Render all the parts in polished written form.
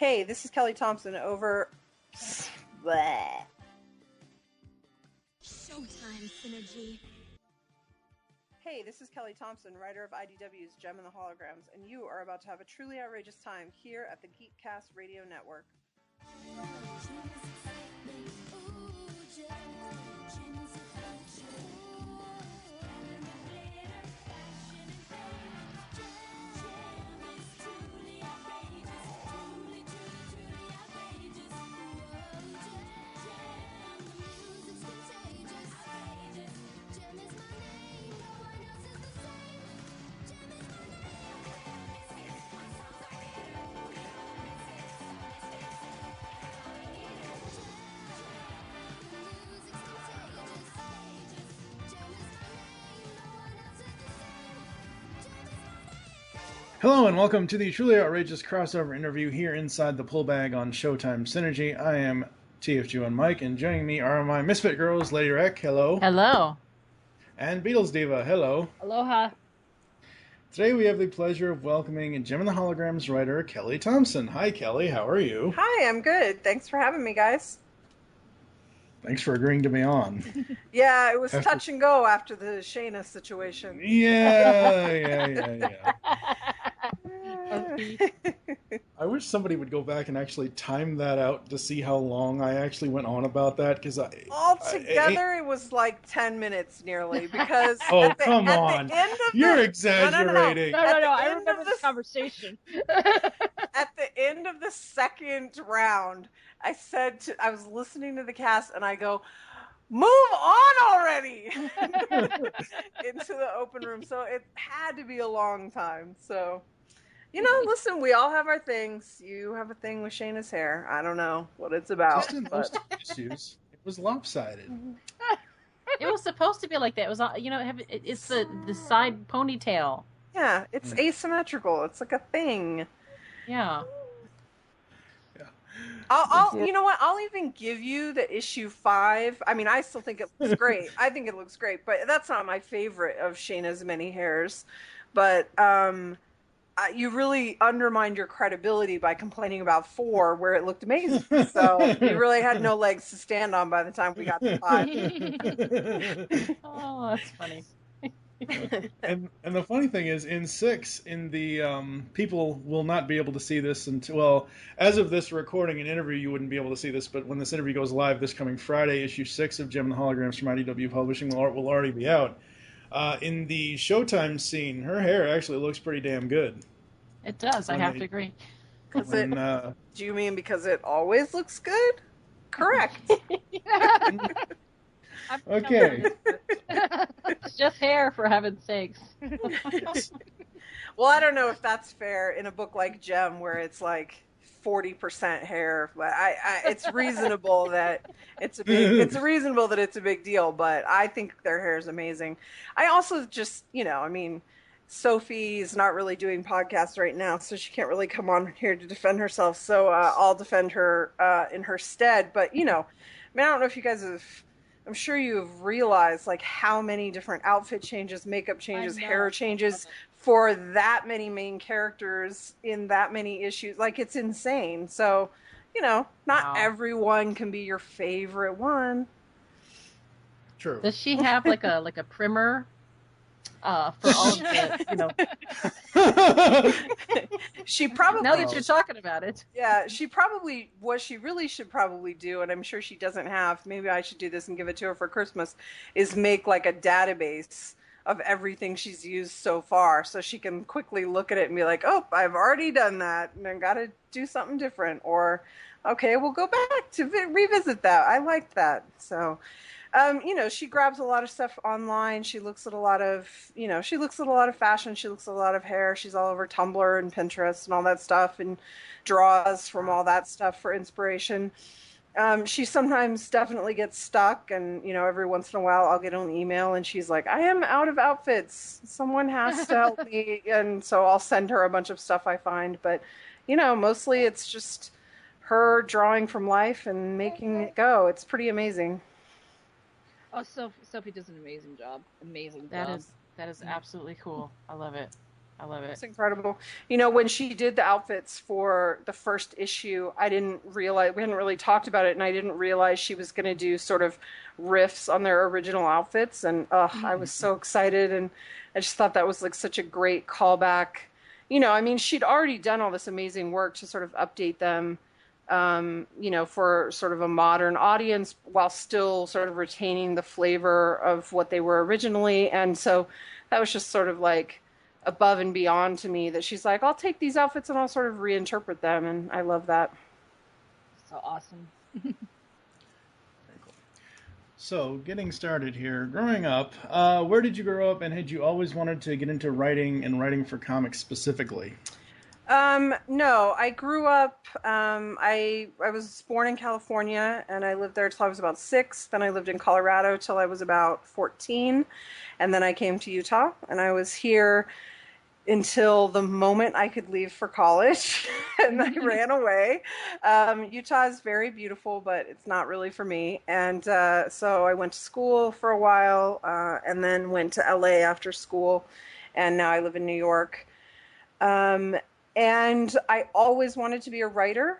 Hey, this is Kelly Thompson over... Bleh. ShowTime Synergy. Hey, this is Kelly Thompson, writer of IDW's Jem and the Holograms, and you are about to have a truly outrageous time here at the GeekCast Radio Network. Hello and welcome to the truly outrageous crossover interview here inside the pull bag on ShowTime Synergy. I am TFG and Mike, and joining me are my Misfit girls, LadyWreck, hello. Hello. And BeatlesDiva, hello. Aloha. Today we have the pleasure of welcoming Jem and the Holograms writer, Kelly Thompson. Hi, Kelly, how are you? Hi, I'm good. Thanks for having me, guys. Thanks for agreeing to be on. Yeah, it was touch and go after the Shayna situation. Yeah. I wish somebody would go back and actually time that out to see how long I actually went on about that, because altogether it was like 10 minutes nearly, because come on, you're exaggerating. No, I remember this conversation. At the end of the second round, I was listening to the cast and I go, move on already into the open room. So it had to be a long time. So, listen, we all have our things. You have a thing with Shayna's hair. I don't know what it's about. Just in most issues, it was lopsided. It was supposed to be like that. It was, it's the side ponytail. Yeah, it's asymmetrical. It's like a thing. Yeah. You know what? I'll even give you the issue 5. I mean, I still think it looks great. I think it looks great, but that's not my favorite of Shayna's many hairs. But you really undermined your credibility by complaining about 4, where it looked amazing. So you really had no legs to stand on by the time we got to 5. Oh, that's funny. and the funny thing is, in 6, in the people will not be able to see this until, well, as of this recording and interview, you wouldn't be able to see this, but when this interview goes live this coming Friday, issue 6 of Jem and the Holograms from IDW Publishing will already be out. In the Showtime scene, her hair actually looks pretty damn good. It does. I have to agree. Do you mean because it always looks good? Correct. Okay. It's just hair, for heaven's sakes. Well, I don't know if that's fair in a book like Jem, where it's like 40% hair. But it's reasonable that it's a big deal. But I think their hair is amazing. I also just, Sophie's not really doing podcasts right now, so she can't really come on here to defend herself. So I'll defend her in her stead. But I don't know if you guys have. I'm sure you've realized like how many different outfit changes, makeup changes, hair changes for that many main characters in that many issues. Like, it's insane. So, not everyone can be your favorite one. True. Does she have like a primer for all of the, She probably, now that you're talking about it. Yeah, what she really should probably do, and I'm sure she doesn't have, maybe I should do this and give it to her for Christmas, is make like a database of everything she's used so far, so she can quickly look at it and be like, oh, I've already done that, and I've got to do something different, or, okay, we'll go back to revisit that. I liked that. So, she grabs a lot of stuff online. She looks at a lot of, fashion. She looks at a lot of hair. She's all over Tumblr and Pinterest and all that stuff, and draws from all that stuff for inspiration. She sometimes definitely gets stuck, and, every once in a while I'll get an email and she's like, I am out of outfits. Someone has to help me. And so I'll send her a bunch of stuff I find. But, mostly it's just her drawing from life and making it go. It's pretty amazing. Oh, Sophie does an amazing job. That is absolutely cool. I love it. I love it. It's incredible. You know, when she did the outfits for the first issue, I didn't realize, we hadn't really talked about it, and I didn't realize she was going to do sort of riffs on their original outfits. And I was so excited, and I just thought that was like such a great callback. You know, I mean, she'd already done all this amazing work to sort of update them, you know, for sort of a modern audience while still sort of retaining the flavor of what they were originally. And so that was just sort of like above and beyond to me, that she's like, I'll take these outfits and I'll sort of reinterpret them. And I love that. So awesome. Very cool. So, getting started here. Growing up, where did you grow up, and had you always wanted to get into writing and writing for comics specifically? No, I grew up, I was born in California, and I lived there till I was about 6. Then I lived in Colorado till I was about 14. And then I came to Utah, and I was here until the moment I could leave for college, and I ran away. Utah is very beautiful, but it's not really for me. And so I went to school for a while, and then went to LA after school, and now I live in New York. And I always wanted to be a writer,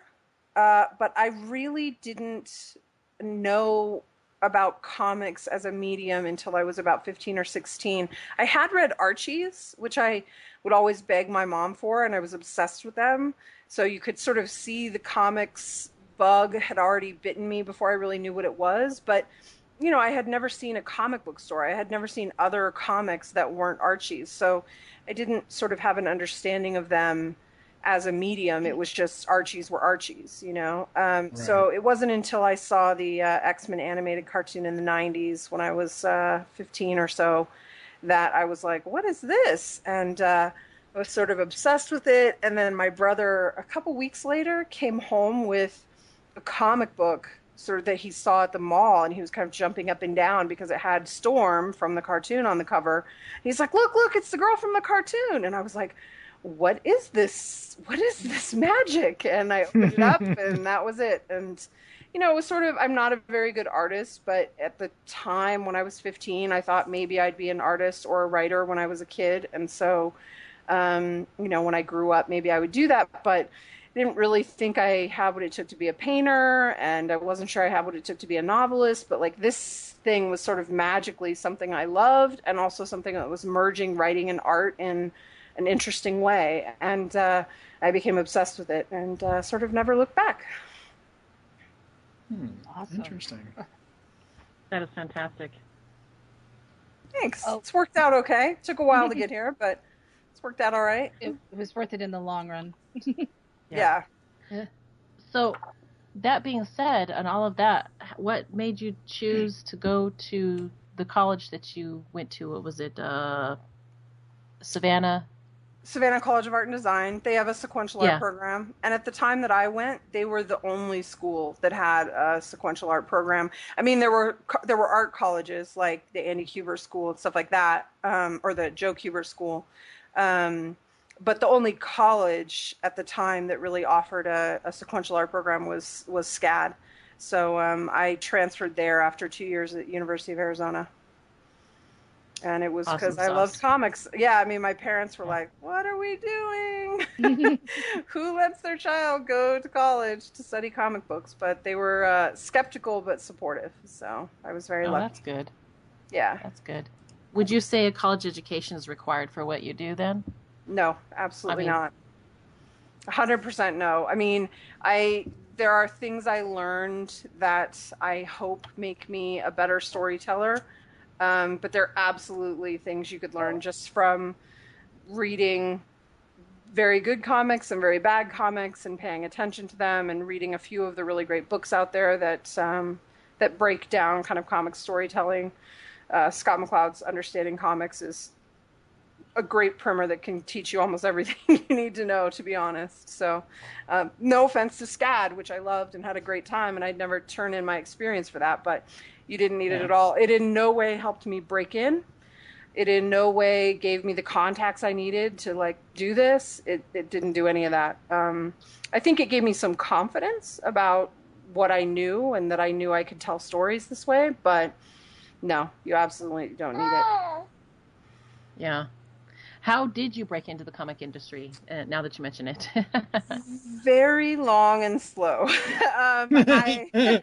but I really didn't know about comics as a medium until I was about 15 or 16. I had read Archie's, which I would always beg my mom for, and I was obsessed with them. So you could sort of see the comics bug had already bitten me before I really knew what it was. But, you know, I had never seen a comic book store. I had never seen other comics that weren't Archie's. So I didn't sort of have an understanding of them as a medium. It was just Archies were Archies, you know? Right. So it wasn't until I saw the X-Men animated cartoon in the 90s when I was 15 or so that I was like, what is this? And I was sort of obsessed with it. And then my brother, a couple weeks later, came home with a comic book sort of that he saw at the mall, and he was kind of jumping up and down because it had Storm from the cartoon on the cover. He's like, look, it's the girl from the cartoon. And I was like, what is this? What is this magic? And I opened it up, and that was it. And, you know, it was sort of, I'm not a very good artist, but at the time when I was 15, I thought maybe I'd be an artist or a writer when I was a kid. And so, you know, when I grew up, maybe I would do that, but I didn't really think I had what it took to be a painter, and I wasn't sure I had what it took to be a novelist, but like this thing was sort of magically something I loved, and also something that was merging writing and art in an interesting way. And I became obsessed with it, and sort of never looked back. Awesome. Interesting. That is fantastic. Thanks. Oh. It's worked out okay. Took a while to get here, but it's worked out all right. It was worth it in the long run. Yeah. So, that being said, and all of that, what made you choose to go to the college that you went to? What was it? Savannah College of Art and Design. They have a sequential art program. And at the time that I went, they were the only school that had a sequential art program. I mean, there were art colleges like the Andy Kubert School and stuff like that, or the Joe Kubert School. But the only college at the time that really offered a sequential art program was SCAD. So I transferred there after 2 years at University of Arizona. And it was because I loved comics. Yeah, I mean, my parents were like, what are we doing? Who lets their child go to college to study comic books? But they were skeptical but supportive. So I was very lucky. That's good. Yeah. That's good. Would you say a college education is required for what you do then? No, absolutely not. 100% no. I mean, there are things I learned that I hope make me a better storyteller. But they're absolutely things you could learn just from reading very good comics and very bad comics and paying attention to them, and reading a few of the really great books out there that break down kind of comic storytelling. Scott McCloud's Understanding Comics is a great primer that can teach you almost everything you need to know, to be honest. So no offense to SCAD, which I loved and had a great time, and I'd never turn in my experience for that, but you didn't need it at all. It in no way helped me break in. It in no way gave me the contacts I needed to like do this. It didn't do any of that. I think it gave me some confidence about what I knew, and that I knew I could tell stories this way, but no, you absolutely don't need it. Yeah. How did you break into the comic industry, now that you mention it? Very long and slow. I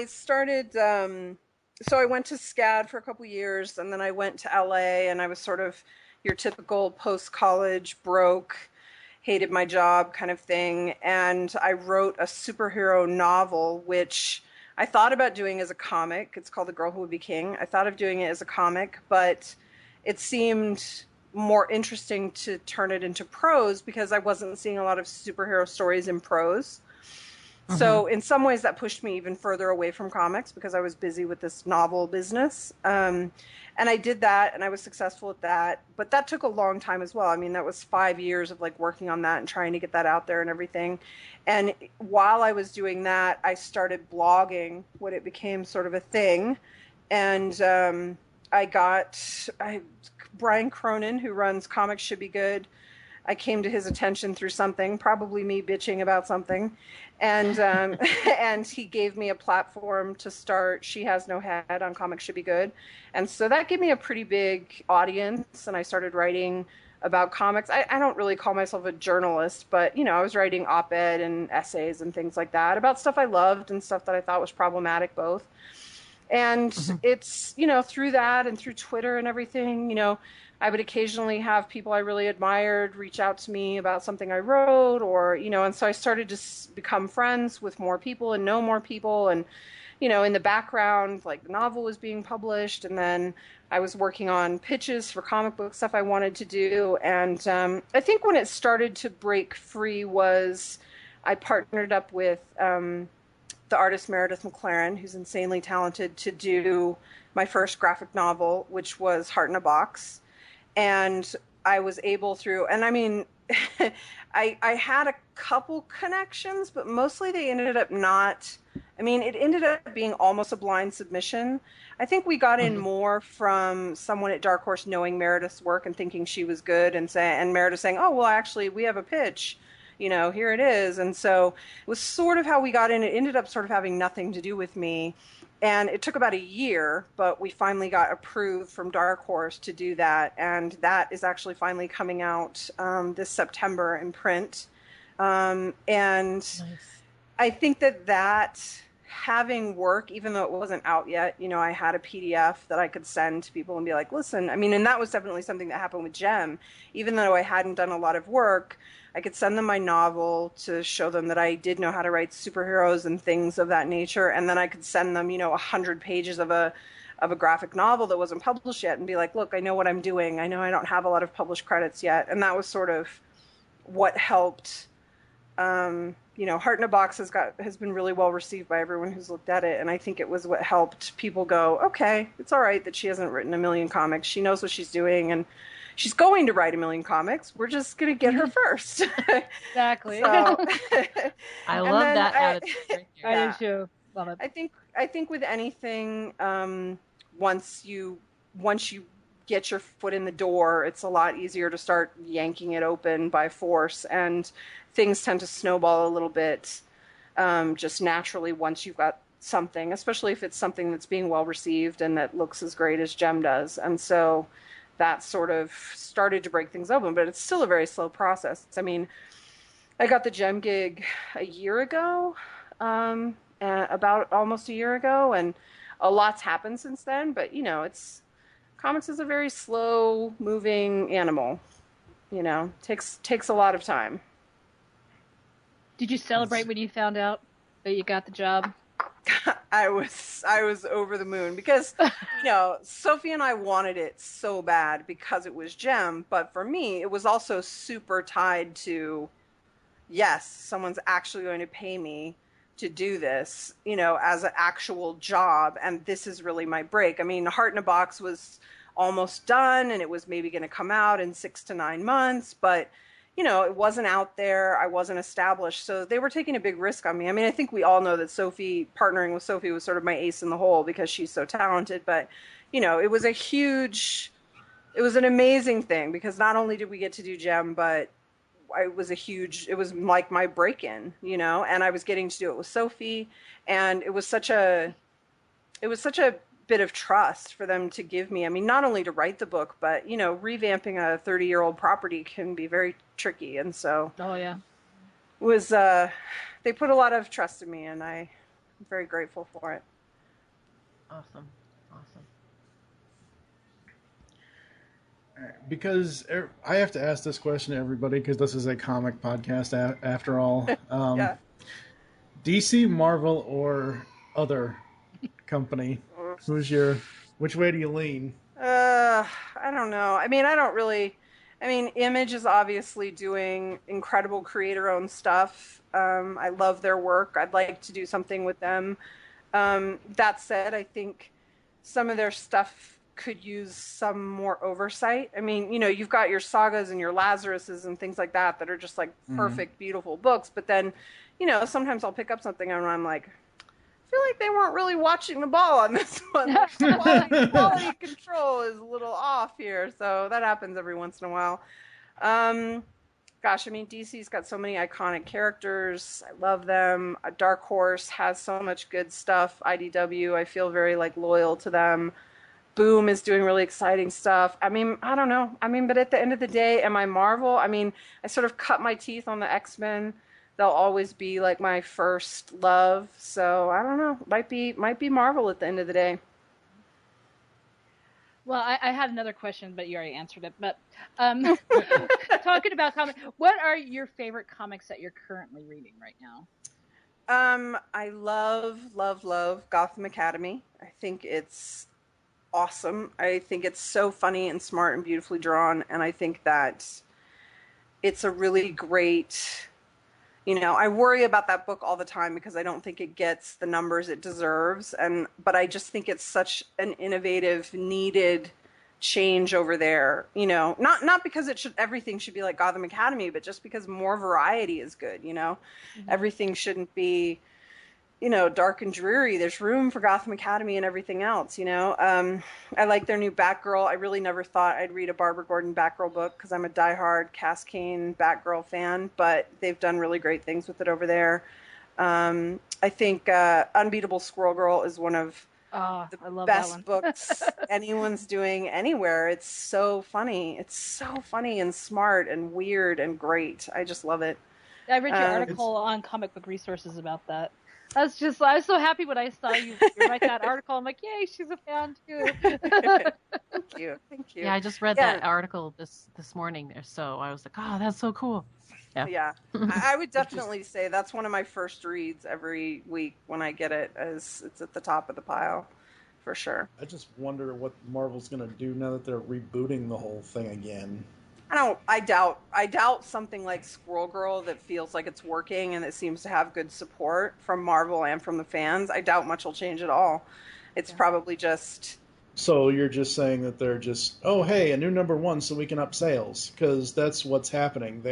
started, so I went to SCAD for a couple years, and then I went to LA, and I was sort of your typical post-college, broke, hated my job kind of thing. And I wrote a superhero novel, which I thought about doing as a comic. It's called The Girl Who Would Be King. I thought of doing it as a comic, but it seemed more interesting to turn it into prose because I wasn't seeing a lot of superhero stories in prose. So in some ways that pushed me even further away from comics because I was busy with this novel business. And I did that and I was successful at that, but that took a long time as well. I mean, that was 5 years of like working on that and trying to get that out there and everything. And while I was doing that, I started blogging when it became sort of a thing. And Brian Cronin, who runs Comics Should Be Good, I came to his attention through something, probably me bitching about something. And and he gave me a platform to start She Has No Head on Comics Should Be Good. And so that gave me a pretty big audience, and I started writing about comics. I don't really call myself a journalist, but, I was writing op-ed and essays and things like that about stuff I loved and stuff that I thought was problematic both. And it's, through that and through Twitter and everything, I would occasionally have people I really admired reach out to me about something I wrote or, and so I started to become friends with more people and know more people. And, in the background, like the novel was being published, and then I was working on pitches for comic book stuff I wanted to do. And I think when it started to break free was I partnered up with the artist Meredith McLaren, who's insanely talented, to do my first graphic novel, which was Heart in a Box. And I was able through, and I mean, I had a couple connections, but mostly they ended up not, it ended up being almost a blind submission. I think we got in more from someone at Dark Horse knowing Meredith's work and thinking she was good and Meredith saying, oh, well, actually, we have a pitch. Here it is. And so it was sort of how we got in. It ended up sort of having nothing to do with me. And it took about a year, but we finally got approved from Dark Horse to do that. And that is actually finally coming out this September in print. And nice. I think that having work, even though it wasn't out yet, I had a PDF that I could send to people and be like, listen, and that was definitely something that happened with Jem. Even though I hadn't done a lot of work, I could send them my novel to show them that I did know how to write superheroes and things of that nature. And then I could send them, 100 pages of a graphic novel that wasn't published yet and be like, look, I know what I'm doing. I know I don't have a lot of published credits yet. And that was sort of what helped. Heart in a Box has been really well received by everyone who's looked at it. And I think it was what helped people go, okay, it's all right that she hasn't written a million comics. She knows what she's doing. And she's going to write a million comics. We're just going to get her first. Exactly. So, I love that attitude. I do too. Love it. I think with anything, once you get your foot in the door, it's a lot easier to start yanking it open by force, and things tend to snowball a little bit just naturally once you've got something, especially if it's something that's being well received and that looks as great as Jem does. And so that sort of started to break things open, but it's still a very slow process. I got the Jem gig a year ago, about almost a year ago, and a lot's happened since then, but comics is a very slow moving animal, takes a lot of time. Did you celebrate when you found out that you got the job? I was over the moon because, Sophie and I wanted it so bad because it was Jem, but for me, it was also super tied to, yes, someone's actually going to pay me to do this, as an actual job, and this is really my break. Heart in a Box was almost done, and it was maybe going to come out in 6 to 9 months, but it wasn't out there. I wasn't established. So they were taking a big risk on me. I think we all know that partnering with Sophie was sort of my ace in the hole because she's so talented. But, it was an amazing thing because not only did we get to do Jem, but it was like my break-in, and I was getting to do it with Sophie. And it was such a bit of trust for them to give me. I mean, not only to write the book, but, you know, revamping a 30-year-old property can be very tricky. And so Oh, yeah. was they put a lot of trust in me, and I'm very grateful for it. Awesome. Because I have to ask this question to everybody because this is a comic podcast after all. Yeah. DC, Marvel, or other company? Which way do you lean? I don't know. I mean, Image is obviously doing incredible creator-owned stuff. I love their work. I'd like to do something with them. That said, I think some of their stuff could use some more oversight. I mean, you know, you've got your Sagas and your Lazaruses and things like that are just like perfect, beautiful books. But then, you know, sometimes I'll pick up something and I'm like, I feel like they weren't really watching the ball on this one. Quality control is a little off here. So that happens every once in a while. Gosh, I mean, DC's got so many iconic characters. I love them. Dark Horse has so much good stuff. IDW, I feel very like loyal to them. Boom is doing really exciting stuff. I mean, I don't know. I mean, but at the end of the day, am I Marvel? I mean, I sort of cut my teeth on the X-Men. They'll always be like my first love. So I don't know. Might be Marvel at the end of the day. Well, I had another question, but you already answered it. But talking about comics, what are your favorite comics that you're currently reading right now? I love Gotham Academy. I think it's awesome. I think it's so funny and smart and beautifully drawn, and I think that it's a really great, you know, I worry about that book all the time because I don't think it gets the numbers it deserves, but I just think it's such an innovative, needed change over there, you know, not because everything should be like Gotham Academy, but just because more variety is good, you know. Everything shouldn't be, you know, dark and dreary. There's room for Gotham Academy and everything else, you know. I like their new Batgirl. I really never thought I'd read a Barbara Gordon Batgirl book because I'm a diehard Cass Kane Batgirl fan, but they've done really great things with it over there. I think Unbeatable Squirrel Girl is one of the best books anyone's doing anywhere. It's so funny. It's so funny and smart and weird and great. I just love it. I read your article on Comic Book Resources about that. I was so happy when I saw you write that article. I'm like, yay, she's a fan too. Thank you. Yeah, I just read that article this morning, so I was like, oh, that's so cool. Yeah. I would definitely say that's one of my first reads every week when I get it, as it's at the top of the pile, for sure. I just wonder what Marvel's going to do now that they're rebooting the whole thing again. I doubt something like Squirrel Girl that feels like it's working and it seems to have good support from Marvel and from the fans. I doubt much will change at all. It's probably just... So you're just saying that they're just, oh, hey, a new #1 so we can up sales, because that's what's happening.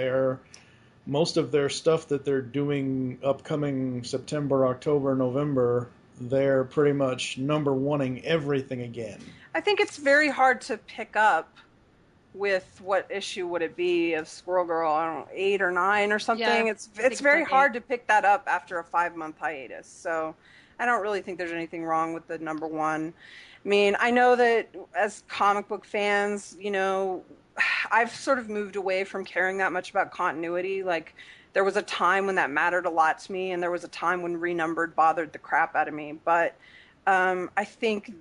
Most of their stuff that they're doing upcoming September, October, November, they're pretty much #1ing everything again. I think it's very hard to pick up with what issue would it be of Squirrel Girl? I don't know, 8 or 9 or something. Yeah, it's very hard to pick that up after a 5-month hiatus. So I don't really think there's anything wrong with the #1. I mean, I know that as comic book fans, you know, I've sort of moved away from caring that much about continuity. Like, there was a time when that mattered a lot to me, and there was a time when renumbered bothered the crap out of me. But I think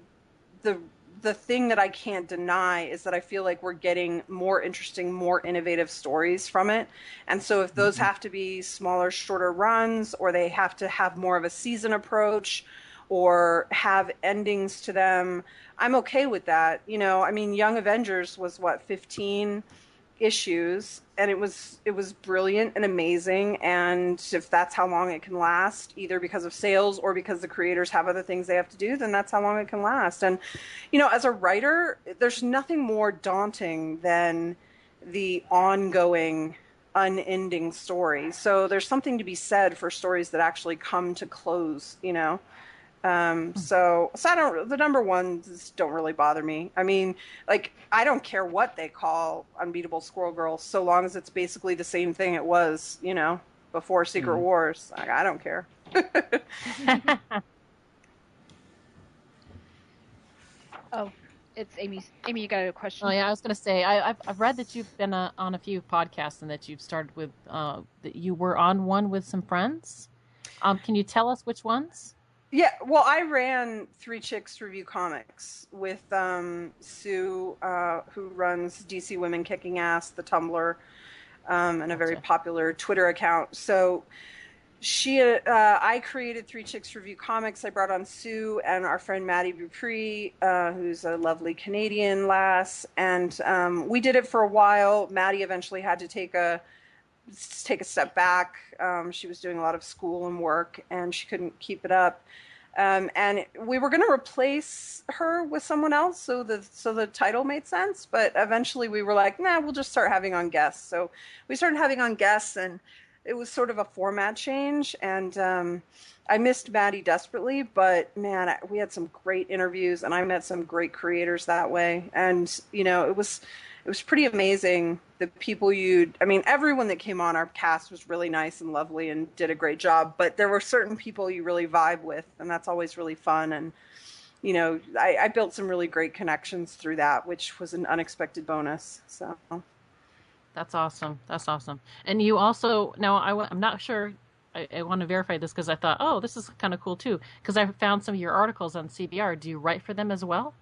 the thing that I can't deny is that I feel like we're getting more interesting, more innovative stories from it. And so if those have to be smaller, shorter runs, or they have to have more of a season approach, or have endings to them, I'm okay with that. You know, I mean, Young Avengers was 15 issues, and it was brilliant and amazing. And if that's how long it can last, either because of sales or because the creators have other things they have to do, then that's how long it can last. And, you know, as a writer, there's nothing more daunting than the ongoing, unending story. So there's something to be said for stories that actually come to close, you know. So the #1s don't really bother me. I mean, like, I don't care what they call Unbeatable Squirrel Girl, so long as it's basically the same thing it was, you know, before Secret Wars. I don't care. Oh, it's Aimee. Aimee, you got a question? Oh yeah, I was going to say I've read that you've been on a few podcasts and that you've started with that you were on one with some friends. Can you tell us which ones? Yeah, well, I ran Three Chicks Review Comics with Sue, who runs DC Women Kicking Ass, the Tumblr, and a very popular Twitter account. So I created Three Chicks Review Comics. I brought on Sue and our friend Maddie Dupree, who's a lovely Canadian lass, and we did it for a while. Maddie eventually had to take a step back. She was doing a lot of school and work, and she couldn't keep it up. And we were going to replace her with someone else, so the title made sense. But eventually, we were like, nah, we'll just start having on guests. So we started having on guests, and it was sort of a format change. And I missed Maddie desperately, but man, we had some great interviews, and I met some great creators that way. And it was pretty amazing. The people everyone that came on our cast was really nice and lovely and did a great job. But there were certain people you really vibe with, and that's always really fun. And, I built some really great connections through that, which was an unexpected bonus. So that's awesome. That's awesome. And you also, now I'm not sure, I want to verify this because I thought, oh, this is kind of cool too. Because I found some of your articles on CBR. Do you write for them as well?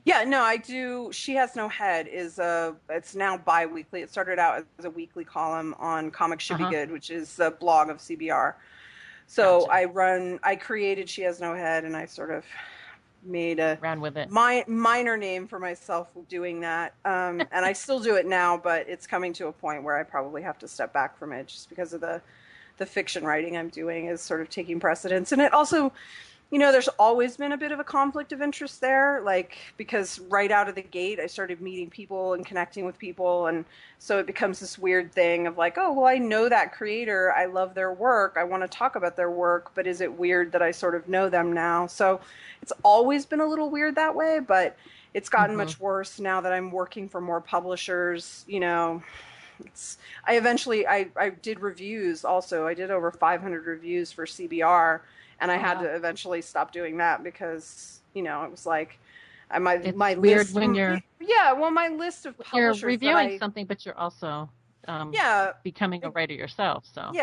Yeah, no, I do. She Has No Head it's now bi-weekly. It started out as a weekly column on Comics Should Be Good, which is the blog of CBR. So gotcha. I created She Has No Head, and I sort of made ran with it. Minor name for myself doing that. And I still do it now, but it's coming to a point where I probably have to step back from it just because of the fiction writing I'm doing is sort of taking precedence. And it also, there's always been a bit of a conflict of interest there, because right out of the gate, I started meeting people and connecting with people. And so it becomes this weird thing of like, oh, well, I know that creator. I love their work. I want to talk about their work. But is it weird that I sort of know them now? So it's always been a little weird that way, but it's gotten much worse now that I'm working for more publishers. I did reviews also. I did over 500 reviews for CBR. And I had to eventually stop doing that because, it was like, my weird list. When you're my list of publishers. You're reviewing something, but you're also becoming a writer yourself. So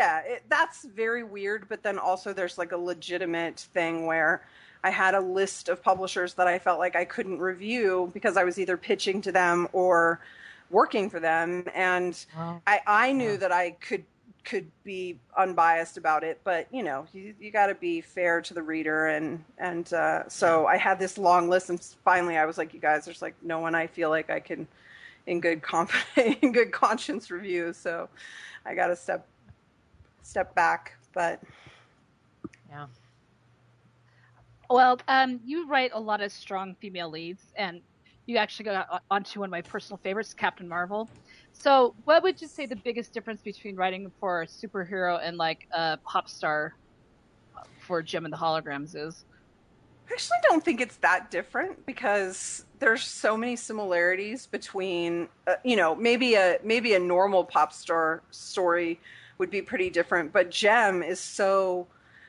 that's very weird. But then also there's like a legitimate thing where I had a list of publishers that I felt like I couldn't review because I was either pitching to them or working for them, and I knew that I could be unbiased about it, but you got to be fair to the reader, and so I had this long list, and finally I was like, you guys, there's like no one I feel like I can in good conscience review, so I got to step back. But yeah, well, you write a lot of strong female leads, and you actually got onto one of my personal favorites, Captain Marvel. So what would you say the biggest difference between writing for a superhero and like a pop star for Jem and the Holograms is? I actually don't think it's that different because there's so many similarities between, maybe a normal pop star story would be pretty different, but Jem is so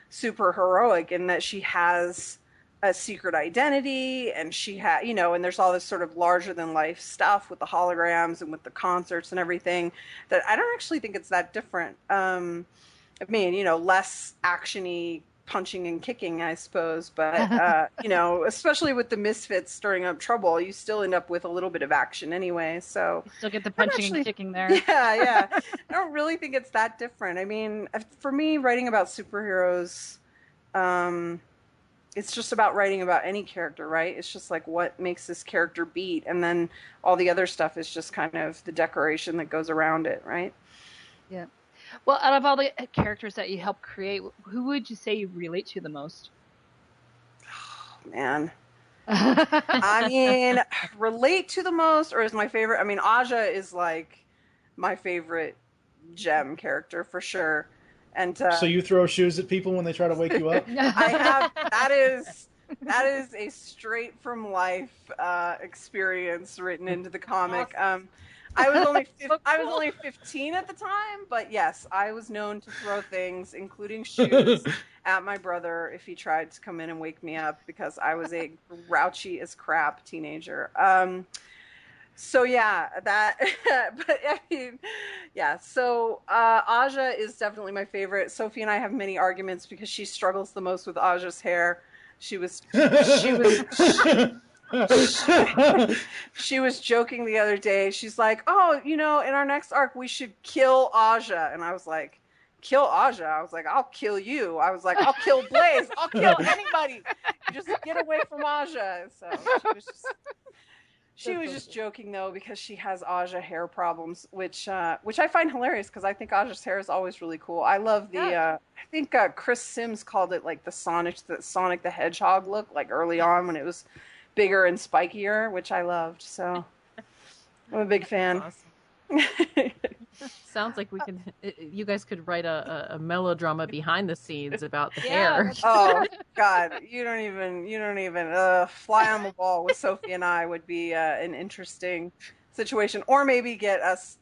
super heroic in that she has a secret identity, and she had, and there's all this sort of larger than life stuff with the holograms and with the concerts and everything that I don't actually think it's that different. Less actiony punching and kicking, I suppose, but especially with the Misfits stirring up trouble, you still end up with a little bit of action anyway. So you still get the punching and kicking there. Yeah. I don't really think it's that different. I mean, for me, writing about superheroes, it's just about writing about any character, right? It's just like what makes this character beat, and then all the other stuff is just kind of the decoration that goes around it, right? Yeah. Well, out of all the characters that you helped create, who would you say you relate to the most? Oh, man. I mean, relate to the most, or is my favorite? I mean, Aja is like my favorite Jem character for sure. And so you throw shoes at people when they try to wake you up? I have. That is a straight from life experience written into the comic. I was only 15 at the time, but yes, I was known to throw things, including shoes, at my brother if he tried to come in and wake me up because I was a grouchy as crap teenager. So yeah, that. But I mean, yeah. So Aja is definitely my favorite. Sophie and I have many arguments because she struggles the most with Aja's hair. She was joking the other day. She's like, "Oh, in our next arc, we should kill Aja." And I was like, "Kill Aja?" I was like, "I'll kill you." I was like, "I'll kill Blaze. I'll kill anybody. Just get away from Aja." So she was just joking though because she has Aja hair problems, which I find hilarious because I think Aja's hair is always really cool. I love the I think Chris Sims called it like the Sonic the Hedgehog look, like early on when it was bigger and spikier, which I loved. So I'm a big fan. Awesome. Sounds like you guys could write a melodrama behind the scenes about the hair. Oh God, you don't even fly on the wall with Sophie and I would be an interesting situation, or maybe get us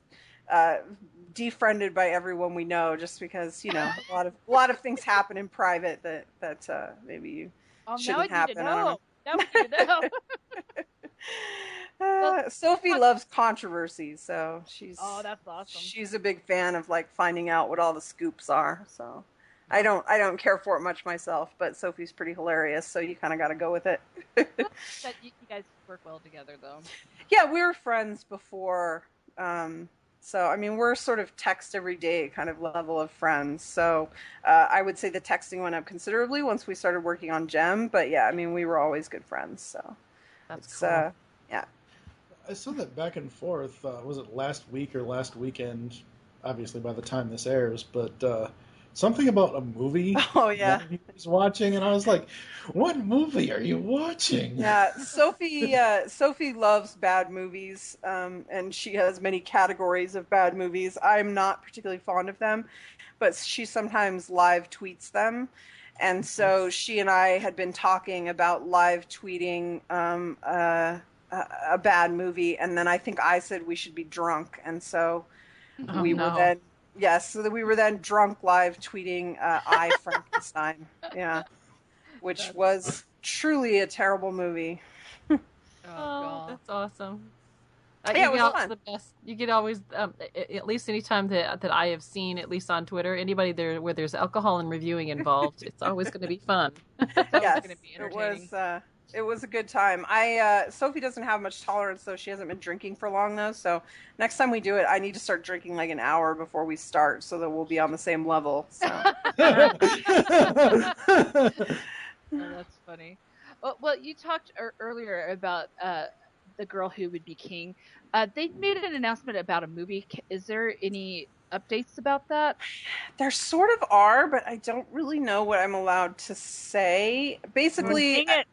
defriended by everyone we know, just because a lot of things happen in private that maybe you shouldn't happen. Now we need to know. Sophie loves controversy, so that's awesome. She's a big fan of like finding out what all the scoops are. So I don't care for it much myself, but Sophie's pretty hilarious, so you kind of got to go with it. But you guys work well together, though. Yeah, we were friends before, so I mean we're sort of text every day kind of level of friends. So I would say the texting went up considerably once we started working on Jem, but yeah, I mean we were always good friends. So that's cool. Yeah. I saw that back and forth, was it last week or last weekend, obviously by the time this airs, but something about a movie that he was watching, and I was like, what movie are you watching? Yeah, Sophie loves bad movies, and she has many categories of bad movies. I'm not particularly fond of them, but she sometimes live tweets them. And so she and I had been talking about live tweeting a bad movie, and then I think I said we should be drunk, and so we were then drunk live tweeting I, Frankenstein, which was truly a terrible movie. Oh, that's awesome. Yeah, it was fun. The best. You could always, at least anytime that I have seen, at least on Twitter, anybody there where there's alcohol and reviewing involved, it's always going to be fun. Yes, going to be entertaining. It was a good time. Sophie doesn't have much tolerance, so she hasn't been drinking for long, though. So next time we do it, I need to start drinking like an hour before we start, so that we'll be on the same level. So. That's funny. Well, you talked earlier about the girl who would be king. They made an announcement about a movie. Is there any updates about that? There sort of are, but I don't really know what I'm allowed to say. Basically, I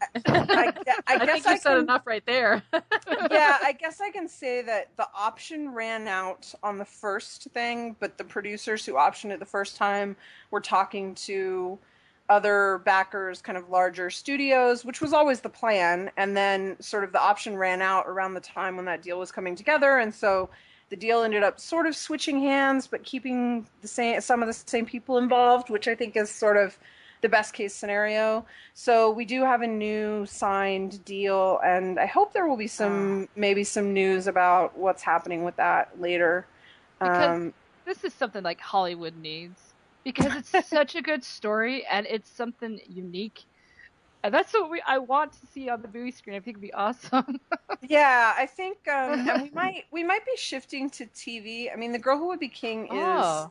guess I said enough right there. Yeah, I guess I can say that the option ran out on the first thing, but the producers who optioned it the first time were talking to other backers, kind of larger studios, which was always the plan. And then sort of the option ran out around the time when that deal was coming together, and so the deal ended up sort of switching hands, but keeping some of the same people involved, which I think is sort of the best case scenario. So we do have a new signed deal, and I hope there will be maybe some news about what's happening with that later. Because this is something like Hollywood needs, because it's such a good story and it's something unique. And that's what I want to see on the movie screen. I think it'd be awesome. Yeah, I think and we might be shifting to TV. I mean, The Girl Who Would Be King is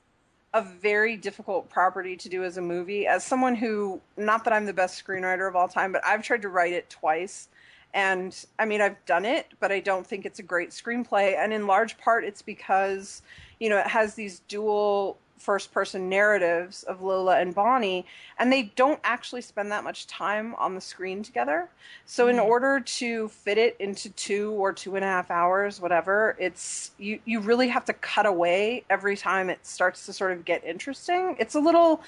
a very difficult property to do as a movie. As someone who, not that I'm the best screenwriter of all time, but I've tried to write it twice. And I mean, I've done it, but I don't think it's a great screenplay. And in large part, it's because, it has these dual first-person narratives of Lola and Bonnie, and they don't actually spend that much time on the screen together. So in order to fit it into 2 or 2.5 hours, whatever, it's you really have to cut away every time it starts to sort of get interesting. It's a little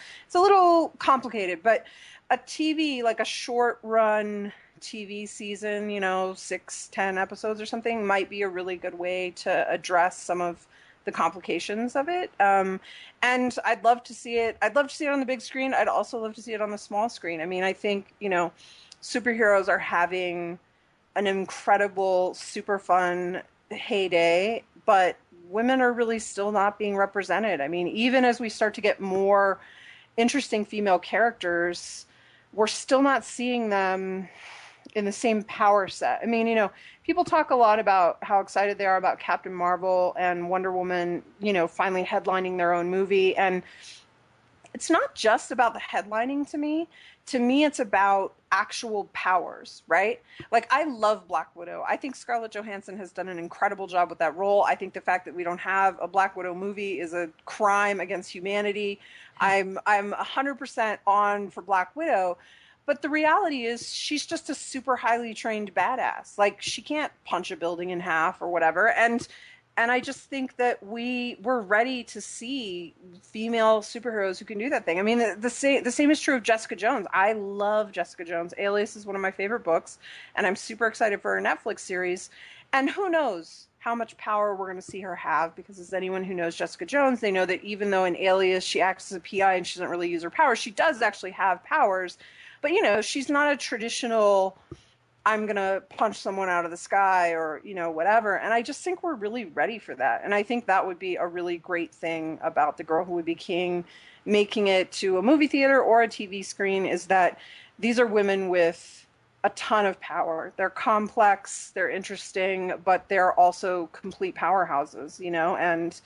complicated, but a TV, like a short-run TV season, 6-10 episodes or something, might be a really good way to address some of the complications of it. And I'd love to see it. I'd love to see it on the big screen. I'd also love to see it on the small screen. I mean, I think, superheroes are having an incredible, super fun heyday, but women are really still not being represented. I mean, even as we start to get more interesting female characters, we're still not seeing them in the same power set. I mean, people talk a lot about how excited they are about Captain Marvel and Wonder Woman, finally headlining their own movie. And it's not just about the headlining to me. To me, it's about actual powers, right? Like, I love Black Widow. I think Scarlett Johansson has done an incredible job with that role. I think the fact that we don't have a Black Widow movie is a crime against humanity. I'm 100% on for Black Widow. But the reality is she's just a super highly trained badass. Like, she can't punch a building in half or whatever. And I just think that we're ready to see female superheroes who can do that thing. I mean, the same is true of Jessica Jones. I love Jessica Jones. Alias is one of my favorite books, and I'm super excited for her Netflix series. And who knows how much power we're going to see her have, because as anyone who knows Jessica Jones, they know that even though in Alias she acts as a PI and she doesn't really use her powers, she does actually have powers. But, she's not a traditional, I'm going to punch someone out of the sky or, whatever. And I just think we're really ready for that. And I think that would be a really great thing about The Girl Who Would Be King, making it to a movie theater or a TV screen, is that these are women with a ton of power. They're complex, they're interesting, but they're also complete powerhouses, and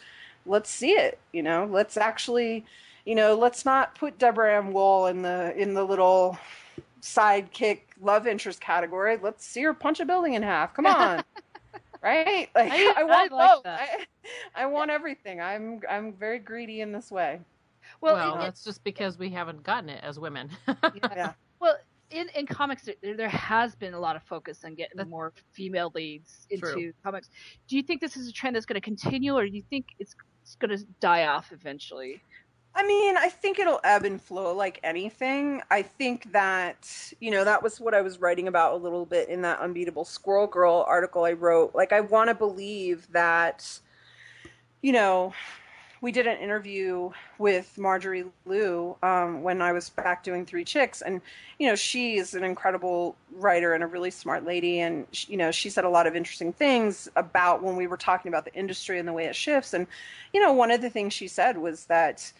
let's see it, let's actually, let's not put Deborah Ann Wool in the little sidekick love interest category. Let's see her punch a building in half. Come on. Right? Like, I want both. I want everything. I'm very greedy in this way. Well, that's just because we haven't gotten it as women. Yeah. Well, in comics, there has been a lot of focus on getting more female leads into comics. Do you think this is a trend that's going to continue, or do you think it's going to die off eventually? I mean, I think it'll ebb and flow like anything. I think that, that was what I was writing about a little bit in that Unbeatable Squirrel Girl article I wrote. Like, I want to believe that, we did an interview with Marjorie Liu when I was back doing Three Chicks. And, she is an incredible writer and a really smart lady. And, she said a lot of interesting things about when we were talking about the industry and the way it shifts. And, one of the things she said was that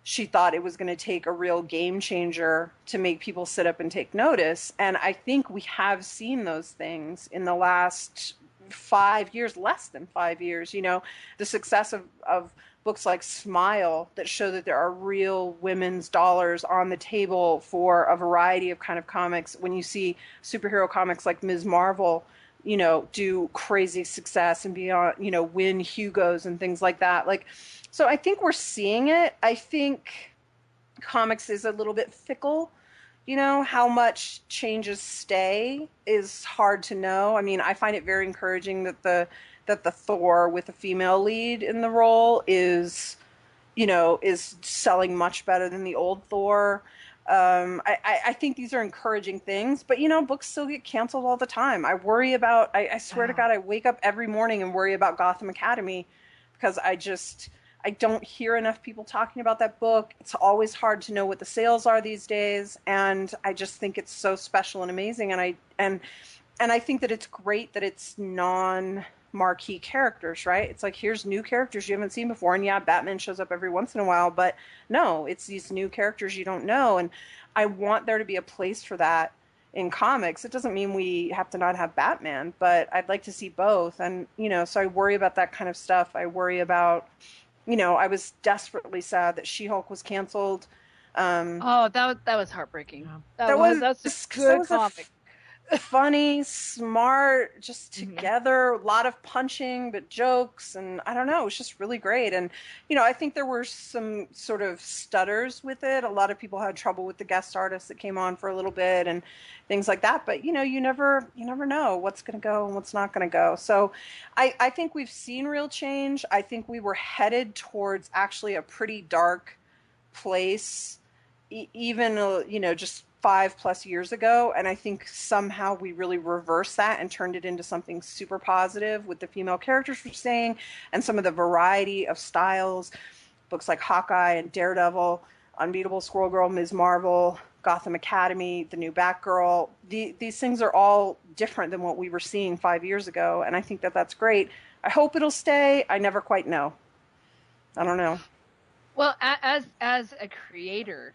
she thought it was going to take a real game changer to make people sit up and take notice. And I think we have seen those things in the last 5 years, less than 5 years. The success of books like Smile that show that there are real women's dollars on the table for a variety of kind of comics. When you see superhero comics like Ms. Marvel, do crazy success and beyond, win Hugos and things like that. So I think we're seeing it. I think comics is a little bit fickle. How much changes stay is hard to know. I mean, I find it very encouraging that the Thor with a female lead in the role is selling much better than the old Thor. I think these are encouraging things, but books still get canceled all the time. I worry about, I swear to God, I wake up every morning and worry about Gotham Academy because I don't hear enough people talking about that book. It's always hard to know what the sales are these days. And I just think it's so special and amazing. And I think that it's great that it's non-marquee characters, right? It's like, here's new characters you haven't seen before. And yeah, Batman shows up every once in a while, but no, it's these new characters you don't know. And I want there to be a place for that in comics. It doesn't mean we have to not have Batman, but I'd like to see both. And, so I worry about that kind of stuff. I worry about, I was desperately sad that She-Hulk was canceled. That was heartbreaking. That was a good comic. Funny, smart, just together, a lot of punching, but jokes, and I don't know, it was just really great. And, I think there were some sort of stutters with it. A lot of people had trouble with the guest artists that came on for a little bit and things like that. But, you never know what's going to go and what's not going to go. So I think we've seen real change. I think we were headed towards actually a pretty dark place, even, just 5+ years ago, and I think somehow we really reversed that and turned it into something super positive with the female characters we're seeing and some of the variety of styles. Books like Hawkeye and Daredevil, Unbeatable Squirrel Girl, Ms. Marvel, Gotham Academy, the new Batgirl. These things are all different than what we were seeing 5 years ago, and I think that that's great. I hope it'll stay. I never quite know. I don't know. Well, as a creator,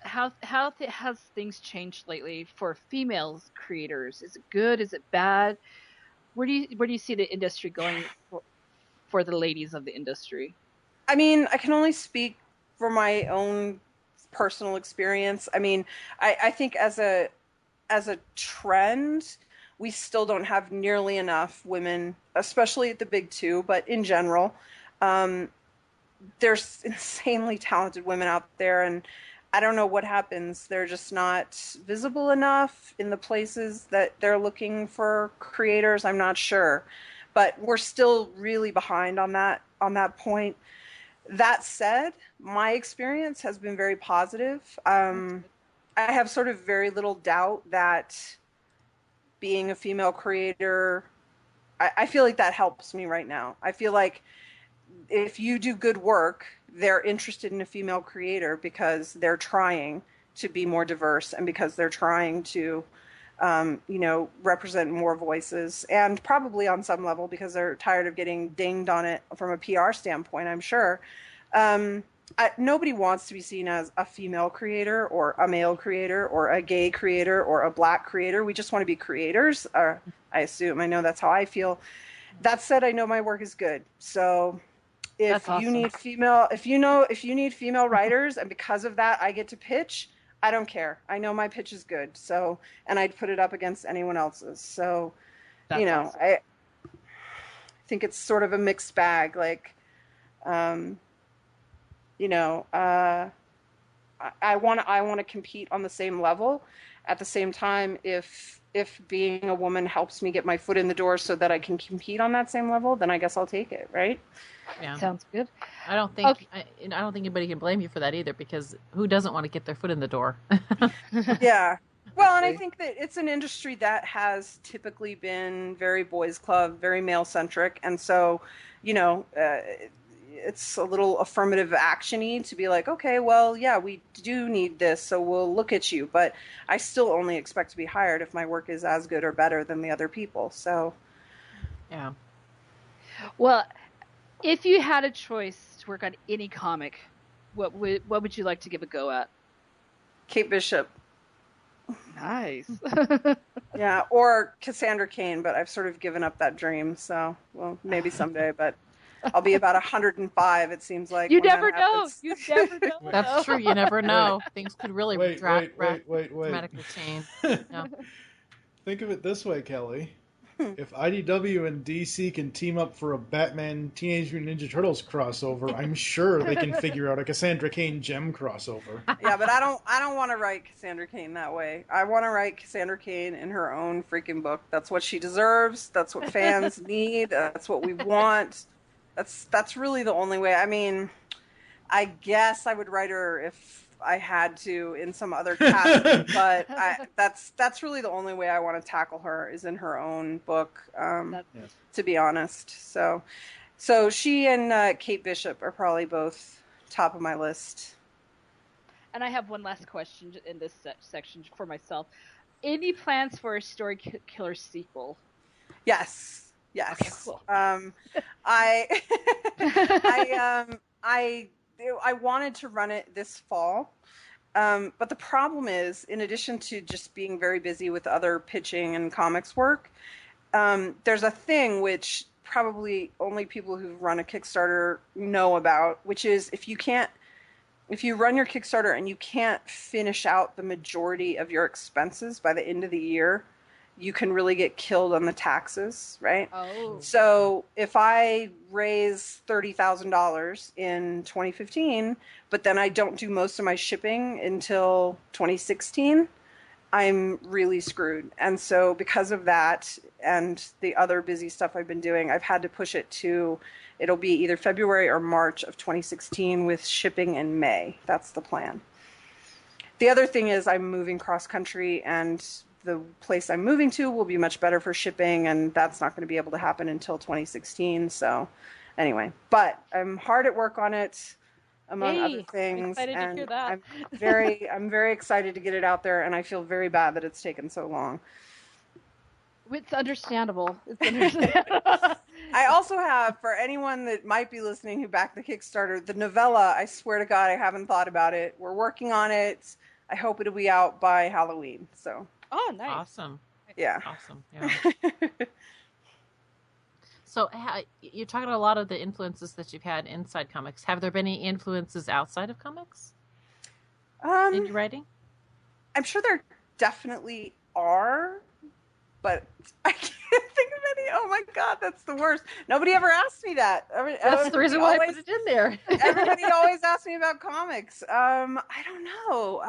how has things changed lately for female creators? Is it good? Is it bad? Where do you see the industry going for the ladies of the industry? I mean, I can only speak for my own personal experience. I mean, I think as a trend, we still don't have nearly enough women, especially at the big two, but in general. There's insanely talented women out there, and I don't know what happens. They're just not visible enough in the places that they're looking for creators. I'm not sure, but we're still really behind on that point. That said, my experience has been very positive. I have sort of very little doubt that being a female creator, I feel like that helps me right now. I feel like if you do good work, they're interested in a female creator because they're trying to be more diverse and because they're trying to, represent more voices, and probably on some level because they're tired of getting dinged on it from a PR standpoint, I'm sure. Nobody wants to be seen as a female creator or a male creator or a gay creator or a black creator. We just want to be creators. I assume. I know that's how I feel. That said, I know my work is good. So if you need female writers, and because of that I get to pitch, I don't care. I know my pitch is good. So, and I'd put it up against anyone else's. So, That's awesome. I think it's sort of a mixed bag. Like, I want to compete on the same level. At the same time, if being a woman helps me get my foot in the door so that I can compete on that same level, then I guess I'll take it, right? Yeah. Sounds good. I don't think anybody can blame you for that either, because who doesn't want to get their foot in the door? Yeah. Well, and I think that it's an industry that has typically been very boys club, very male centric, and so, it's a little affirmative action-y to be like, okay, well, yeah, we do need this, so we'll look at you. But I still only expect to be hired if my work is as good or better than the other people. So, yeah. Well, if you had a choice to work on any comic, what would you like to give a go at? Kate Bishop. Nice. Yeah, or Cassandra Cain, but I've sort of given up that dream. So, well, maybe someday, but I'll be about 105, it seems like. You never know. You never know. That's true. You never know. Things could really wait. dramatically change. Yeah. Think of it this way, Kelly. If IDW and DC can team up for a Batman Teenage Mutant Ninja Turtles crossover, I'm sure they can figure out a Cassandra Cain Jem crossover. Yeah, but I don't want to write Cassandra Cain that way. I want to write Cassandra Cain in her own freaking book. That's what she deserves. That's what fans need. That's what we want. That's really the only way. I mean, I guess I would write her if I had to in some other casting, but that's really the only way I want to tackle her is in her own book, to be honest. So she and Kate Bishop are probably both top of my list. And I have one last question in this section for myself. Any plans for a Story Killer sequel? Yes. Okay, cool. I wanted to run it this fall, but the problem is, in addition to just being very busy with other pitching and comics work, there's a thing which probably only people who run a Kickstarter know about, which is if you run your Kickstarter and you can't finish out the majority of your expenses by the end of the year, you can really get killed on the taxes, right? Oh. So if I raise $30,000 in 2015, but then I don't do most of my shipping until 2016, I'm really screwed. And so because of that and the other busy stuff I've been doing, I've had to push it to, it'll be either February or March of 2016 with shipping in May. That's the plan. the other thing is I'm moving cross country, and the place I'm moving to will be much better for shipping, and that's not going to be able to happen until 2016. So anyway, but I'm hard at work on it, among other things. Excited to hear that. I'm very excited to get it out there, and I feel very bad that it's taken so long. It's understandable. It's understandable. I also have, for anyone that might be listening who backed the Kickstarter, the novella, I swear to God, I haven't thought about it. We're working on it. I hope it'll be out by Halloween. So. Oh, nice. Awesome. Yeah. Awesome. Yeah. So you're talking about a lot of the influences that you've had inside comics. Have there been any influences outside of comics in your writing? I'm sure there definitely are, but I can't think of any. Oh my God, that's the worst. Nobody ever asked me that. That's the reason why I put it in there. Everybody always asks me about comics. I don't know.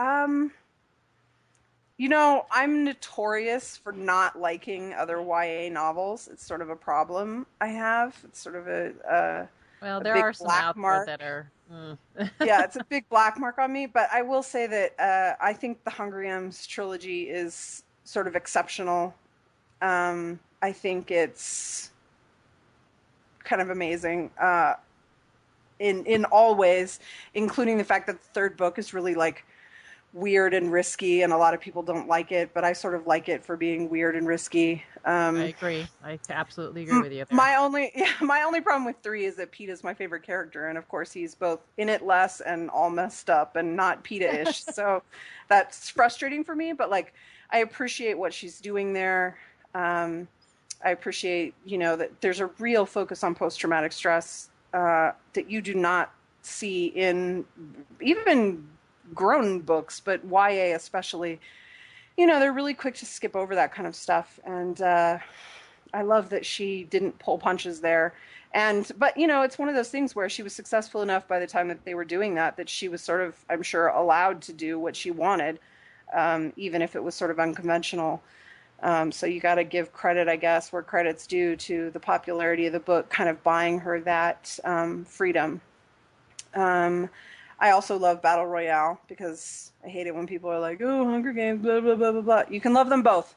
I'm notorious for not liking other YA novels. It's sort of a problem I have. It's sort of well, there are some out there that are. Yeah, it's a big black mark on me. But I will say that I think the Hunger Games trilogy is sort of exceptional. I think it's kind of amazing in all ways, including the fact that the third book is really like weird and risky, and a lot of people don't like it, but I sort of like it for being weird and risky. I agree. I absolutely agree with you there. My only problem with 3 is that Peeta's my favorite character, and of course he's both in it less and all messed up and not Peeta-ish. So that's frustrating for me, but like I appreciate what she's doing there. I appreciate, that there's a real focus on post-traumatic stress that you do not see in even grown books, but YA especially. They're really quick to skip over that kind of stuff, and I love that she didn't pull punches there. But it's one of those things where she was successful enough by the time that they were doing that she was sort of, I'm sure, allowed to do what she wanted, even if it was sort of unconventional. So you got to give credit, I guess, where credit's due, to the popularity of the book kind of buying her that freedom. I also love Battle Royale, because I hate it when people are like, oh, Hunger Games, blah, blah, blah, blah, blah. You can love them both.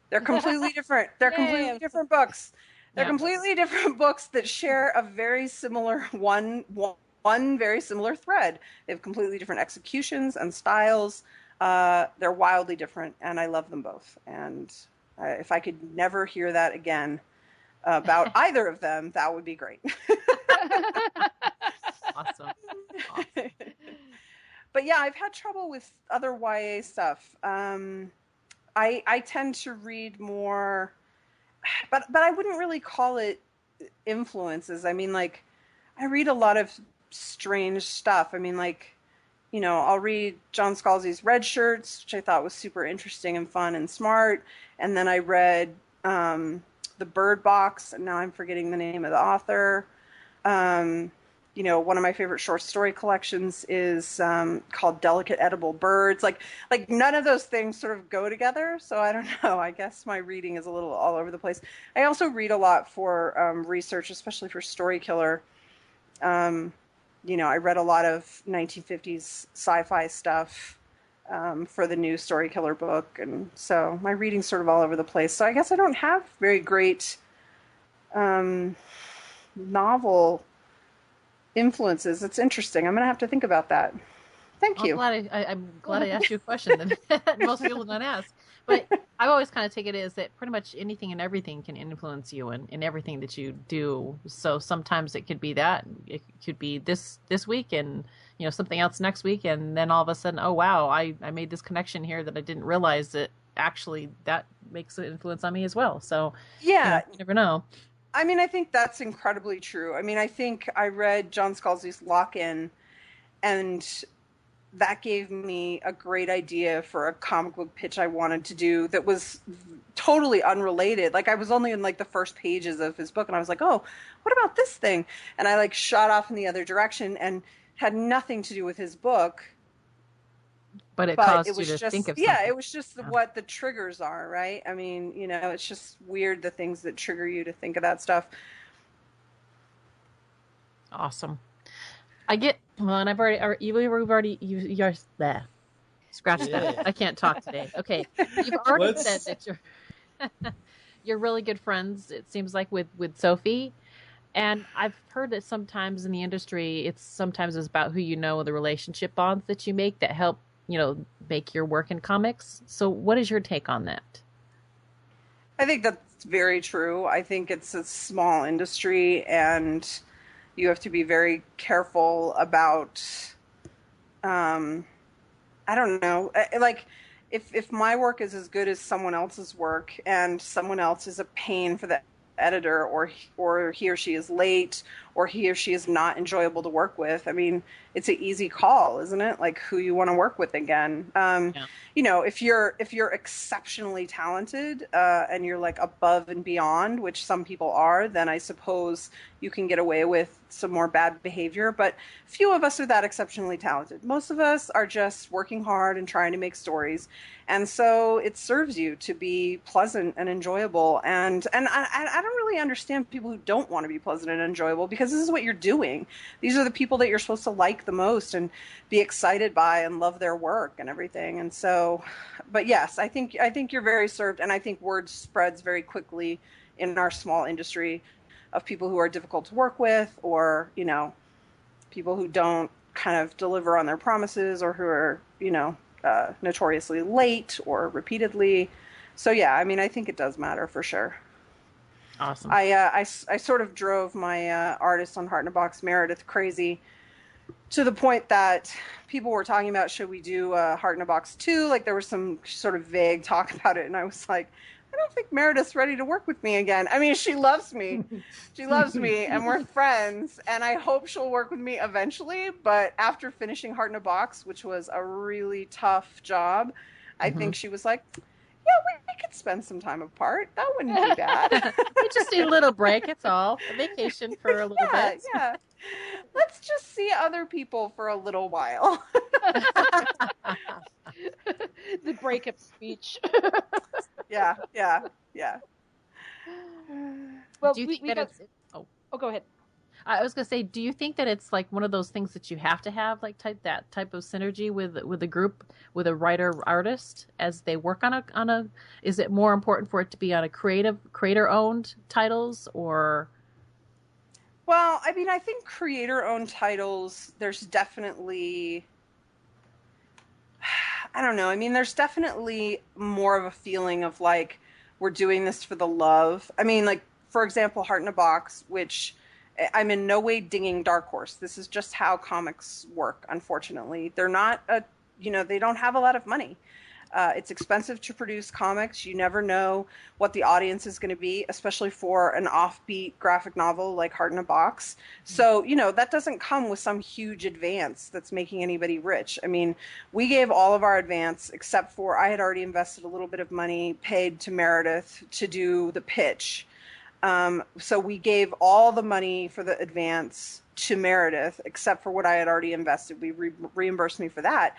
They're completely different. They're completely different books. They're completely different books that share a very similar one very similar thread. They have completely different executions and styles. They're wildly different, and I love them both. And if I could never hear that again about either of them, that would be great. Awesome. But yeah, I've had trouble with other YA stuff. I tend to read more, but I wouldn't really call it influences. I mean, like, I read a lot of strange stuff. I mean, like, I'll read John Scalzi's Red Shirts, which I thought was super interesting and fun and smart. And then I read The Bird Box, and now I'm forgetting the name of the author. One of my favorite short story collections is called Delicate Edible Birds. Like none of those things sort of go together. So I don't know. I guess my reading is a little all over the place. I also read a lot for research, especially for Story Killer. I read a lot of 1950s sci-fi stuff for the new Story Killer book. And so my reading's sort of all over the place. So I guess I don't have very great novel influences. It's interesting. I'm going to have to think about that. Thank you. I'm glad I asked you a question that most people don't ask. But I always kind of take it as that pretty much anything and everything can influence you in everything that you do. So sometimes it could be that. It could be this week and something else next week, and then all of a sudden, oh wow, I made this connection here that I didn't realize that actually that makes an influence on me as well. So yeah, you never know. I mean, I think that's incredibly true. I mean, I think I read John Scalzi's Lock-In, and that gave me a great idea for a comic book pitch I wanted to do that was totally unrelated. Like, I was only in, like, the first pages of his book, and I was like, oh, what about this thing? And I, like, shot off in the other direction and had nothing to do with his book. But it caused you to think of something. Yeah, it was just what the triggers are, right? I mean, it's just weird, the things that trigger you to think of that stuff. Awesome. I get, well, and we've already, you're there. Scratch that. I can't talk today. Okay, you've already said that you're really good friends. It seems like with Sophie, and I've heard that sometimes in the industry, it's about who you know, the relationship bonds that you make that help make your work in comics. So, what is your take on that? I think that's very true. I think it's a small industry, and you have to be very careful about. I don't know. Like, if my work is as good as someone else's work, and someone else is a pain for the editor, or he or she is late, or he or she is not enjoyable to work with, I mean, it's an easy call, isn't it? Like, who you want to work with again. If you're exceptionally talented, and you're like above and beyond, which some people are, then I suppose you can get away with some more bad behavior. But few of us are that exceptionally talented. Most of us are just working hard and trying to make stories. And so it serves you to be pleasant and enjoyable. And I don't really understand people who don't want to be pleasant and enjoyable, because this is what you're doing. These are the people that you're supposed to like the most and be excited by and love their work and everything. And so, but yes, I think you're very served. And I think word spreads very quickly in our small industry of people who are difficult to work with, or, people who don't kind of deliver on their promises, or who are, notoriously late or repeatedly. So yeah, I mean, I think it does matter for sure. Awesome. I sort of drove my artist on Heart in a Box, Meredith, crazy, to the point that people were talking about, should we do Heart in a Box 2? Like, there was some sort of vague talk about it, and I was like, I don't think Meredith's ready to work with me again. I mean, she loves me. She loves me, and we're friends, and I hope she'll work with me eventually. But after finishing Heart in a Box, which was a really tough job, I think she was like, yeah, we could spend some time apart. That wouldn't be bad. We just need a little break, it's all. A vacation for a little bit. Yeah. Let's just see other people for a little while. The breakup speech. Yeah. Well, do you think go ahead. I was going to say, do you think that it's like one of those things that you have to have, like that type of synergy with a group, with a writer artist as they work on a? Is it more important for it to be on a creator owned titles, or? Well, I mean, I think creator owned titles, there's definitely, I don't know. I mean, there's definitely more of a feeling of like, we're doing this for the love. I mean, like, for example, Heart in a Box, which I'm in no way dinging Dark Horse. This is just how comics work, unfortunately. They're not they don't have a lot of money. It's expensive to produce comics. You never know what the audience is going to be, especially for an offbeat graphic novel like Heart in a Box. So, that doesn't come with some huge advance that's making anybody rich. I mean, we gave all of our advance, except for I had already invested a little bit of money paid to Meredith to do the pitch. So we gave all the money for the advance to Meredith, except for what I had already invested. We reimbursed me for that.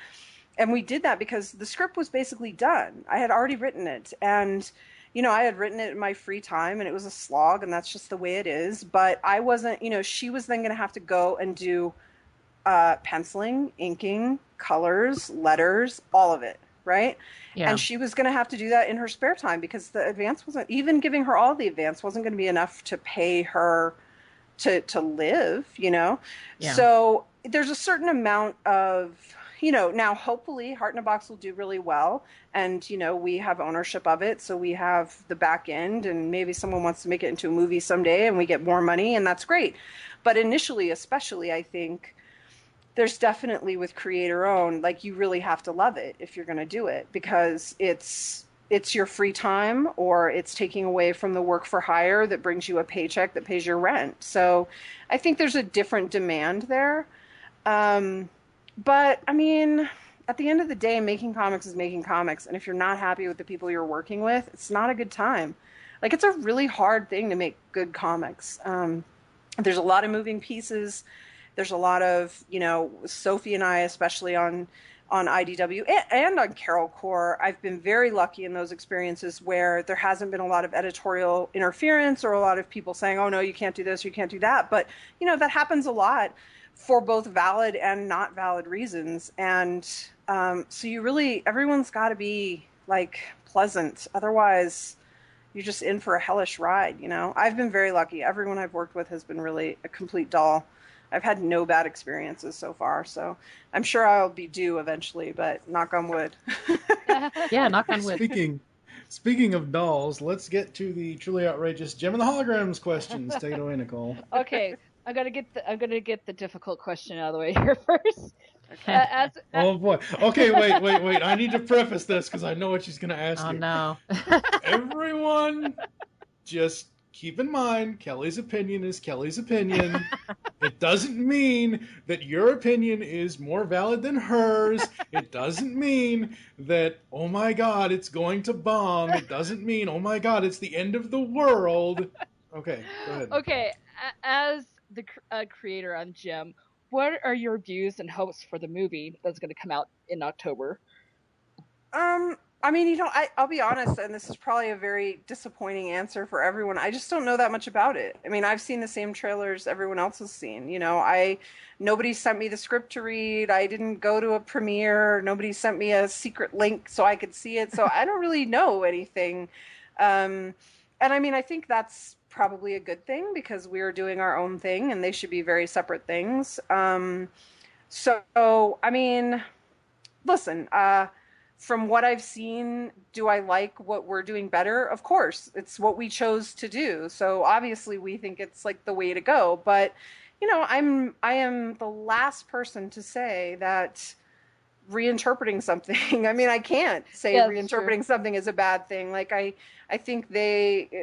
And we did that because the script was basically done. I had already written it. And, I had written it in my free time, and it was a slog, and that's just the way it is. But I wasn't, she was then going to have to go and do penciling, inking, colors, letters, all of it. Right? Yeah. And she was going to have to do that in her spare time, because the advance wasn't, even giving her all the advance wasn't going to be enough to pay her to live, Yeah. So there's a certain amount of, now hopefully Heart in a Box will do really well, and, we have ownership of it. So we have the back end, and maybe someone wants to make it into a movie someday and we get more money, and that's great. But initially, especially, I think, there's definitely with creator owned, like, you really have to love it if you're going to do it, because it's your free time, or it's taking away from the work for hire that brings you a paycheck that pays your rent. So I think there's a different demand there. But I mean, at the end of the day, making comics is making comics. And if you're not happy with the people you're working with, it's not a good time. Like, it's a really hard thing to make good comics. There's a lot of moving pieces. There's a lot of, Sophie and I, especially on IDW and on Carol Core, I've been very lucky in those experiences where there hasn't been a lot of editorial interference or a lot of people saying, oh, no, you can't do this, you can't do that. But, that happens a lot for both valid and not valid reasons. And so everyone's got to be like pleasant. Otherwise, you're just in for a hellish ride, you know? I've been very lucky. Everyone I've worked with has been really a complete doll. I've had no bad experiences so far, so I'm sure I'll be due eventually, but knock on wood. Yeah, knock on wood. Speaking of dolls, let's get to the truly outrageous Gem and the Holograms questions. Take it away, Nicole. Okay, I'm gonna get the difficult question out of the way here first. Oh boy. Okay, wait. I need to preface this because I know what she's gonna ask you. Oh no. Everyone, just keep in mind, Kelly's opinion is Kelly's opinion. It doesn't mean that your opinion is more valid than hers. It doesn't mean that, oh my God, it's going to bomb. It doesn't mean, oh my God, it's the end of the world. Okay, go ahead. Okay, as the creator on Gem, what are your views and hopes for the movie that's going to come out in October? I mean, you know, I'll be honest, and this is probably a very disappointing answer for everyone. I just don't know that much about it. I mean, I've seen the same trailers everyone else has seen. You know, nobody sent me the script to read. I didn't go to a premiere. Nobody sent me a secret link so I could see it. So I don't really know anything. And I mean, I think that's probably a good thing because we're doing our own thing and they should be very separate things. So, I mean, listen, from what I've seen, do I like what we're doing better? Of course, it's what we chose to do. So obviously we think it's like the way to go. But, you know, I am the last person to say that reinterpreting something, I mean, I can't say reinterpreting something is a bad thing. Like I think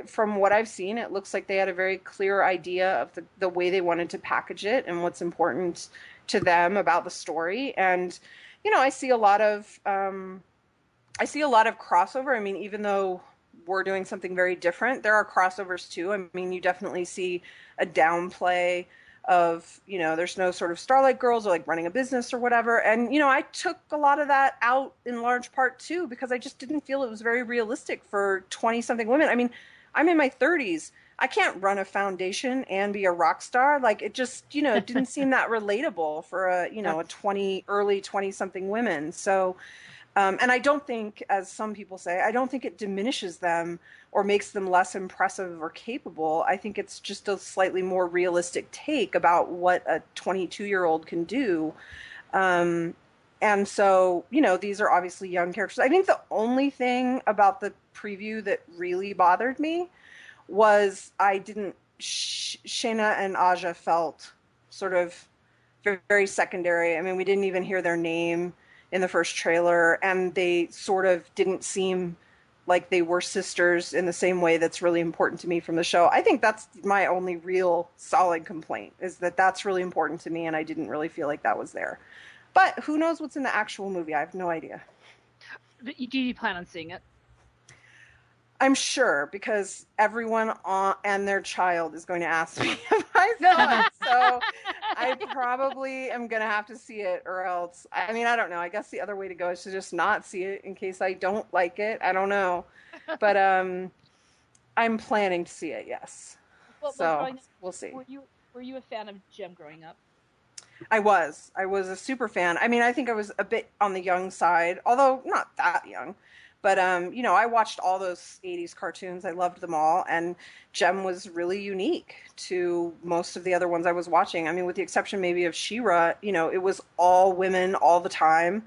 from what I've seen, it looks like they had a very clear idea of the way they wanted to package it and what's important to them about the story. And, you know, I see a lot of crossover. I mean, even though we're doing something very different, there are crossovers too. I mean, you definitely see a downplay of, you know, there's no sort of Starlight Girls or like running a business or whatever. And, you know, I took a lot of that out in large part too, because I just didn't feel it was very realistic for 20-something women. I mean, I'm in my 30s. I can't run a foundation and be a rock star. Like it just, you know, it didn't seem that relatable for early 20-something women. So, and I don't think, as some people say, I don't think it diminishes them or makes them less impressive or capable. I think it's just a slightly more realistic take about what a 22-year-old can do. And so, you know, these are obviously young characters. I think the only thing about the preview that really bothered me was Shayna and Aja felt sort of very, very secondary. I mean, we didn't even hear their name in the first trailer, and they sort of didn't seem like they were sisters in the same way that's really important to me from the show. I think that's my only real solid complaint, is that that's really important to me, and I didn't really feel like that was there. But who knows what's in the actual movie? I have no idea. Do you plan on seeing it? I'm sure, because everyone and their child is going to ask me if I saw it. So I probably am going to have to see it, or else, I mean, I don't know. I guess the other way to go is to just not see it in case I don't like it. I don't know. But I'm planning to see it, yes. So we'll see. Were you a fan of Gem growing up? I was a super fan. I mean, I think I was a bit on the young side, although not that young. But, you know, I watched all those 80s cartoons. I loved them all. And Gem was really unique to most of the other ones I was watching. I mean, with the exception maybe of She-Ra, you know, it was all women all the time.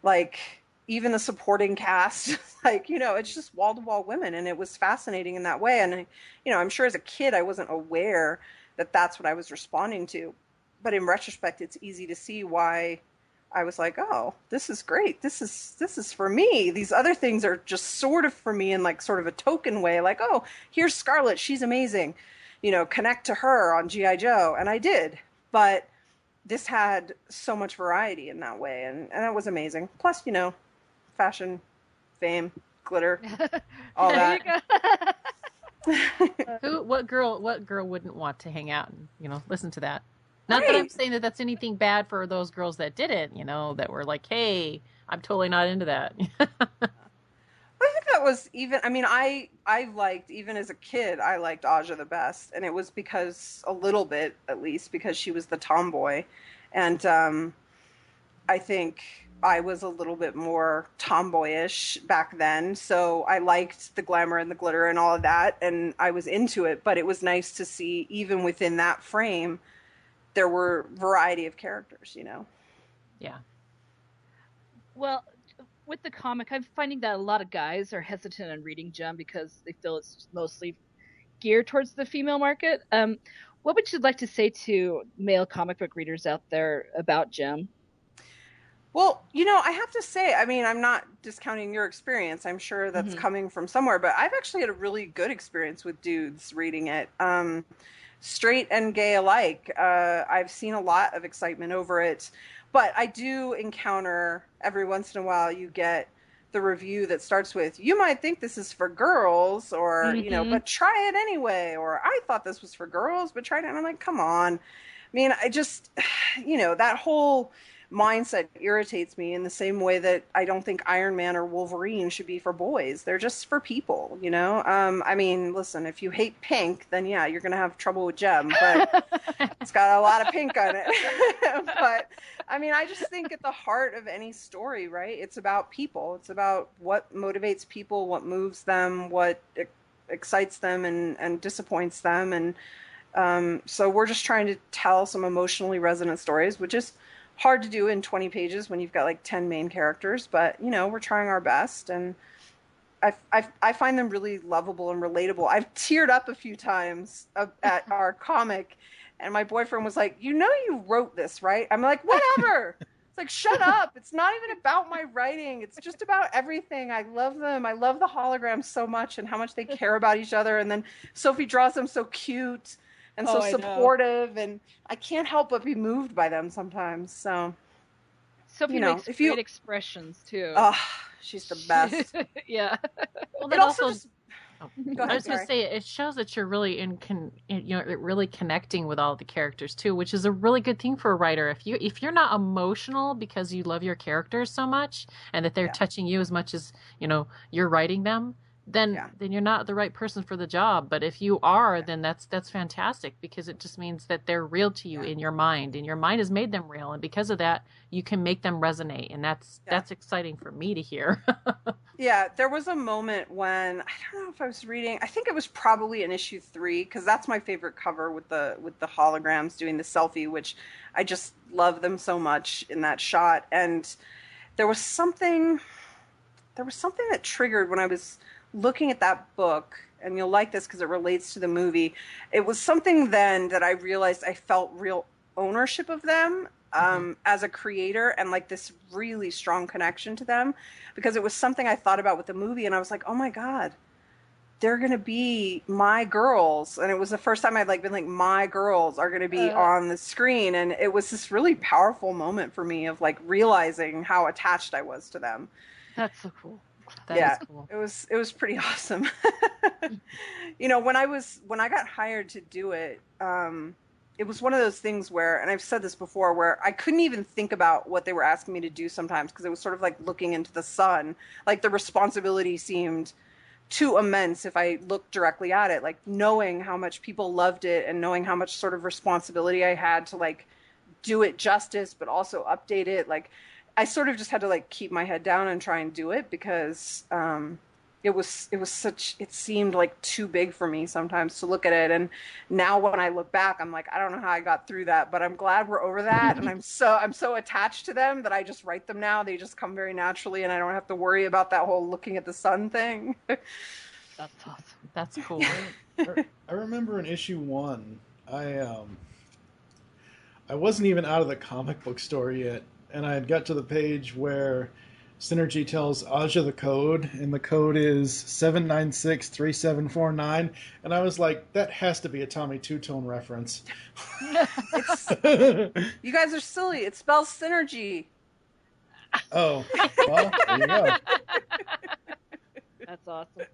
Like, even the supporting cast, like, you know, it's just wall-to-wall women. And it was fascinating in that way. And, you know, I'm sure as a kid I wasn't aware that that's what I was responding to. But in retrospect, it's easy to see why I was like, oh, this is great. This is for me. These other things are just sort of for me in like sort of a token way. Like, oh, here's Scarlett. She's amazing. You know, connect to her on G.I. Joe. And I did. But this had so much variety in that way. And that was amazing. Plus, you know, fashion, fame, glitter, all that. What girl wouldn't want to hang out and, you know, listen to that? Not that I'm saying that that's anything bad for those girls that didn't, you know, that were like, hey, I'm totally not into that. I think that was even, I mean, I liked, even as a kid, I liked Aja the best. And it was because, a little bit at least, because she was the tomboy. And I think I was a little bit more tomboyish back then. So I liked the glamour and the glitter and all of that. And I was into it. But it was nice to see, even within that frame, there were variety of characters, you know? Yeah. Well, with the comic, I'm finding that a lot of guys are hesitant on reading Jem because they feel it's mostly geared towards the female market. What would you like to say to male comic book readers out there about Jem? Well, you know, I have to say, I mean, I'm not discounting your experience. I'm sure that's coming from somewhere, but I've actually had a really good experience with dudes reading it. Straight and gay alike. I've seen a lot of excitement over it, but I do encounter every once in a while you get the review that starts with, you might think this is for girls, or, you know, but try it anyway, or I thought this was for girls, but try it. And I'm like, come on. I mean, I just, you know, that whole mindset irritates me in the same way that I don't think Iron Man or Wolverine should be for boys. They're just for people, you know? I mean, listen, if you hate pink, then yeah, you're going to have trouble with Jem, but it's got a lot of pink on it. But I mean, I just think at the heart of any story, right? It's about people. It's about what motivates people, what moves them, what excites them and disappoints them. And so we're just trying to tell some emotionally resonant stories, which is hard to do in 20 pages when you've got like 10 main characters, but you know, we're trying our best, and I find them really lovable and relatable. I've teared up a few times at our comic, and my boyfriend was like, you know, you wrote this, right? I'm like, whatever. It's like, shut up. It's not even about my writing. It's just about everything. I love them. I love the holograms so much and how much they care about each other. And then Sophie draws them so cute and so supportive, and I can't help but be moved by them sometimes. So Sophie makes great expressions too. Oh, she's the best. Yeah. Well, It also just, go ahead, I was going to say, it shows that you're really really connecting with all the characters too, which is a really good thing for a writer. If you're not emotional because you love your characters so much and that they're touching you as much as, you know, you're writing them, then you're not the right person for the job. But if you are, then that's fantastic, because it just means that they're real to you in your mind, and your mind has made them real, and because of that, you can make them resonate, and that's exciting for me to hear. Yeah, there was a moment when, I don't know if I was reading, I think it was probably in issue 3, because that's my favorite cover with the holograms doing the selfie, which I just love them so much in that shot. And there was something that triggered when I was looking at that book, and you'll like this because it relates to the movie. It was something then that I realized I felt real ownership of them as a creator, and like this really strong connection to them, because it was something I thought about with the movie, and I was like, oh my God, they're going to be my girls. And it was the first time I'd like been like, my girls are going to be on the screen. And it was this really powerful moment for me of like realizing how attached I was to them. That's so cool. That is cool. It was pretty awesome. You know, when I got hired to do it, it was one of those things where, and I've said this before, where I couldn't even think about what they were asking me to do sometimes, because it was sort of like looking into the sun. Like the responsibility seemed too immense if I looked directly at it, like knowing how much people loved it and knowing how much sort of responsibility I had to like do it justice, but also update it. Like I sort of just had to like keep my head down and try and do it, because it seemed like too big for me sometimes to look at it. And now when I look back, I'm like, I don't know how I got through that, but I'm glad we're over that. And I'm so attached to them that I just write them now. They just come very naturally, and I don't have to worry about that whole looking at the sun thing. That's awesome. That's cool. I remember in issue 1, I wasn't even out of the comic book story yet, and I had got to the page where Synergy tells Aja the code, and the code is 7963749, and I was like, that has to be a Tommy Two-Tone reference. You guys are silly. It spells synergy. Oh, well, there you go. That's awesome.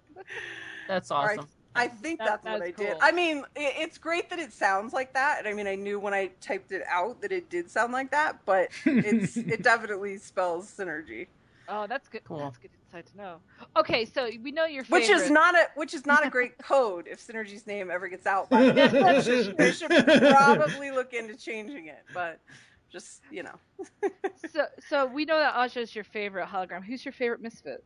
That's awesome. I think that's what I did. Cool. I mean, it's great that it sounds like that. And I mean, I knew when I typed it out that it did sound like that, but it definitely spells synergy. Oh, that's good. Cool. That's good insight to know. Okay, so we know your favorite. Which is not a great code if Synergy's name ever gets out. By the way. They should probably look into changing it, but just So we know that Aja is your favorite hologram. Who's your favorite Misfit?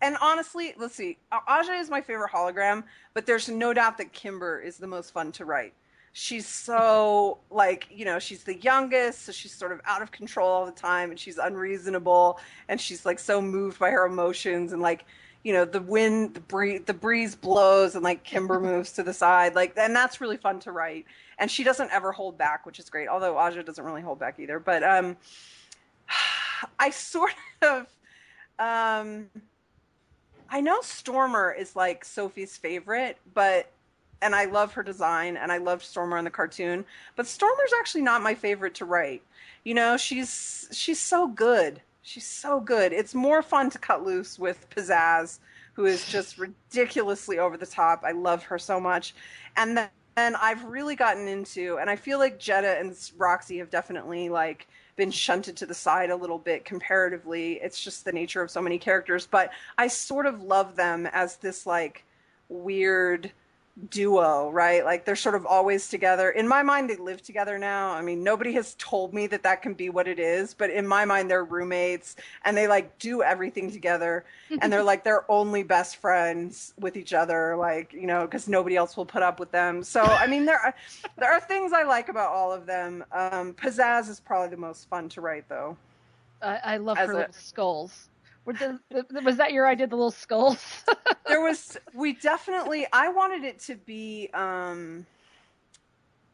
And honestly, let's see. Aja is my favorite hologram, but there's no doubt that Kimber is the most fun to write. She's so, she's the youngest, so she's sort of out of control all the time, and she's unreasonable, and she's, so moved by her emotions, and, the wind, the breeze blows, and, Kimber moves to the side, and that's really fun to write. And she doesn't ever hold back, which is great, although Aja doesn't really hold back either. But I sort of... I know Stormer is Sophie's favorite, and I love her design, and I loved Stormer in the cartoon, but Stormer's actually not my favorite to write. She's so good. She's so good. It's more fun to cut loose with Pizzazz, who is just ridiculously over the top. I love her so much. And then I've really gotten into, and I feel like Jetta and Roxy have definitely been shunted to the side a little bit comparatively. It's just the nature of so many characters, but I sort of love them as this weird duo, right? They're sort of always together. In my mind, they live together now. I mean, nobody has told me that can be what it is, but in my mind, they're roommates, and they do everything together, and they're they're only best friends with each other, because nobody else will put up with them. So, I mean, there are things I like about all of them. Pizzazz is probably the most fun to write, though. I love her little skulls. Was that your idea, the little skulls? I wanted it to be,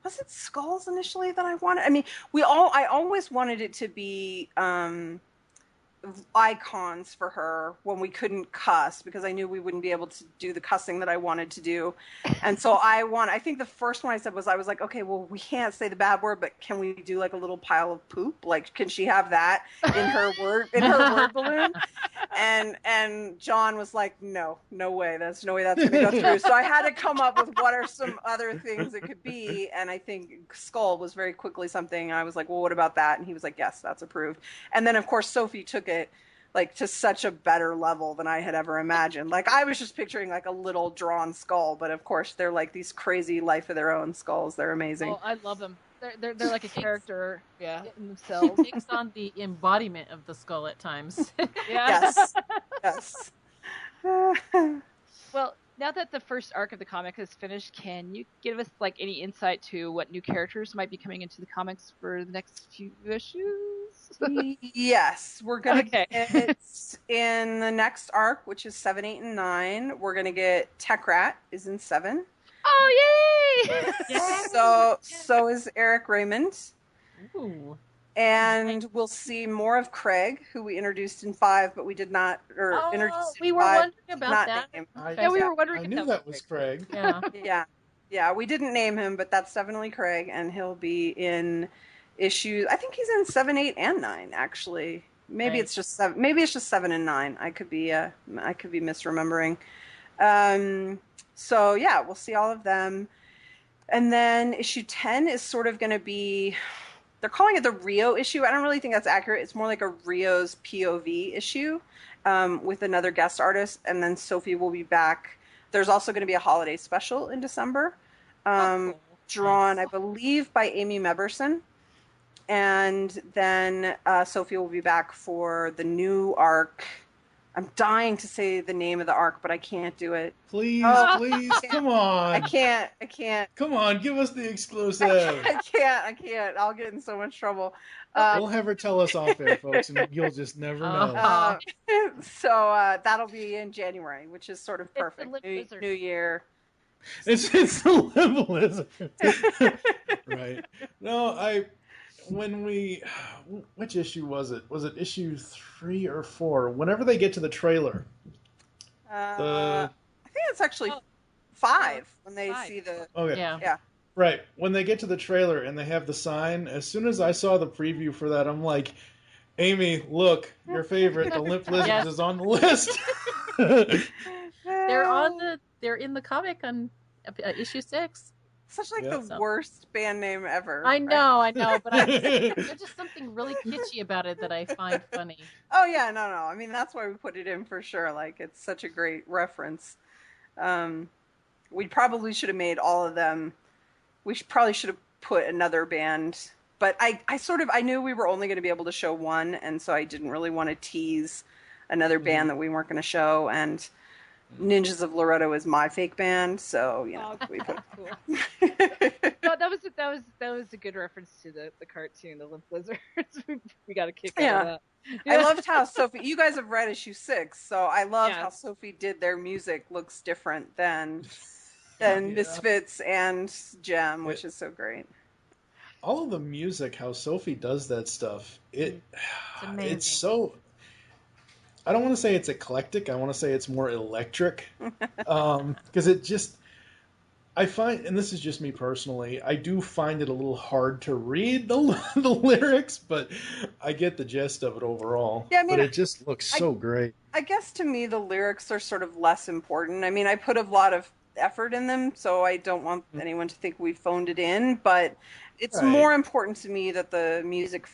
was it skulls initially that I wanted? I mean, I always wanted it to be, icons for her when we couldn't cuss, because I knew we wouldn't be able to do the cussing that I wanted to do. And so I think the first one I said was, okay, well, we can't say the bad word, but can we do a little pile of poop? Can she have that in her word balloon? And John was like, no way. There's no way that's going to go through. So I had to come up with what are some other things it could be. And I think skull was very quickly something. I was like, well, what about that? And he was like, yes, that's approved. And then of course, Sophie took it to such a better level than I had ever imagined. I was just picturing a little drawn skull, but of course they're these crazy life of their own skulls. They're amazing. Oh, I love them. They're like a character, in themselves. It takes on the embodiment of the skull at times. Yes. Well, now that the first arc of the comic is finished, can you give us any insight to what new characters might be coming into the comics for the next few issues? Yes, we're gonna get in the next arc, which is 7, 8, and 9. We're gonna get Tech Rat is in 7. Oh, yay! So is Eric Raymond. Ooh. And we'll see more of Craig, who we introduced in 5, but we did not. We were wondering about that. We were wondering. I knew that was Craig. Yeah. We didn't name him, but that's definitely Craig, and he'll be in issues. I think he's in 7, 8, and 9. Actually, maybe it's just 7. Maybe it's just 7 and 9. I could be misremembering. So yeah, we'll see all of them. And then issue 10 is sort of going to be, they're calling it the Rio issue. I don't really think that's accurate. It's more like a Rio's POV issue with another guest artist. And then Sophie will be back. There's also going to be a holiday special in December, drawn, I believe, by Aimee Meberson. And then Sophie will be back for the new arc. I'm dying to say the name of the arc, but I can't do it. Please, come on. I can't. Come on, give us the exclusive. I can't. I'll get in so much trouble. We'll have her tell us off air, folks, and you'll just never know. So that'll be in January, which is sort of perfect. New year. It's the liberalism. Right. No, which issue was it? Was it issue 3 or 4? Whenever they get to the trailer. I think it's actually 5 when they see the. Okay. Yeah. Right. When they get to the trailer and they have the sign, as soon as I saw the preview for that, I'm like, Aimee, look, your favorite, the Limp Lizards, is on the list. They're in the comic on issue 6. Such like the worst band name ever. I know, but there's just something really kitschy about it that I find funny. Oh yeah, no. I mean, that's why we put it in for sure. Like, it's such a great reference. We probably should have made all of them. Probably should have put another band, but I knew we were only going to be able to show one, and so I didn't really want to tease another band that we weren't going to show. And Ninjas of Loretto is my fake band, so we put. Cool. No, that was a good reference to the cartoon, the Limp Lizards. we got a kick out of that. Yeah. I loved how Sophie. You guys have read issue 6, so I love how Sophie did their music looks different than Misfits and Jem, which is so great. All of the music, how Sophie does that stuff, it's so. I don't want to say it's eclectic. I want to say it's more electric, because it just. I find, and this is just me personally, I do find it a little hard to read the lyrics, but I get the gist of it overall. Yeah, I mean, but it just looks so great. I guess to me the lyrics are sort of less important. I mean, I put a lot of effort in them, so I don't want anyone to think we phoned it in, but it's more important to me that the music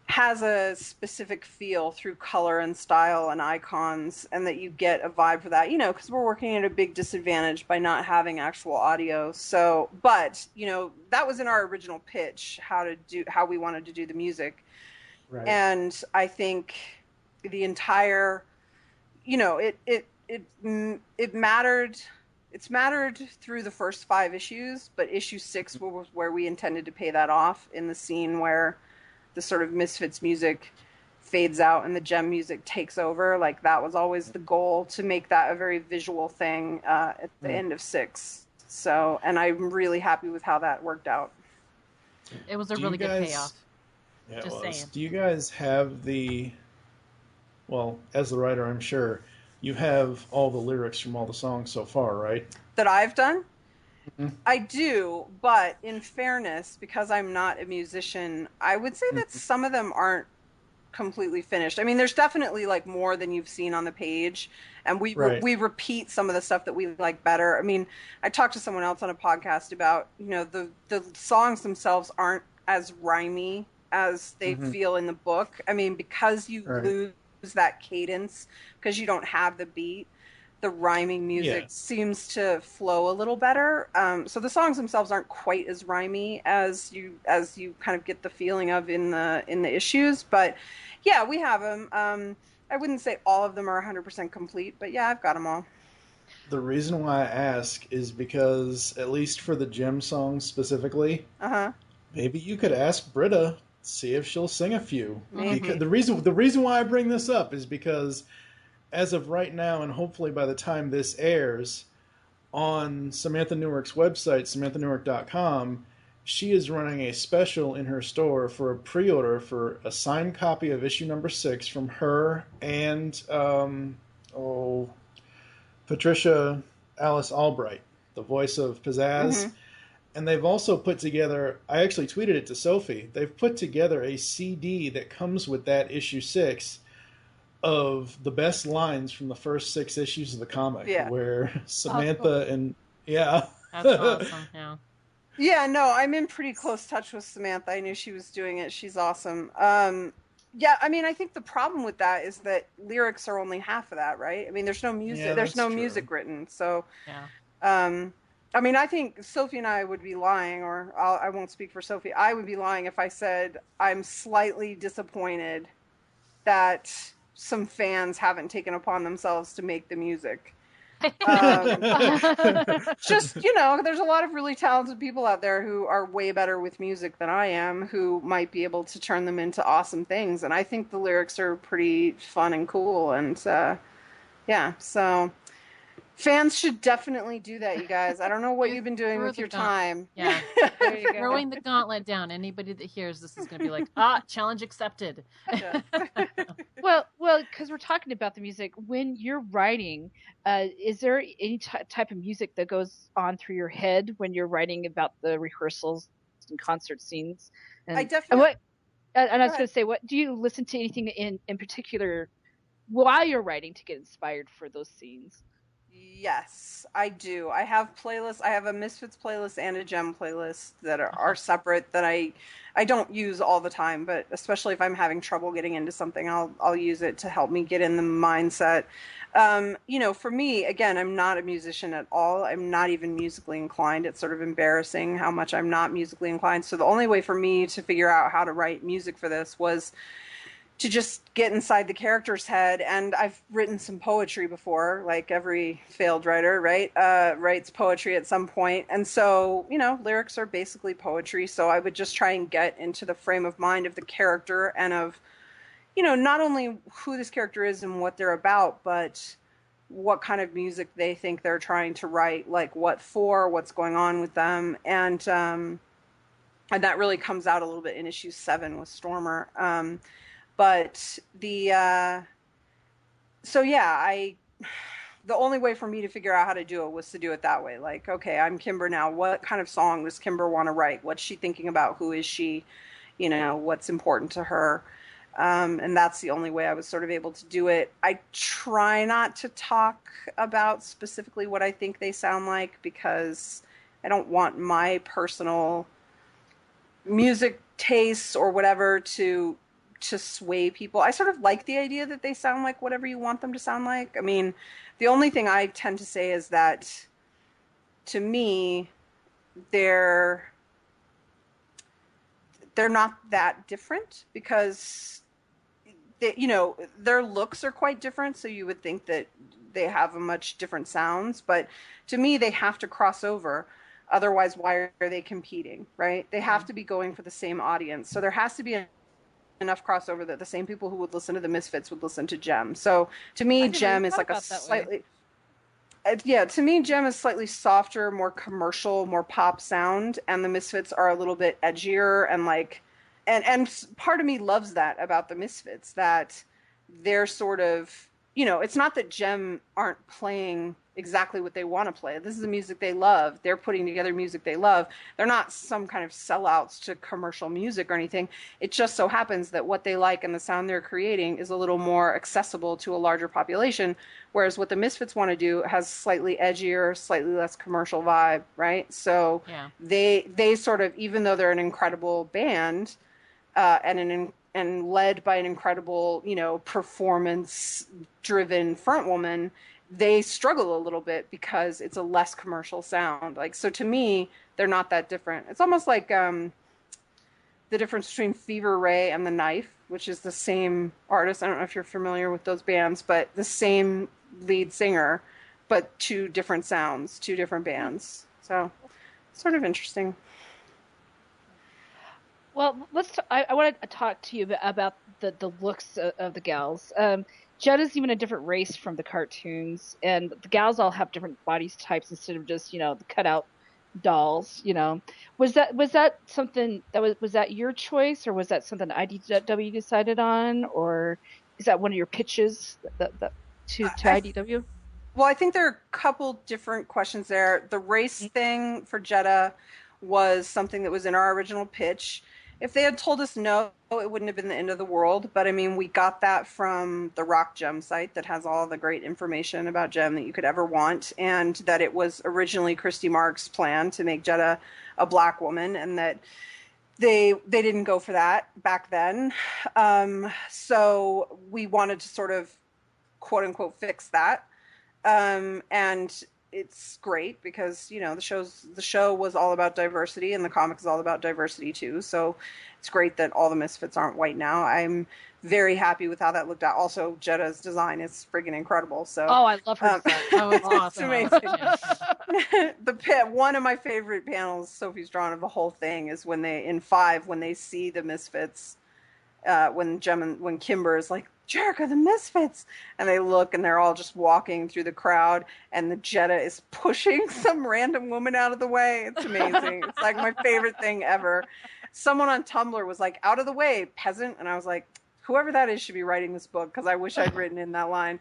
has a specific feel through color and style and icons, and that you get a vibe for that, because we're working at a big disadvantage by not having actual audio. So, but, that was in our original pitch, how we wanted to do the music. Right. And I think the entire, it mattered. It's mattered through the first 5 issues, but issue 6 was where we intended to pay that off, in the scene where the sort of Misfits music fades out and the Jem music takes over. Like, that was always the goal, to make that a very visual thing at the end of 6. So, and I'm really happy with how that worked out. It was a really good payoff. Yeah, Just saying. Do you guys have as the writer, I'm sure, you have all the lyrics from all the songs so far, right? That I've done? I do, but in fairness, because I'm not a musician, I would say that some of them aren't completely finished. I mean, there's definitely like more than you've seen on the page, and we repeat some of the stuff that we like better. I mean, I talked to someone else on a podcast about, the songs themselves aren't as rhymey as they feel in the book. I mean, because you lose that cadence, because you don't have the beat, the rhyming music seems to flow a little better. So the songs themselves aren't quite as rhymey as you kind of get the feeling of in the issues. But yeah, we have them. I wouldn't say all of them are 100% complete, but yeah, I've got them all. The reason why I ask is because, at least for the Jem songs specifically, maybe you could ask Britta, see if she'll sing a few. Because the reason why I bring this up is because, as of right now, and hopefully by the time this airs, on Samantha Newark's website, samanthanewark.com, she is running a special in her store for a pre-order for a signed copy of issue number 6 from her and Patricia Alice Albright, the voice of Pizzazz. And they've also put together, I actually tweeted it to Sophie, they've put together a CD that comes with that issue 6 of the best lines from the first 6 issues of the comic, where Samantha That's awesome, Yeah, no, I'm in pretty close touch with Samantha. I knew she was doing it. She's awesome. Yeah, I mean, I think the problem with that is that lyrics are only half of that, right? I mean, there's no music. Yeah, there's no true. music written. So, I mean, I think Sophie and I would be lying, or I won't speak for Sophie. I would be lying if I said I'm slightly disappointed that some fans haven't taken upon themselves to make the music. Just, there's a lot of really talented people out there who are way better with music than I am, who might be able to turn them into awesome things. And I think the lyrics are pretty fun and cool. And so fans should definitely do that, you guys. I don't know what you've been doing with your time. Yeah. There you go. Throwing the gauntlet down. Anybody that hears this is going to be like, challenge accepted. Yeah. Well, because we're talking about the music, when you're writing, is there any type of music that goes on through your head when you're writing about the rehearsals and concert scenes? And, I definitely. And I was going to say, what do you listen to anything in particular while you're writing to get inspired for those scenes? Yes, I do. I have playlists. I have a Misfits playlist and a Gem playlist that are separate that I don't use all the time, but especially if I'm having trouble getting into something, I'll use it to help me get in the mindset. For me, again, I'm not a musician at all. I'm not even musically inclined. It's sort of embarrassing how much I'm not musically inclined. So the only way for me to figure out how to write music for this was to just get inside the character's head. And I've written some poetry before, like every failed writer, right? Writes poetry at some point. And so, lyrics are basically poetry. So I would just try and get into the frame of mind of the character and of, not only who this character is and what they're about, but what kind of music they think they're trying to write, like what for, what's going on with them. And that really comes out a little bit in issue 7 with Stormer. But the only way for me to figure out how to do it was to do it that way. Like, okay, I'm Kimber now. What kind of song does Kimber want to write? What's she thinking about? Who is she? What's important to her? And that's the only way I was sort of able to do it. I try not to talk about specifically what I think they sound like, because I don't want my personal music tastes or whatever to sway people. I sort of like the idea that they sound like whatever you want them to sound like. I mean, the only thing I tend to say is that, to me, they're not that different, because their looks are quite different, so you would think that they have a much different sounds, but to me they have to cross over. Otherwise, why are they competing, right? They have to be going for the same audience. So there has to be enough crossover that the same people who would listen to the Misfits would listen to Gem. So to me, Gem is like a slightly... to me, Gem is slightly softer, more commercial, more pop sound, and the Misfits are a little bit edgier and like... And part of me loves that about the Misfits, that they're sort of... it's not that Gem aren't playing exactly what they want to play. This is the music they love. They're putting together music they love. They're not some kind of sellouts to commercial music or anything. It just so happens that what they like and the sound they're creating is a little more accessible to a larger population, whereas what the Misfits want to do has slightly edgier, slightly less commercial vibe, right? So they sort of, even though they're an incredible band and led by an incredible, performance-driven frontwoman, they struggle a little bit because it's a less commercial sound. Like, so to me, they're not that different. It's almost like the difference between Fever Ray and The Knife, which is the same artist. I don't know if you're familiar with those bands, but the same lead singer, but two different sounds, two different bands. So, sort of interesting. Well, I want to talk to you about the looks of the gals. Jetta's even a different race from the cartoons, and the gals all have different body types instead of just, the cutout dolls. Was that something was that your choice, or was that something IDW decided on, or is that one of your pitches to IDW? Well, I think there are a couple different questions there. The race thing for Jetta was something that was in our original pitch. If they had told us no, it wouldn't have been the end of the world. But I mean, we got that from the Rock Gem site that has all the great information about Gem that you could ever want, and that it was originally Christy Mark's plan to make Jetta a black woman, and that they didn't go for that back then. So we wanted to sort of quote unquote fix that. And it's great because, the show was all about diversity, and the comic is all about diversity too. So it's great that all the Misfits aren't white now. I'm very happy with how that looked out. Also, Jetta's design is friggin' incredible. So I love her design. Oh, it's awesome. It's amazing. One of my favorite panels Sophie's drawn of the whole thing is when they see the Misfits, when Kimber is like, Jericho, the Misfits, and they look and they're all just walking through the crowd, and the Jetta is pushing some random woman out of the way. It's amazing. It's like my favorite thing ever. Someone on Tumblr was like, out of the way, peasant, and I was like, whoever that is should be writing this book, because I wish I'd written in that line.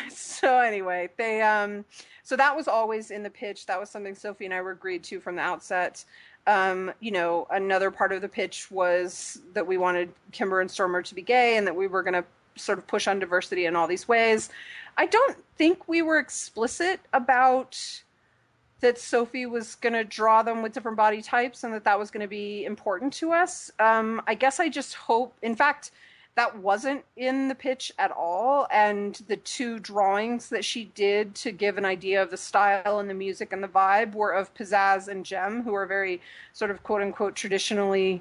So anyway, so that was always in the pitch. That was something Sophie and I were agreed to from the outset. Another part of the pitch was that we wanted Kimber and Stormer to be gay, and that we were going to sort of push on diversity in all these ways. I don't think we were explicit about that Sophie was going to draw them with different body types and that was going to be important to us. I guess I just hope, in fact, that wasn't in the pitch at all. And the 2 drawings that she did to give an idea of the style and the music and the vibe were of Pizzazz and Jem, who are very sort of quote unquote traditionally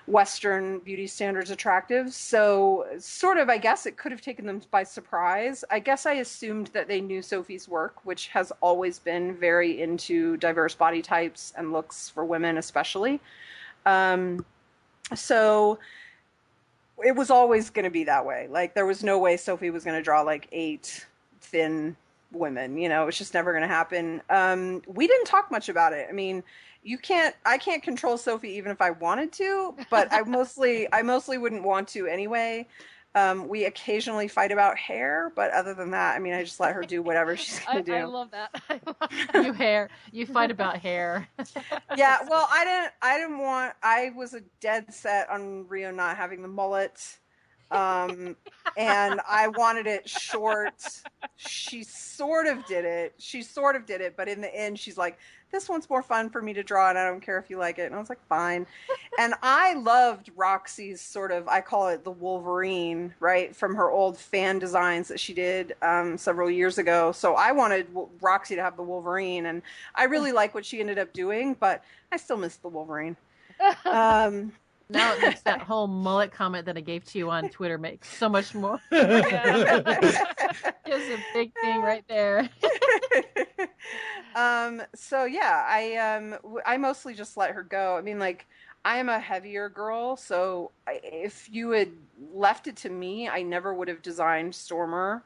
Western beauty standards attractive. So sort of, I guess it could have taken them by surprise. I guess I assumed that they knew Sophie's work, which has always been very into diverse body types and looks for women especially. So it was always going to be that way. Like, there was no way Sophie was going to draw like 8 thin women, you know, it's just never going to happen. We didn't talk much about it. I mean, I can't control Sophie even if I wanted to, but I mostly wouldn't want to anyway. We occasionally fight about hair, but other than that, I mean, I just let her do whatever she's going to do. I love that. You fight about hair. Yeah, well, I was a dead set on Rio not having the mullet. And I wanted it short. She sort of did it, but in the end she's like, this one's more fun for me to draw and I don't care if you like it. And I was like, fine. And I loved Roxy's sort of, I call it the Wolverine, right, from her old fan designs that she did several years ago. So I wanted Roxy to have the Wolverine, and I really like what she ended up doing, but I still miss the Wolverine. Now it makes that whole mullet comment that I gave to you on Twitter make so much more. It's a big thing right there. So yeah, I mostly just let her go. I mean, like, I am a heavier girl, so if you had left it to me, I never would have designed Stormer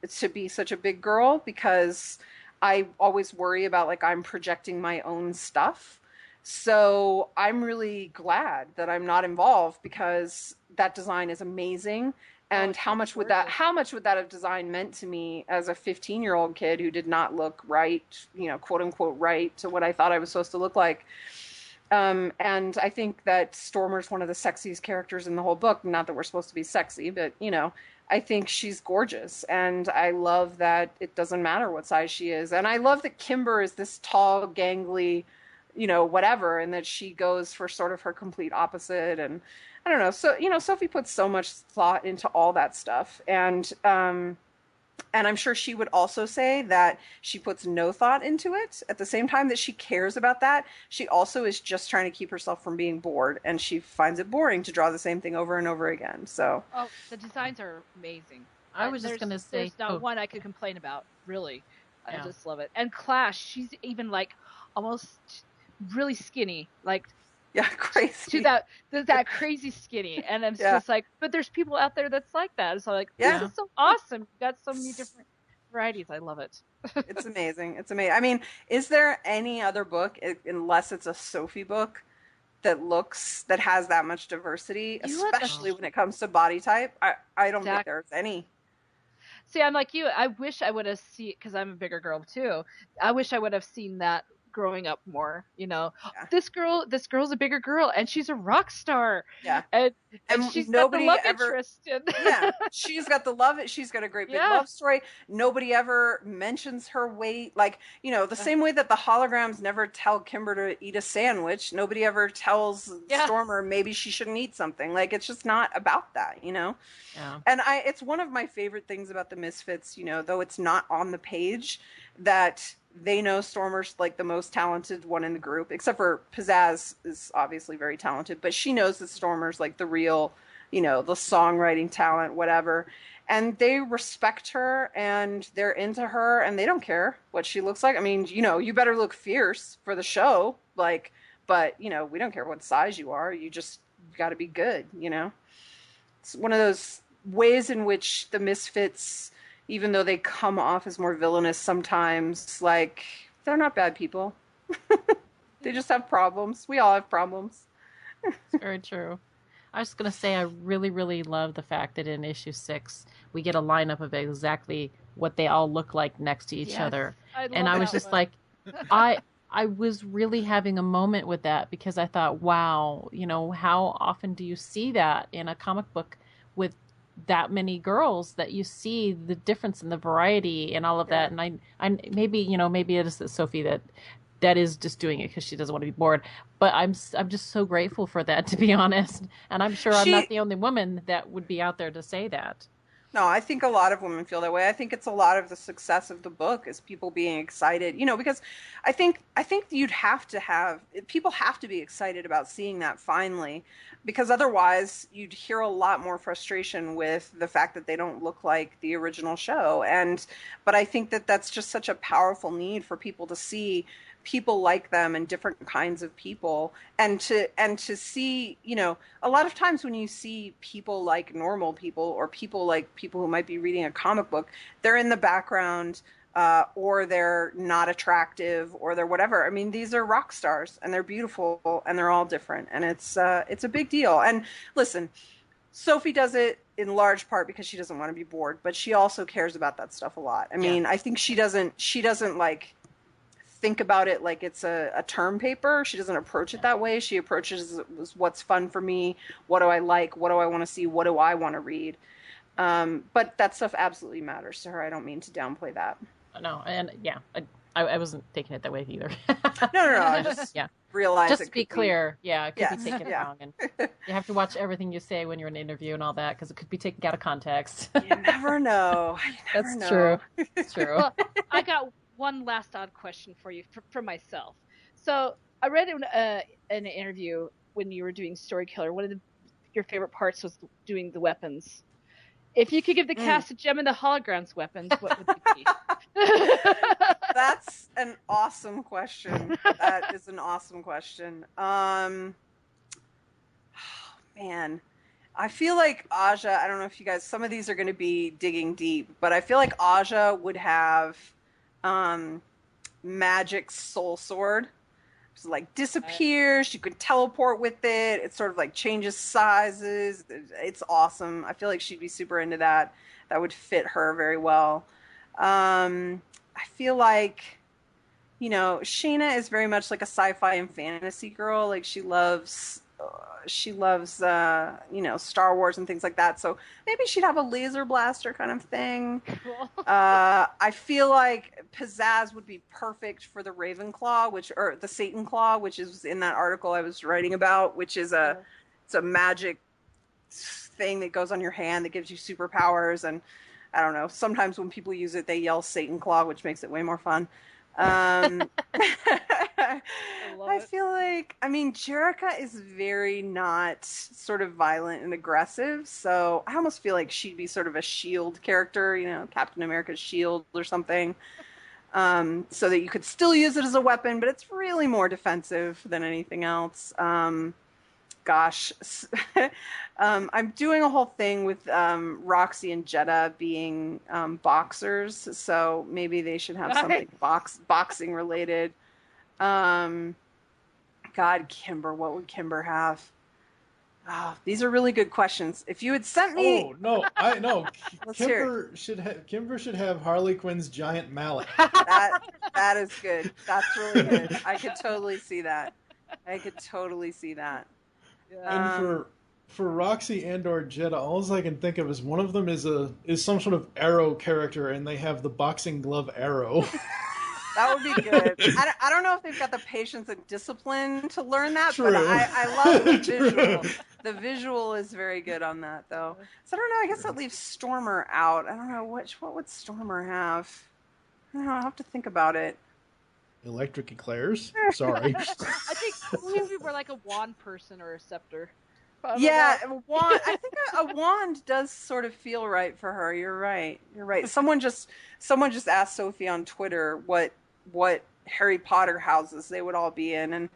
to be such a big girl, because I always worry about, like, I'm projecting my own stuff. So I'm really glad that I'm not involved, because that design is amazing. And how much would that have design meant to me as a 15-year-old kid who did not look right, you know, quote unquote right to what I thought I was supposed to look like. And I think that Stormer's one of the sexiest characters in the whole book. Not that we're supposed to be sexy, but, you know, I think she's gorgeous. And I love that it doesn't matter what size she is. And I love that Kimber is this tall, gangly, you know, whatever, and that she goes for sort of her complete opposite. And I don't know. So, you know, Sophie puts so much thought into all that stuff. And I'm sure she would also say that she puts no thought into it. At the same time that she cares about that, she also is just trying to keep herself from being bored, and she finds it boring to draw the same thing over and over again. So, oh, the designs are amazing. I was just going to say, there's not one I could complain about, really. Yeah. I just love it. And Clash, she's even like almost really skinny, like, yeah, crazy. To that crazy skinny, and I'm just like, but there's people out there that's like that. So like, this is so awesome. You got so many different varieties. I love it. It's amazing. It's amazing. I mean, is there any other book, unless it's a Sophie book, that has that much diversity, especially when it comes to body type? I don't think there's any. See, I'm like you. I wish I would have seen, because I'm a bigger girl too. I wish I would have seen that growing up more, you know. This girl's a bigger girl, and she's a rock star. Yeah, and she's got the love interest. Yeah, she's got the love. She's got a great big love story. Nobody ever mentions her weight, like, you know, the same way that the holograms never tell Kimber to eat a sandwich. Nobody ever tells Stormer maybe she shouldn't eat something. Like, it's just not about that, you know. Yeah. And it's one of my favorite things about the Misfits, you know, though it's not on the page, that they know Stormer's like the most talented one in the group, except for Pizzazz is obviously very talented, but she knows that Stormer's like the real, you know, the songwriting talent, whatever. And they respect her, and they're into her, and they don't care what she looks like. I mean, you know, you better look fierce for the show, like, but, you know, we don't care what size you are. You just got to be good, you know. It's one of those ways in which the Misfits, even though they come off as more villainous sometimes, like, they're not bad people. They just have problems. We all have problems. It's very true. I was going to say, I really, really love the fact that in issue 6, we get a lineup of exactly what they all look like next to each other. I was just like, I was really having a moment with that, because I thought, wow, you know, how often do you see that in a comic book with that many girls that you see the difference in the variety and all of that. And I maybe, maybe it is Sophie that is just doing it because she doesn't want to be bored. But I'm just so grateful for that, to be honest. And I'm sure I'm not the only woman that would be out there to say that. No, I think a lot of women feel that way. I think it's a lot of the success of the book is people being excited, because I think people have to be excited about seeing that finally, because otherwise you'd hear a lot more frustration with the fact that they don't look like the original show. But I think that that's just such a powerful need for people to see people like them and different kinds of people, and to see, a lot of times when you see people like normal people, or people like people who might be reading a comic book, they're in the background, or they're not attractive, or they're whatever. I mean, these are rock stars, and they're beautiful, and they're all different, and it's a big deal. And listen, Sophie does it in large part because she doesn't want to be bored, but she also cares about that stuff a lot. I mean, I think she doesn't like think about it like it's a term paper. She doesn't approach it that way. She approaches it as what's fun for me. What do I like? What do I want to see? What do I want to read? But that stuff absolutely matters to her. I don't mean to downplay that. No, and I wasn't taking it that way either. No. I just realize. Just to be clear, it could be taken wrong, and you have to watch everything you say when you're in an interview and all that, because it could be taken out of context. You never know. That's true. It's true. Well, I got one last odd question for you for myself. So I read in an interview when you were doing Story Killer, one of your favorite parts was doing the weapons. If you could give the cast of Jem and the Holograms weapons, what would they be? That's an awesome question. That is an awesome question. Man, I feel like Aja, I don't know if you guys, some of these are going to be digging deep, but I feel like Aja would have magic soul sword. It's like disappears, you could teleport with it, it sort of like changes sizes. It's awesome. I feel like she'd be super into that. That would fit her very well. I feel like, Shayna is very much like a sci-fi and fantasy girl. Like she loves Star Wars and things like that. So maybe she'd have a laser blaster kind of thing. I feel like Pizzazz would be perfect for the Ravenclaw, or the Satan Claw, which is in that article I was writing about, which is it's a magic thing that goes on your hand that gives you superpowers. And I don't know, sometimes when people use it, they yell Satan Claw, which makes it way more fun. I feel like, Jerrica is very not sort of violent and aggressive, so I almost feel like she'd be sort of a S.H.I.E.L.D. character, Captain America's S.H.I.E.L.D. or something, so that you could still use it as a weapon, but it's really more defensive than anything else. I'm doing a whole thing with Roxy and Jetta being boxers, so maybe they should have something boxing related. God, Kimber, what would Kimber have? Oh, these are really good questions. If you had sent me... Oh, no, I know. Kimber should have Harley Quinn's giant mallet. That is good. That's really good. I could totally see that. And for Roxy and or Jetta, all I can think of is one of them is some sort of Arrow character, and they have the boxing glove Arrow. That would be good. I don't know if they've got the patience and discipline to learn that, True. But I love the visual. The visual is very good on that, though. So I don't know. I guess that leaves Stormer out. I don't know what would Stormer have. I don't know. I'll have to think about it. Electric eclairs? Sorry. I think maybe we're like a wand person or a scepter. Yeah, a wand. I think a wand does sort of feel right for her. You're right. Someone just asked Sophie on Twitter what Harry Potter houses they would all be in, and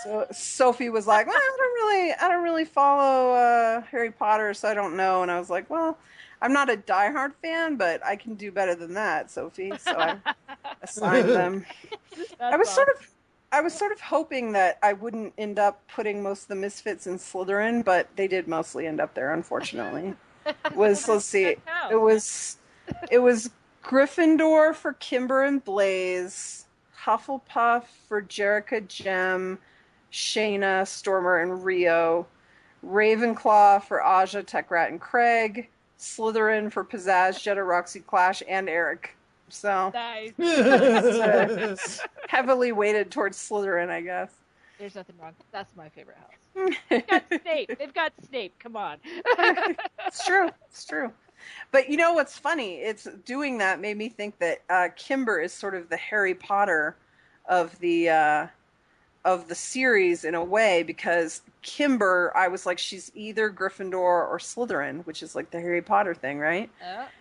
so Sophie was like, well, I don't really follow Harry Potter, so I don't know. And I was like, well, I'm not a diehard fan, but I can do better than that, Sophie. So I assigned them. I was sort of hoping that I wouldn't end up putting most of the Misfits in Slytherin, but they did mostly end up there, unfortunately. It was Gryffindor for Kimber and Blaze, Hufflepuff for Jerrica, Jem, Shayna, Stormer, and Rio, Ravenclaw for Aja, Tekrat, and Craig, Slytherin for pizzazz, Jetta, Roxy, Clash, and Eric. So Nice. heavily weighted towards Slytherin, I guess. There's nothing wrong. That's my favorite house. They've got Snape. They've got Snape. Come on. It's true. It's true. But you know what's funny? It's doing that made me think that Kimber is sort of the Harry Potter of the series in a way, because Kimber, I was like, she's either Gryffindor or Slytherin, which is like the Harry Potter thing, right?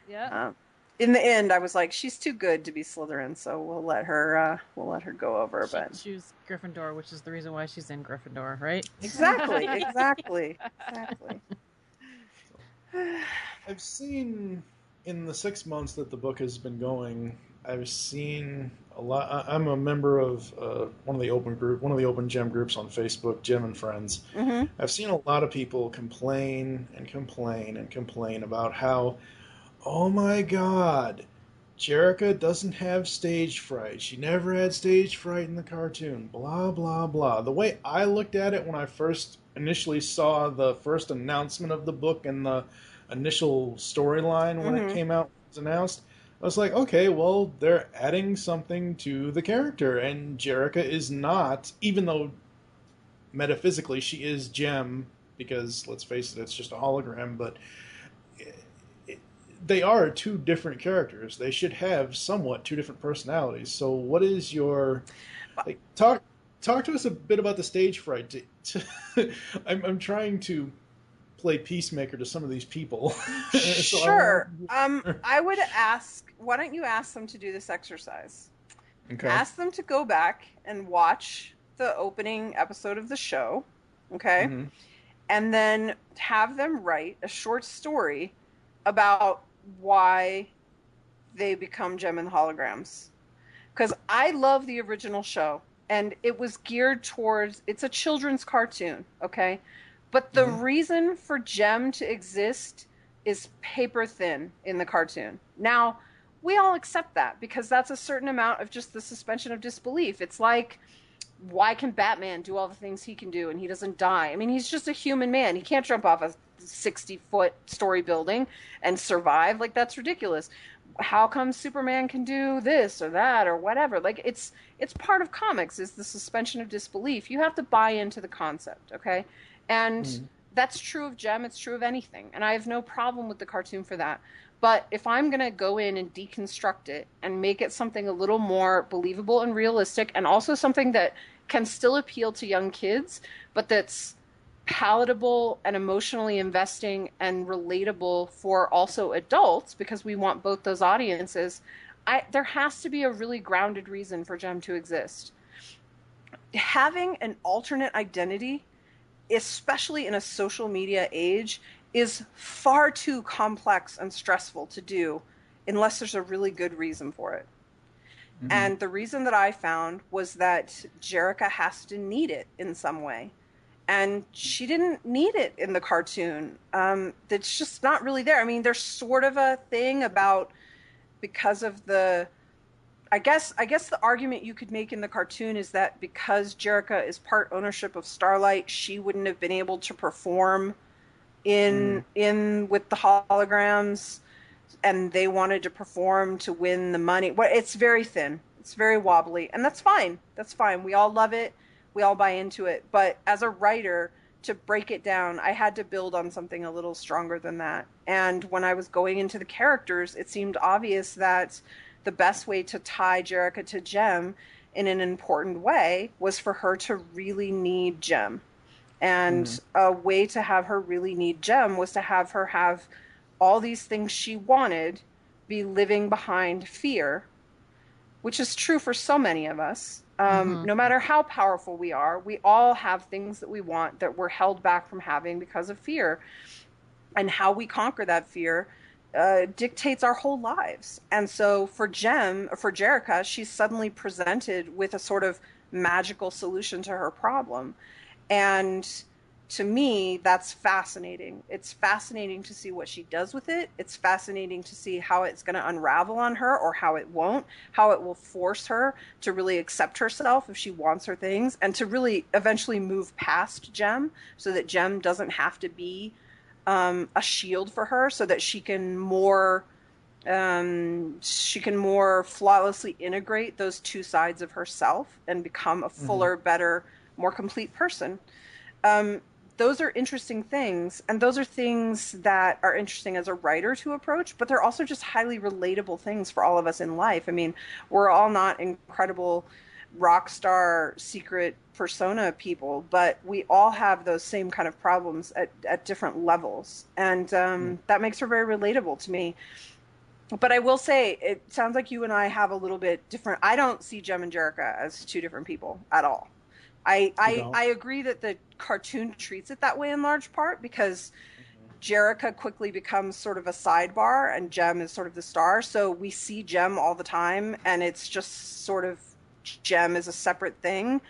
Yeah. In the end, I was like, she's too good to be Slytherin, so we'll let her go over. She But choose Gryffindor, which is the reason why she's in Gryffindor, right? exactly. I've seen in the 6 months that the book has been going, I've seen a lot. I'm a member of one of the open Gem groups on Facebook, Gem and Friends. Mm-hmm. I've seen a lot of people complain about how, oh my God, Jerrica doesn't have stage fright. She never had stage fright in the cartoon. Blah blah blah. The way I looked at it when I first initially saw the first announcement of the book and the initial storyline when it came out was announced, I was like, okay, well, they're adding something to the character, and Jerrica is not, even though metaphysically she is Gem, because, let's face it, it's just a hologram, but they are two different characters. They should have somewhat two different personalities. So what is your... like, talk to us a bit about the stage fright. I'm trying to play peacemaker to some of these people. So sure. I would ask, why don't you ask them to do this exercise? Okay. Ask them to go back and watch the opening episode of the show, okay? Mm-hmm. And then have them write a short story about why they become Gem and the Holograms. Because I love the original show, and it was geared towards, it's a children's cartoon, okay? But the reason for Gem to exist is paper thin in the cartoon. Now, we all accept that because that's a certain amount of just the suspension of disbelief. It's like, why can Batman do all the things he can do and he doesn't die? I mean, he's just a human man. He can't jump off a 60-foot story building and survive. Like, that's ridiculous. How come Superman can do this or that or whatever? Like, it's part of comics, is the suspension of disbelief. You have to buy into the concept, okay? And that's true of Gem. It's true of anything. And I have no problem with the cartoon for that. But if I'm going to go in and deconstruct it and make it something a little more believable and realistic, and also something that can still appeal to young kids, but that's palatable and emotionally investing and relatable for also adults, because we want both those audiences, there has to be a really grounded reason for Gem to exist. Having an alternate identity, especially in a social media age, is far too complex and stressful to do unless there's a really good reason for it. Mm-hmm. And the reason that I found was that Jerrica has to need it in some way. And she didn't need it in the cartoon. It's just not really there. I mean, there's sort of a thing about, because of the... I guess the argument you could make in the cartoon is that because Jerrica is part ownership of Starlight, she wouldn't have been able to perform in with the holograms, and they wanted to perform to win the money. Well, it's very thin. It's very wobbly, and that's fine. That's fine. We all love it. We all buy into it. But as a writer, to break it down, I had to build on something a little stronger than that. And when I was going into the characters, it seemed obvious that the best way to tie Jerrica to Gem in an important way was for her to really need Gem. And a way to have her really need Gem was to have her have all these things she wanted be living behind fear, which is true for so many of us. No matter how powerful we are, we all have things that we want that we're held back from having because of fear. And how we conquer that fear dictates our whole lives. And so for Jerrica, she's suddenly presented with a sort of magical solution to her problem. And to me, that's fascinating. It's fascinating to see what she does with it. It's fascinating to see how it's going to unravel on her, or how it won't, how it will force her to really accept herself if she wants her things, and to really eventually move past Gem so that Gem doesn't have to be a shield for her so that she can more flawlessly integrate those two sides of herself and become a fuller, better, more complete person. Those are interesting things, and those are things that are interesting as a writer to approach, but they're also just highly relatable things for all of us in life. I mean, we're all not incredible rock star secret persona people, but we all have those same kind of problems at different levels, and that makes her very relatable to me. But I will say, it sounds like you and I have a little bit different. I don't see Jem and Jerrica as two different people at all. I agree that the cartoon treats it that way in large part because Jerrica quickly becomes sort of a sidebar and Jem is sort of the star. So we see Jem all the time and it's just sort of Jem is a separate thing.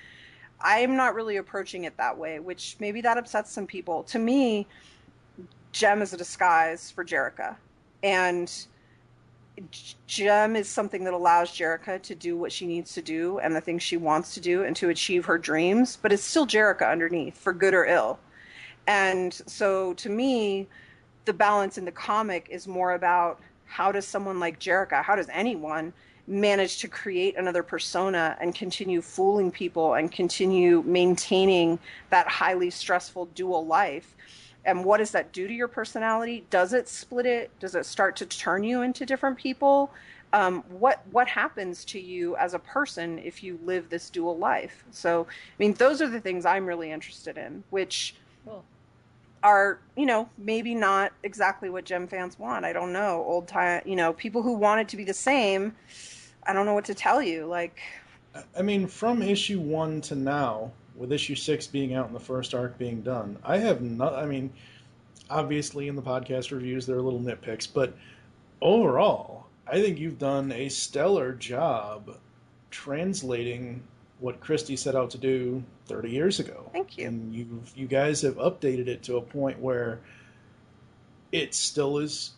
I'm not really approaching it that way, which maybe that upsets some people. To me, Jem is a disguise for Jerrica. And Jem is something that allows Jerrica to do what she needs to do and the things she wants to do and to achieve her dreams, but it's still Jerrica underneath, for good or ill. And so to me, the balance in the comic is more about how does someone like Jerrica, how does anyone manage to create another persona and continue fooling people and continue maintaining that highly stressful dual life? And what does that do to your personality? Does it split it? Does it start to turn you into different people? What happens to you as a person if you live this dual life? So, I mean, those are the things I'm really interested in, which are, maybe not exactly what Jem fans want. I don't know. Old time, people who want it to be the same. I don't know what to tell you. I mean, from issue 1 to now, with issue 6 being out and the first arc being done, I have not, I mean, obviously in the podcast reviews there are little nitpicks, but overall, I think you've done a stellar job translating what Christie set out to do 30 years ago. Thank you. And you guys have updated it to a point where it still is,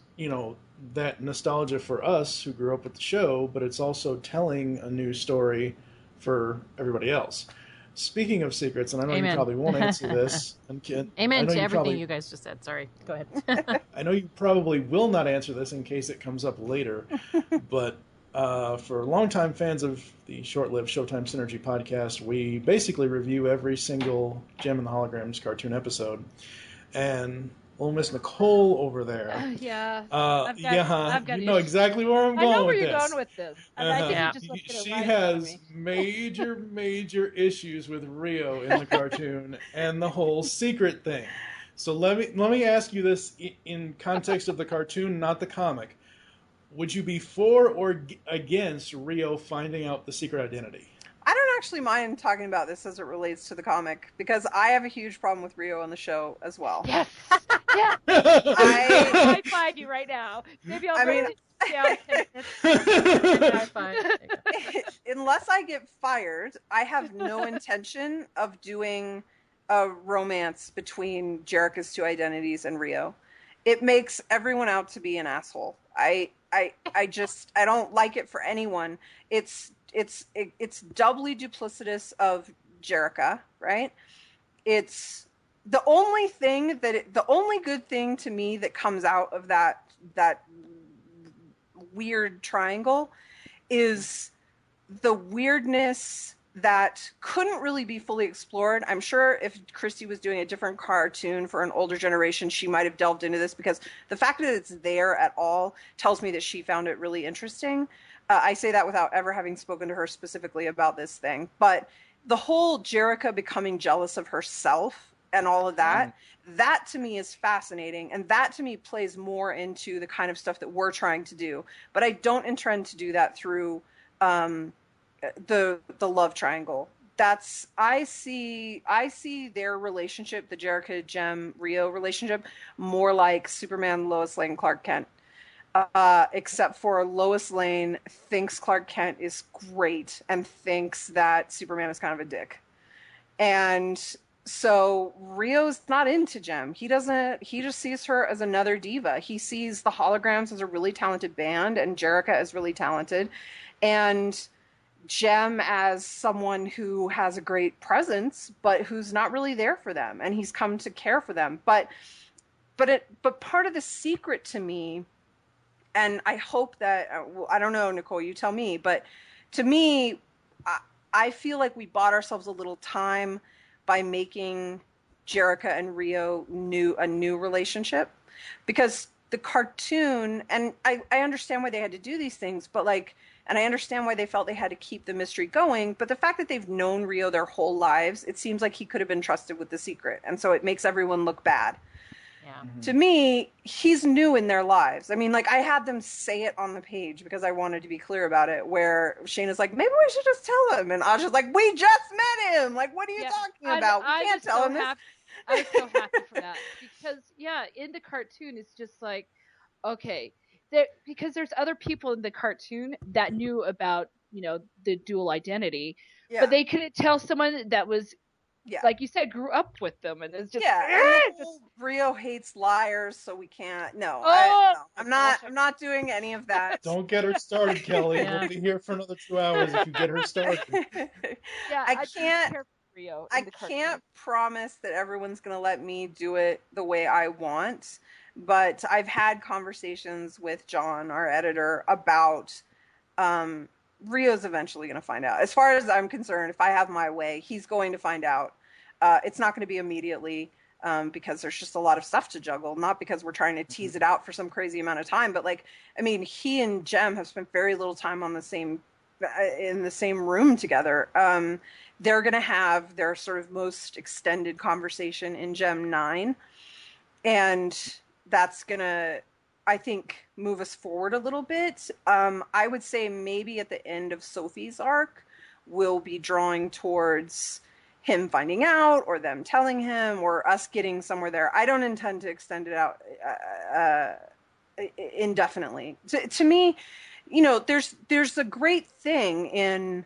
that nostalgia for us who grew up with the show, but it's also telling a new story for everybody else. Speaking of secrets, and I know you probably won't answer this. Amen to everything you guys just said. Sorry. Go ahead. I know you probably will not answer this in case it comes up later, but for longtime fans of the short-lived ShowTime Synergy podcast, we basically review every single Jem and the Holograms cartoon episode. And little Miss Nicole over there. I've got you know exactly where I'm going with this. I know where you're going with this. She has major issues with Rio in the cartoon and the whole secret thing. So let me ask you this in context of the cartoon, not the comic. Would you be for or against Rio finding out the secret identity? I don't actually mind talking about this as it relates to the comic because I have a huge problem with Rio on the show as well. Yes. Yeah. I high-five you right now. Maybe I'll bring it down 10 minutes. Unless I get fired, I have no intention of doing a romance between Jerrica's two identities and Rio. It makes everyone out to be an asshole. I don't like it for anyone. It's doubly duplicitous of Jerrica, right? It's the only good thing to me that comes out of that weird triangle is the weirdness that couldn't really be fully explored. I'm sure if Christie was doing a different cartoon for an older generation, she might have delved into this because the fact that it's there at all tells me that she found it really interesting. I say that without ever having spoken to her specifically about this thing. But the whole Jerrica becoming jealous of herself and all of that, that to me is fascinating. And that to me plays more into the kind of stuff that we're trying to do. But I don't intend to do that through the love triangle. I see their relationship, the Jerrica, Jem, Rio relationship, more like Superman, Lois Lane, Clark Kent. Except for Lois Lane thinks Clark Kent is great and thinks that Superman is kind of a dick. And so Rio's not into Jem. He just sees her as another diva. He sees the Holograms as a really talented band and Jerrica as really talented. And Jem as someone who has a great presence, but who's not really there for them. And he's come to care for them. But but part of the secret to me, and I hope that, I don't know, Nicole, you tell me, but to me, I feel like we bought ourselves a little time by making Jerrica and Rio a new relationship, because the cartoon, and I understand why they had to do these things, but like, and I understand why they felt they had to keep the mystery going, but the fact that they've known Rio their whole lives, it seems like he could have been trusted with the secret, and so it makes everyone look bad. Yeah. To me, he's new in their lives. I mean, like, I had them say it on the page because I wanted to be clear about it, where Shayna's like, maybe we should just tell him. And I was just like, we just met him. Like, what are you talking about? We can't tell him this. I was so happy for that. Because, yeah, in the cartoon, it's just like, okay, because there's other people in the cartoon that knew about, the dual identity, but they couldn't tell someone that was, like you said, grew up with them, and it's just Rio hates liars, so we can't. No, I'm not doing any of that. Don't get her started, Kelly. Yeah. We'll be here for another 2 hours if you get her started. Yeah, I can't. Rio I can't promise that everyone's going to let me do it the way I want, but I've had conversations with John, our editor, about. Rio's eventually going to find out. As far as I'm concerned, if I have my way, he's going to find out. It's not going to be immediately because there's just a lot of stuff to juggle, not because we're trying to tease it out for some crazy amount of time, but like, I mean, he and Jem have spent very little time in the same room together. They're going to have their sort of most extended conversation in Gem 9, and that's going to, I think, move us forward a little bit. I would say maybe at the end of Sophie's arc, we'll be drawing towards him finding out, or them telling him, or us getting somewhere there. I don't intend to extend it out indefinitely. To me, there's a great thing in,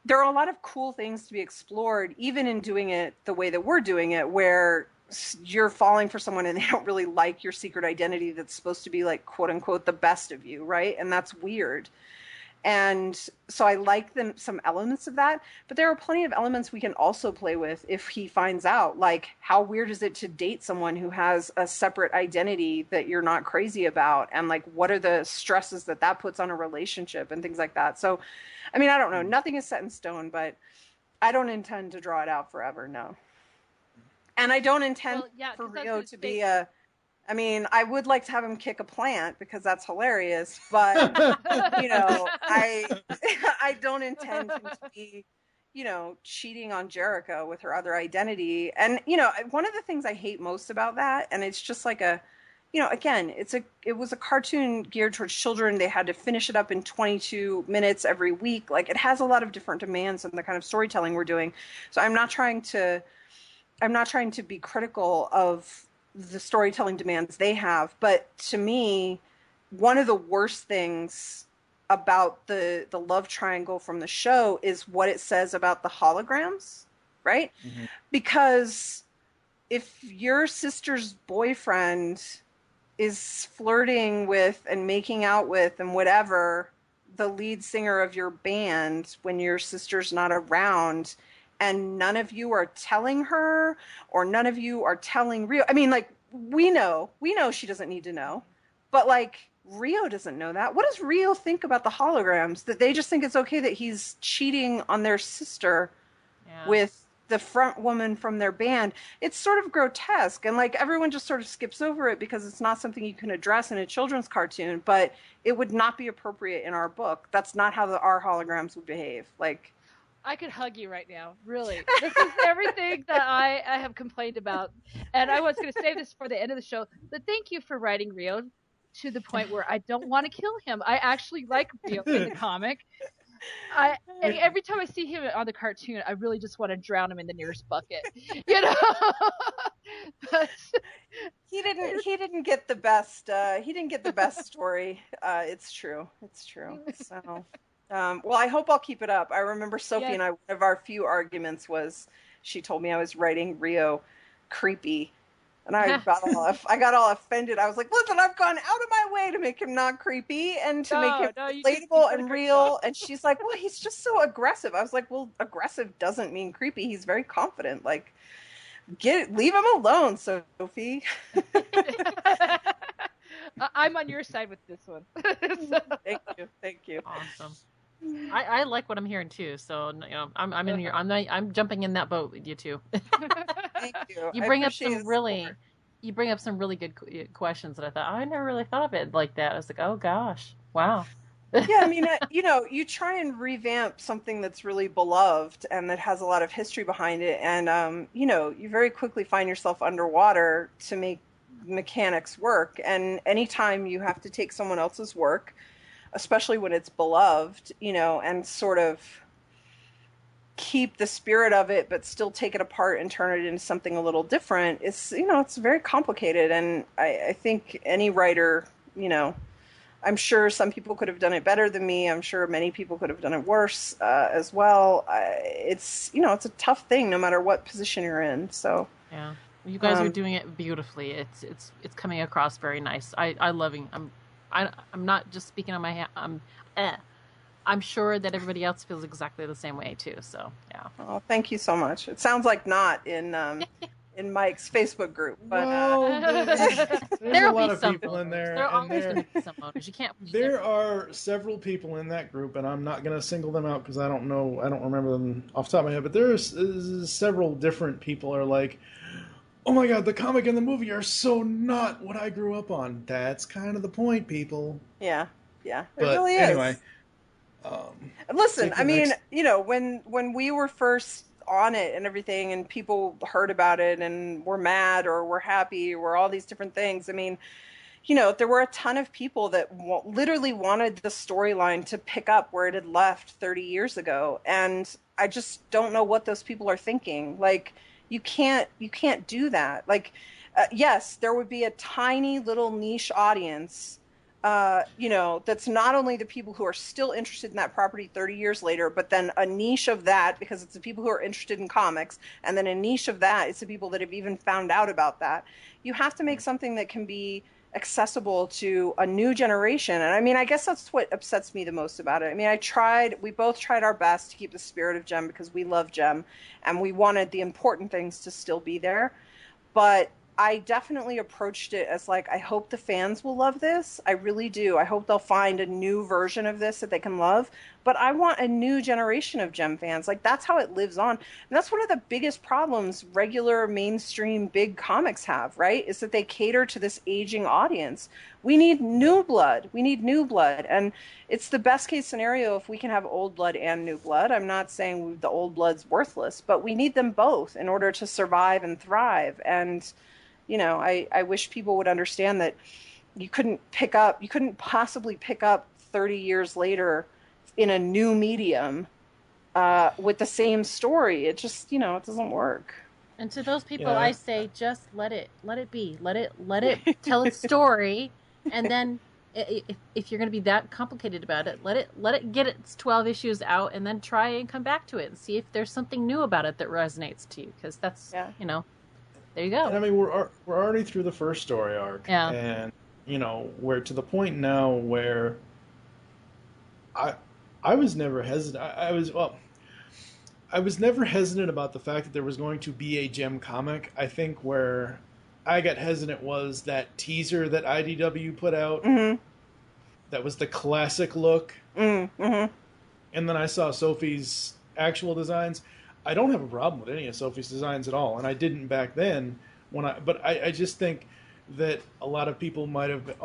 there are a lot of cool things to be explored, even in doing it the way that we're doing it, where you're falling for someone and they don't really like your secret identity that's supposed to be like, quote unquote, the best of you, right? And that's weird. And so I like some elements of that, but there are plenty of elements we can also play with if he finds out, like, how weird is it to date someone who has a separate identity that you're not crazy about? And like, what are the stresses that puts on a relationship and things like that? So, I mean, I don't know. Nothing is set in stone, but I don't intend to draw it out forever. No. And I don't intend for Rio to be I mean, I would like to have him kick a plant because that's hilarious, but, I don't intend him to be, cheating on Jerrica with her other identity. And, one of the things I hate most about that, and it's just like again, it was a cartoon geared towards children. They had to finish it up in 22 minutes every week. Like, it has a lot of different demands on the kind of storytelling we're doing. So I'm not trying to be critical of the storytelling demands they have, but to me, one of the worst things about the love triangle from the show is what it says about the holograms, right? Mm-hmm. Because if your sister's boyfriend is flirting with and making out with and whatever the lead singer of your band when your sister's not around, and none of you are telling her, or none of you are telling Rio. I mean, like, we know she doesn't need to know, but like, Rio doesn't know that. What does Rio think about the holograms? That they just think it's okay that he's cheating on their sister with the front woman from their band? It's sort of grotesque, and like, everyone just sort of skips over it because it's not something you can address in a children's cartoon, but it would not be appropriate in our book. That's not how our holograms would behave. Like, I could hug you right now, really. This is everything that I have complained about. And I was going to save this for the end of the show, but thank you for writing Rio to the point where I don't want to kill him. I actually like Rio in the comic. Every time I see him on the cartoon, I really just want to drown him in the nearest bucket. But he didn't get the best. He didn't get the best story. It's true. So. Well, I hope I'll keep it up. I remember Sophie and I, one of our few arguments was she told me I was writing Rio creepy. And I got all offended. I was like, listen, I've gone out of my way to make him not creepy and to make him relatable and real. And she's like, well, he's just so aggressive. I was like, well, aggressive doesn't mean creepy. He's very confident. Like, leave him alone, Sophie. I'm on your side with this one. Thank you. Awesome. I like what I'm hearing too. So I'm in your I'm jumping in that boat with you too. Thank you. You bring up some really good questions that I thought I never really thought of it like that. I was like, oh gosh, wow. Yeah, I mean, you try and revamp something that's really beloved and that has a lot of history behind it, and you very quickly find yourself underwater to make mechanics work. And anytime you have to take someone else's work, especially when it's beloved, and sort of keep the spirit of it, but still take it apart and turn it into something a little different, it's very complicated. And I think any writer, I'm sure some people could have done it better than me. I'm sure many people could have done it worse as well. It's a tough thing no matter what position you're in. So yeah, you guys are doing it beautifully. It's coming across very nice. I'm not just speaking on my I'm sure that everybody else feels exactly the same way too. So yeah. Oh, thank you so much. It sounds like not in Mike's Facebook group, but there's a lot of people in there. There always going to be some owners. You can't. There are several people in that group, and I'm not going to single them out because I don't remember them off the top of my head. But there's several different people are like, oh my god, the comic and the movie are so not what I grew up on. That's kind of the point, people. Yeah, it but really is. Anyway, listen, I mean, when we were first on it and everything, and people heard about it and were mad or were happy or all these different things. I mean, there were a ton of people that literally wanted the storyline to pick up where it had left 30 years ago, and I just don't know what those people are thinking. Like, you can't do that. Like, yes, there would be a tiny little niche audience, that's not only the people who are still interested in that property 30 years later, but then a niche of that, because it's the people who are interested in comics, and then a niche of that is the people that have even found out about that. You have to make something that can be accessible to a new generation. And I mean, I guess that's what upsets me the most about it. I mean, we both tried our best to keep the spirit of Jem because we love Jem and we wanted the important things to still be there. But I definitely approached it as like, I hope the fans will love this. I really do. I hope they'll find a new version of this that they can love. But I want a new generation of Jem fans. Like, that's how it lives on. And that's one of the biggest problems regular mainstream big comics have, right? Is that they cater to this aging audience. We need new blood. And it's the best case scenario if we can have old blood and new blood. I'm not saying the old blood's worthless, but we need them both in order to survive and thrive. And I wish people would understand that you couldn't possibly pick up 30 years later in a new medium with the same story. It just, it doesn't work. And to those people, I say, just let it be. Let it tell its story. And then if you're going to be that complicated about it, let it get its 12 issues out and then try and come back to it and see if there's something new about it that resonates to you. Because that's, there you go. And I mean, we're already through the first story arc, and we're to the point now where I was never hesitant. I was never hesitant about the fact that there was going to be a Jem comic. I think where I got hesitant was that teaser that IDW put out. Mm-hmm. That was the classic look. Mm-hmm. And then I saw Sophie's actual designs. I don't have a problem with any of Sophie's designs at all, and I didn't back then. But I just think that a lot of people might have been,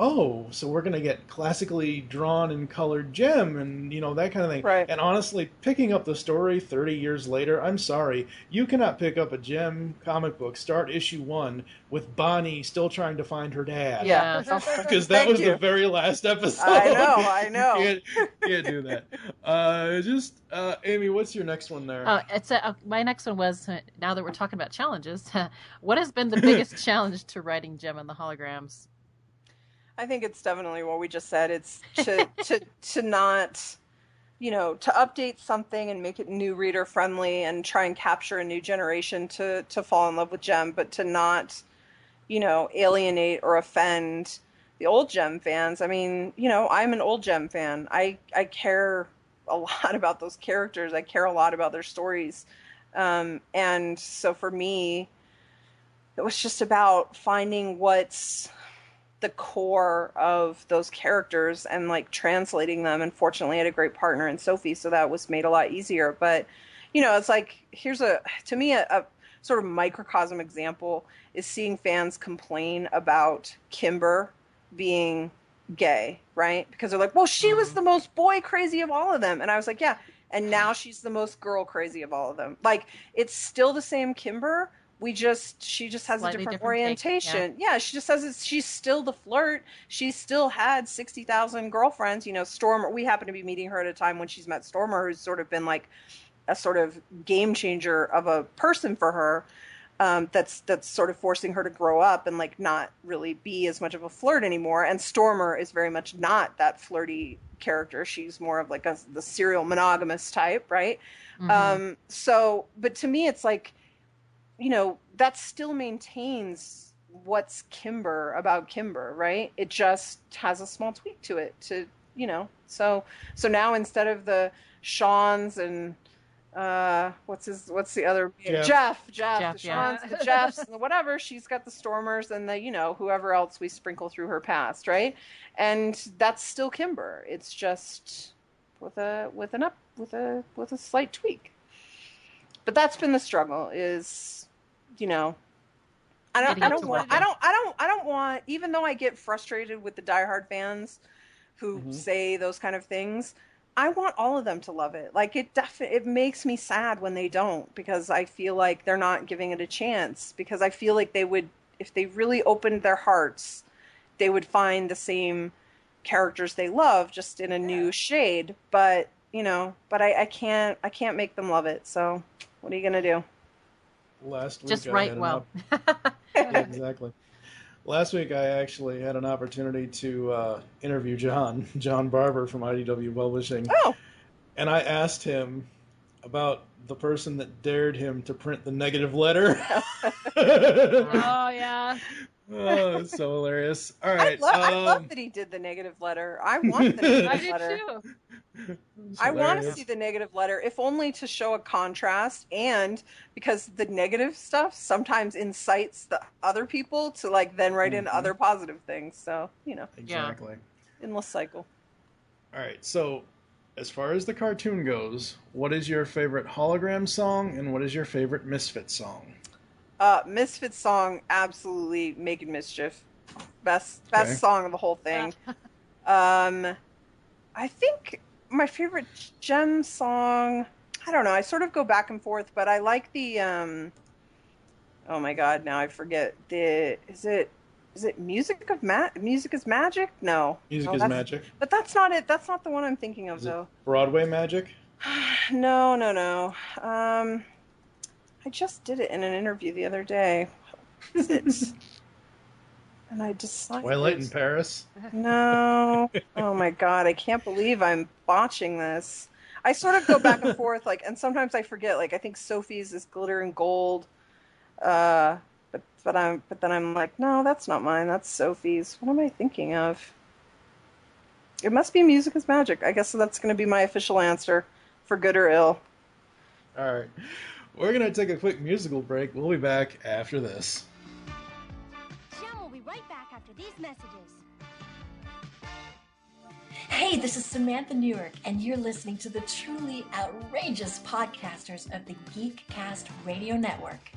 so we're going to get classically drawn and colored Jem and, that kind of thing. Right. And honestly, picking up the story 30 years later, I'm sorry, you cannot pick up a Jem comic book, start issue 1, with Bonnie still trying to find her dad. Yeah. Because that was the very last episode. I know. Can't do that. Aimee, what's your next one there? My next one was, now that we're talking about challenges, what has been the biggest challenge to writing Jem and the holograms? I think it's definitely what we just said. It's to not, to update something and make it new reader friendly and try and capture a new generation to fall in love with Jem, but to not, alienate or offend the old Jem fans. I mean, I'm an old Jem fan. I care a lot about those characters. I care a lot about their stories. And so for me, it was just about finding what's the core of those characters and like translating them. And fortunately, I had a great partner in Sophie, so that was made a lot easier. But it's like, here's to me a sort of microcosm example is seeing fans complain about Kimber being gay, right? Because they're like, well, she was the most boy crazy of all of them. And I was like, yeah. And now she's the most girl crazy of all of them. Like, it's still the same Kimber. She just has Slightly a different different orientation. take, Yeah, she just has it. She's still the flirt. She still had 60,000 girlfriends. Stormer, we happen to be meeting her at a time when she's met Stormer, who's sort of been like a sort of game changer of a person for her. That's sort of forcing her to grow up and like not really be as much of a flirt anymore. And Stormer is very much not that flirty character. She's more of like the serial monogamous type, right? But to me, it's like, that still maintains what's Kimber about Kimber, right? It just has a small tweak to it so now instead of the Seans and what's the other Jeff, the Seans, the Jeffs, and the whatever, she's got the Stormers and the whoever else we sprinkle through her past, right? And that's still Kimber. It's just with a slight tweak. But that's been the struggle is I don't want, even though I get frustrated with the diehard fans who say those kind of things, I want all of them to love it. Like it makes me sad when they don't, because I feel like they're not giving it a chance, because I feel like they would, if they really opened their hearts, they would find the same characters they love just in a new shade. But I can't make them love it. So what are you going to do? Last week, just write well. Yeah, exactly. Last week, I actually had an opportunity to interview John Barber from IDW Publishing. Oh. And I asked him about the person that dared him to print the negative letter. Oh, yeah. Oh, it's so hilarious. All right. I love that he did the negative letter. I want the negative letter. I do too. I want to see the negative letter, if only to show a contrast, and because the negative stuff sometimes incites the other people to like then write in other positive things. So, Exactly. Endless cycle. All right. So, as far as the cartoon goes, what is your favorite hologram song and what is your favorite Misfit song? Misfit song, absolutely making mischief. Best song of the whole thing. I think my favorite Jem song, I don't know, I sort of go back and forth, but I like the oh my god, now I forget. Is it Music is Magic? No. Music is Magic. But that's not it. That's not the one I'm thinking of, though. Broadway Magic? No. I just did it in an interview the other day. What is it? And I decided... Twilight in Paris? No. Oh my god, I can't believe I'm botching this. I sort of go back and forth, like, and sometimes I forget. Like, I think Sophie's is Glitter and Gold. But then I'm like, no, that's not mine. That's Sophie's. What am I thinking of? It must be Music is Magic. I guess that's going to be my official answer, for good or ill. All right. We're going to take a quick musical break. We'll be back after this. Jem will be right back after these messages. Hey, this is Samantha Newark, and you're listening to the truly outrageous podcasters of the GeekCast Radio Network.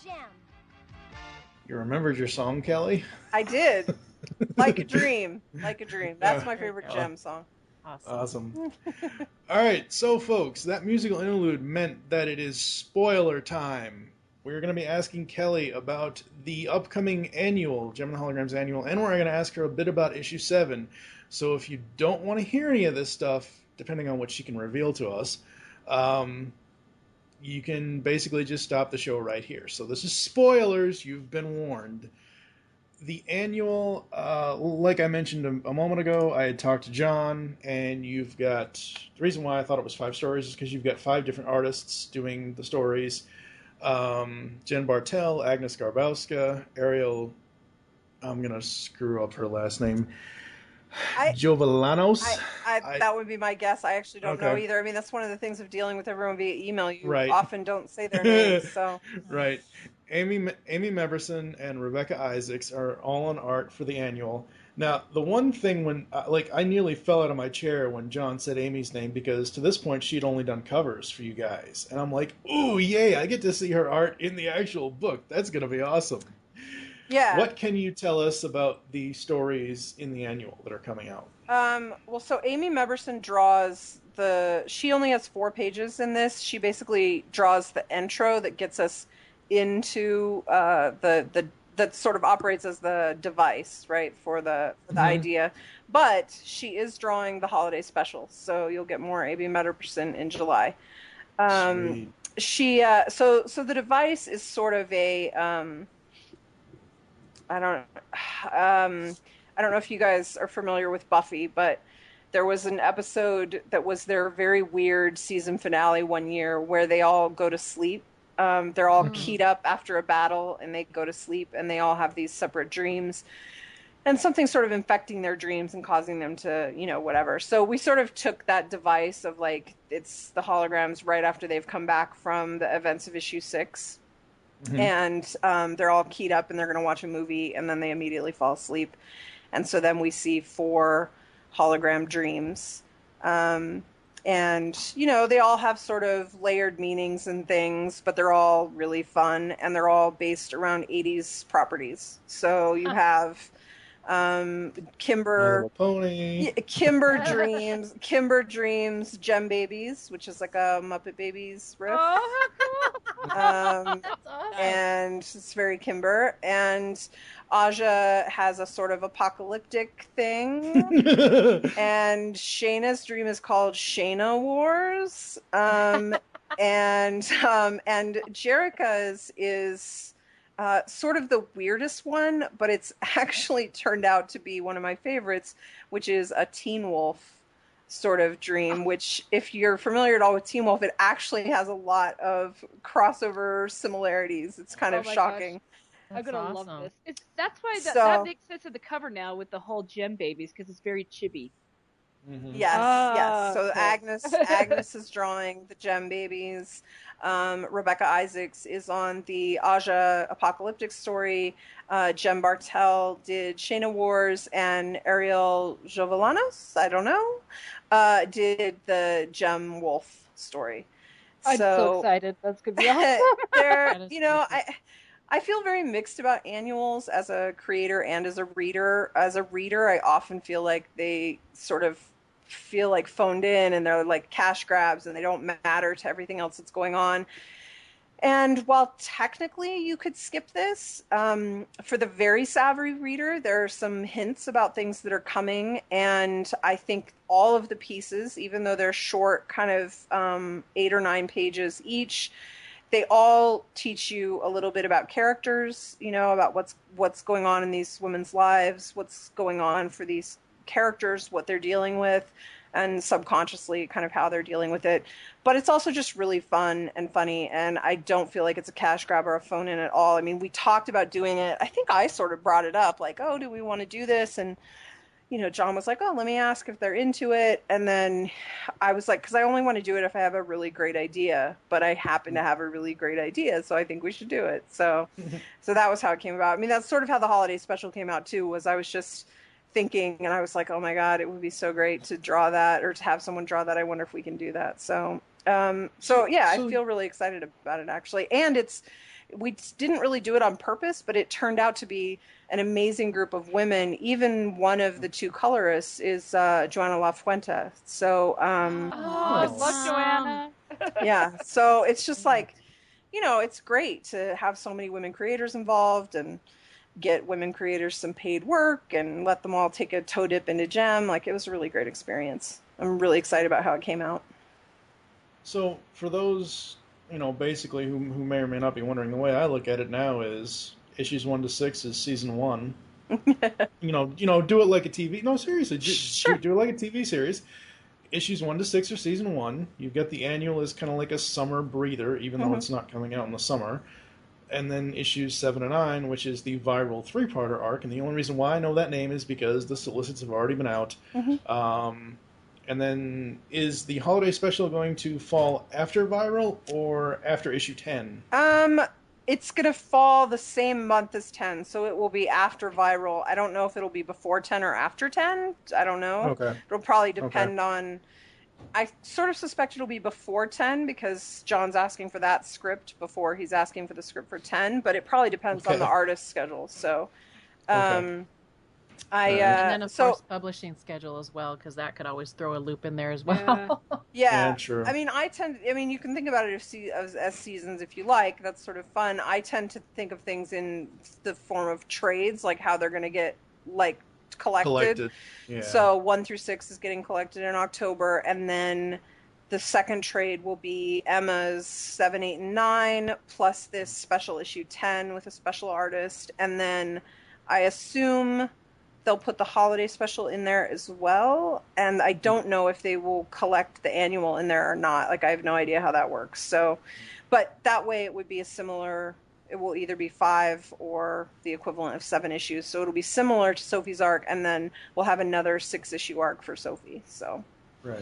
Jem. You remembered your song, Kelly? I did. Like a dream. Like a dream. That's my favorite Jem song. Awesome. All right, so folks, that musical interlude meant that it is spoiler time. We're going to be asking Kelly about the upcoming annual, Jem and the Holograms annual, and we're going to ask her a bit about issue 7. So if you don't want to hear any of this stuff, depending on what she can reveal to us, you can basically just stop the show right here. So this is spoilers. You've been warned. The annual, like I mentioned a moment ago, I had talked to John, and you've got, the reason why I thought it was 5 stories is because you've got 5 different artists doing the stories. Jen Bartel, Agnes Garbowska, Ariel, I'm going to screw up her last name, Jovellanos. That would be my guess. I actually don't know either. I mean, that's one of the things of dealing with everyone via email. You often don't say their names. So Right. Aimee Meverson and Rebecca Isaacs are all on art for the annual. Now, the one thing when, I nearly fell out of my chair when John said Amy's name, because to this point she'd only done covers for you guys. And I'm like, ooh, yay, I get to see her art in the actual book. That's going to be awesome. Yeah. What can you tell us about the stories in the annual that are coming out? Well, so Aimee Meverson draws she only has 4 pages in this. She basically draws the intro that gets us into that sort of operates as the device, right, for the idea. But she is drawing the holiday special, so you'll get more Aimee Meverson in July. She so the device is sort of a I don't know if you guys are familiar with Buffy, but there was an episode that was their very weird season finale one year where they all go to sleep. They're all keyed up after a battle, and they go to sleep, and they all have these separate dreams, and something sort of infecting their dreams and causing them to, whatever. So we sort of took that device of it's the holograms right after they've come back from the events of issue 6. And they're all keyed up, and they're going to watch a movie, and then they immediately fall asleep. And so then we see 4 hologram dreams. And, they all have sort of layered meanings and things, but they're all really fun, and they're all based around 80s properties. So you have Kimber Dreams, Jem Babies, which is like a Muppet Babies riff. Oh, cool. That's awesome. And it's very Kimber. And Aja has a sort of apocalyptic thing. And Shayna's dream is called Shayna Wars. And Jerica's is sort of the weirdest one, but it's actually turned out to be one of my favorites, which is a Teen Wolf sort of dream, which, if you're familiar at all with Teen Wolf, it actually has a lot of crossover similarities. It's kind of shocking. I'm going to awesome. love this. That's why that makes sense of the cover now with the whole Jem Babies, because it's very chibi. Yes. So cool. Agnes is drawing the Jem Babies. Rebecca Isaacs is on the Aja apocalyptic story. Jen Bartel did Shayna Wars, and Ariel Jovellanos, I don't know, did the Jem Wolf story. I'm so excited. That's going to be awesome. I feel very mixed about annuals as a creator and as a reader. As a reader, I often feel like they sort of feel like phoned in, and they're like cash grabs, and they don't matter to everything else that's going on. And while technically you could skip this, for the very savvy reader, there are some hints about things that are coming. And I think all of the pieces, even though they're short, kind of 8 or 9 pages each, they all teach you a little bit about characters, about what's going on in these women's lives, what's going on for these characters, what they're dealing with, and subconsciously kind of how they're dealing with it. But it's also just really fun and funny, and I don't feel like it's a cash grab or a phone in at all. I mean, we talked about doing it. I think I sort of brought it up, like, oh, do we want to do this? And John was like, oh, let me ask if they're into it. And then I was like, because I only want to do it if I have a really great idea, but I happen to have a really great idea, so I think we should do it. So that was how it came about. I mean, that's sort of how the holiday special came out too, was I was just thinking, and I was like, oh my God, it would be so great to draw that, or to have someone draw that. I wonder if we can do that. So I feel really excited about it, actually. And it's we didn't really do it on purpose, but it turned out to be an amazing group of women. Even one of the two colorists is Joanna Lafuente. So I love Joanna. yeah, so it's just like, it's great to have so many women creators involved and get women creators some paid work and let them all take a toe dip into Jem. Like, it was a really great experience. I'm really excited about how it came out. So for those, basically who may or may not be wondering, the way I look at it now is issues 1 to 6 is season 1. Do it like a TV. No, seriously, Sure. do it like a TV series. Issues 1 to 6 are season 1. You get the annual as kind of like a summer breather, even though it's not coming out in the summer. And then issues 7 to 9, which is the viral 3-parter arc. And the only reason why I know that name is because the solicits have already been out. And then is the holiday special going to fall after viral or after issue 10? It's going to fall the same month as 10, so it will be after viral. I don't know if it'll be before 10 or after 10. I don't know. Okay. It'll probably depend on... I sort of suspect it'll be before 10 because John's asking for that script before he's asking for the script for 10, but it probably depends on the artist's schedule. So, and then, of course, publishing schedule as well, because that could always throw a loop in there as well. Yeah, true. I mean, you can think about it as seasons if you like. That's sort of fun. I tend to think of things in the form of trades, like how they're going to get collected. Yeah. So 1 through 6 is getting collected in October, and then the second trade will be Emma's 7, 8, and 9, plus this special issue 10 with a special artist, and then I assume they'll put the holiday special in there as well, and I don't know if they will collect the annual in there or not. Like, I have no idea how that works. So, but that way it would be it will either be 5 or the equivalent of 7 issues. So it'll be similar to Sophie's arc, and then we'll have another 6-issue arc for Sophie. So. Right.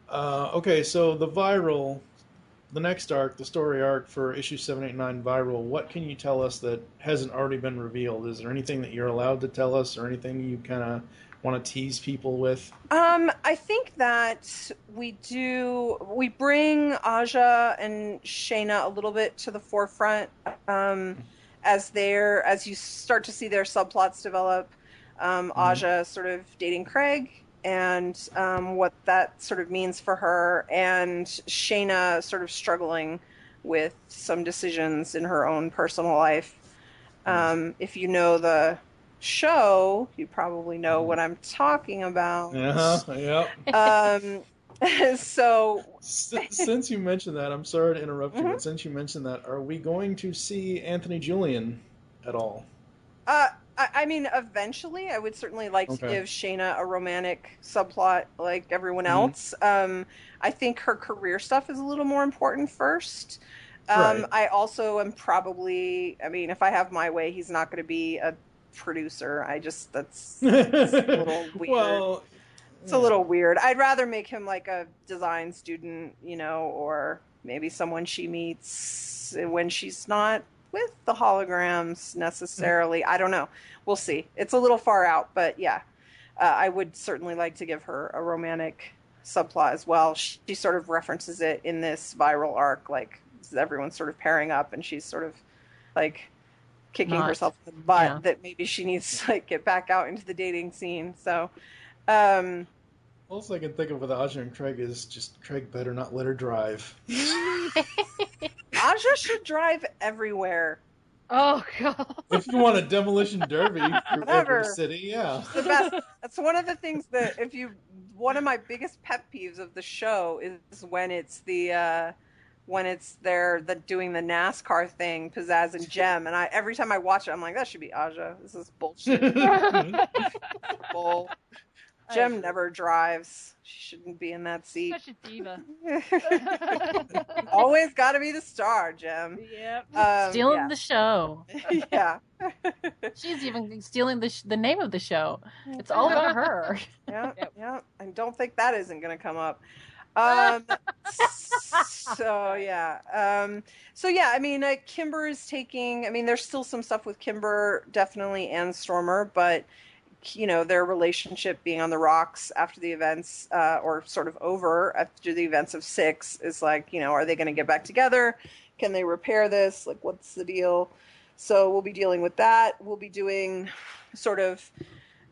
Okay, so the next arc, the story arc for issue 7, 8, 9 viral, what can you tell us that hasn't already been revealed? Is there anything that you're allowed to tell us or anything you kind of want to tease people with? I think that we bring Aja and Shayna a little bit to the forefront as you start to see their subplots develop. Aja sort of dating Craig and what that sort of means for her, and Shayna sort of struggling with some decisions in her own personal life. If you know the show, you probably know what I'm talking about. So since you mentioned that, I'm sorry to interrupt you, but since you mentioned that, are we going to see Anthony Julian at all? I mean, eventually, I would certainly like to give Shayna a romantic subplot like everyone else. I think her career stuff is a little more important first. Right. I also am probably, if I have my way, he's not going to be a producer. That's a little weird. Well, it's a little weird. I'd rather make him like a design student, or maybe someone she meets when she's not with the holograms necessarily. I don't know. We'll see. It's a little far out, but yeah, I would certainly like to give her a romantic subplot as well. She sort of references it in this viral arc, like everyone's sort of pairing up and she's sort of like kicking herself in the butt that maybe she needs to get back out into the dating scene. So, all I can think of with Aja and Craig is just Craig better not let her drive. Aja should drive everywhere. Oh god! If you want a demolition derby through every city, yeah. It's the best. That's one of the things that one of my biggest pet peeves of the show is when it's doing the NASCAR thing, Pizzazz and Jem, and every time I watch it, I'm like, that should be Aja. This is bullshit. Bull. Jem never drives. She shouldn't be in that seat. Such a diva. Always got to be the star, Jem. Yep. Stealing the show. Yeah. She's even stealing the name of the show. It's all about her. Yeah. I don't think that isn't going to come up. So yeah. Kimber is taking. There's still some stuff with Kimber, definitely, and Stormer, but their relationship being on the rocks after the events, or sort of over after the events of 6 is like, are they going to get back together? Can they repair this? Like, what's the deal? So we'll be dealing with that. We'll be doing sort of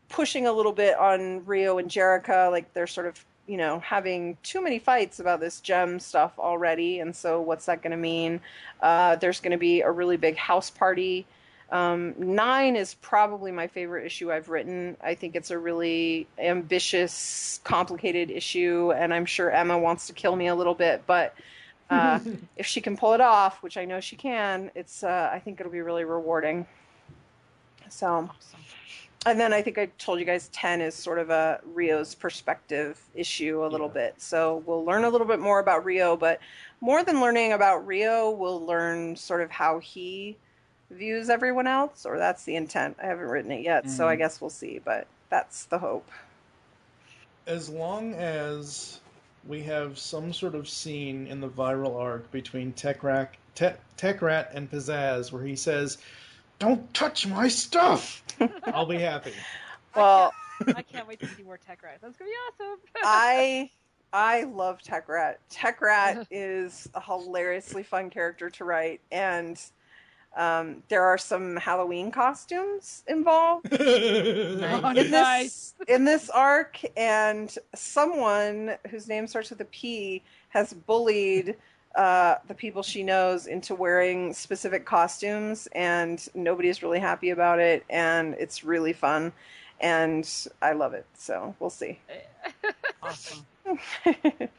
pushing a little bit on Rio and Jerica. Like, they're sort of, having too many fights about this Jem stuff already. And so what's that going to mean? There's going to be a really big house party. 9 is probably my favorite issue I've written. I think it's a really ambitious, complicated issue, and I'm sure Emma wants to kill me a little bit, but if she can pull it off, which I know she can, I think it'll be really rewarding. So, and then I think I told you guys 10 is sort of a Rio's perspective issue a little bit. So we'll learn a little bit more about Rio, but more than learning about Rio, we'll learn sort of how he views everyone else, or that's the intent. I haven't written it yet, so I guess we'll see, but that's the hope. As long as we have some sort of scene in the viral arc between Tech Rat and Pizzazz where he says, "Don't touch my stuff," I'll be happy. Well, I can't wait to see more Tech Rat. That's gonna be awesome. I love Tech Rat. Tech Rat is a hilariously fun character to write, and there are some Halloween costumes involved in this arc, and someone whose name starts with a P has bullied the people she knows into wearing specific costumes, and nobody's really happy about it, and it's really fun, and I love it. So we'll see. Awesome.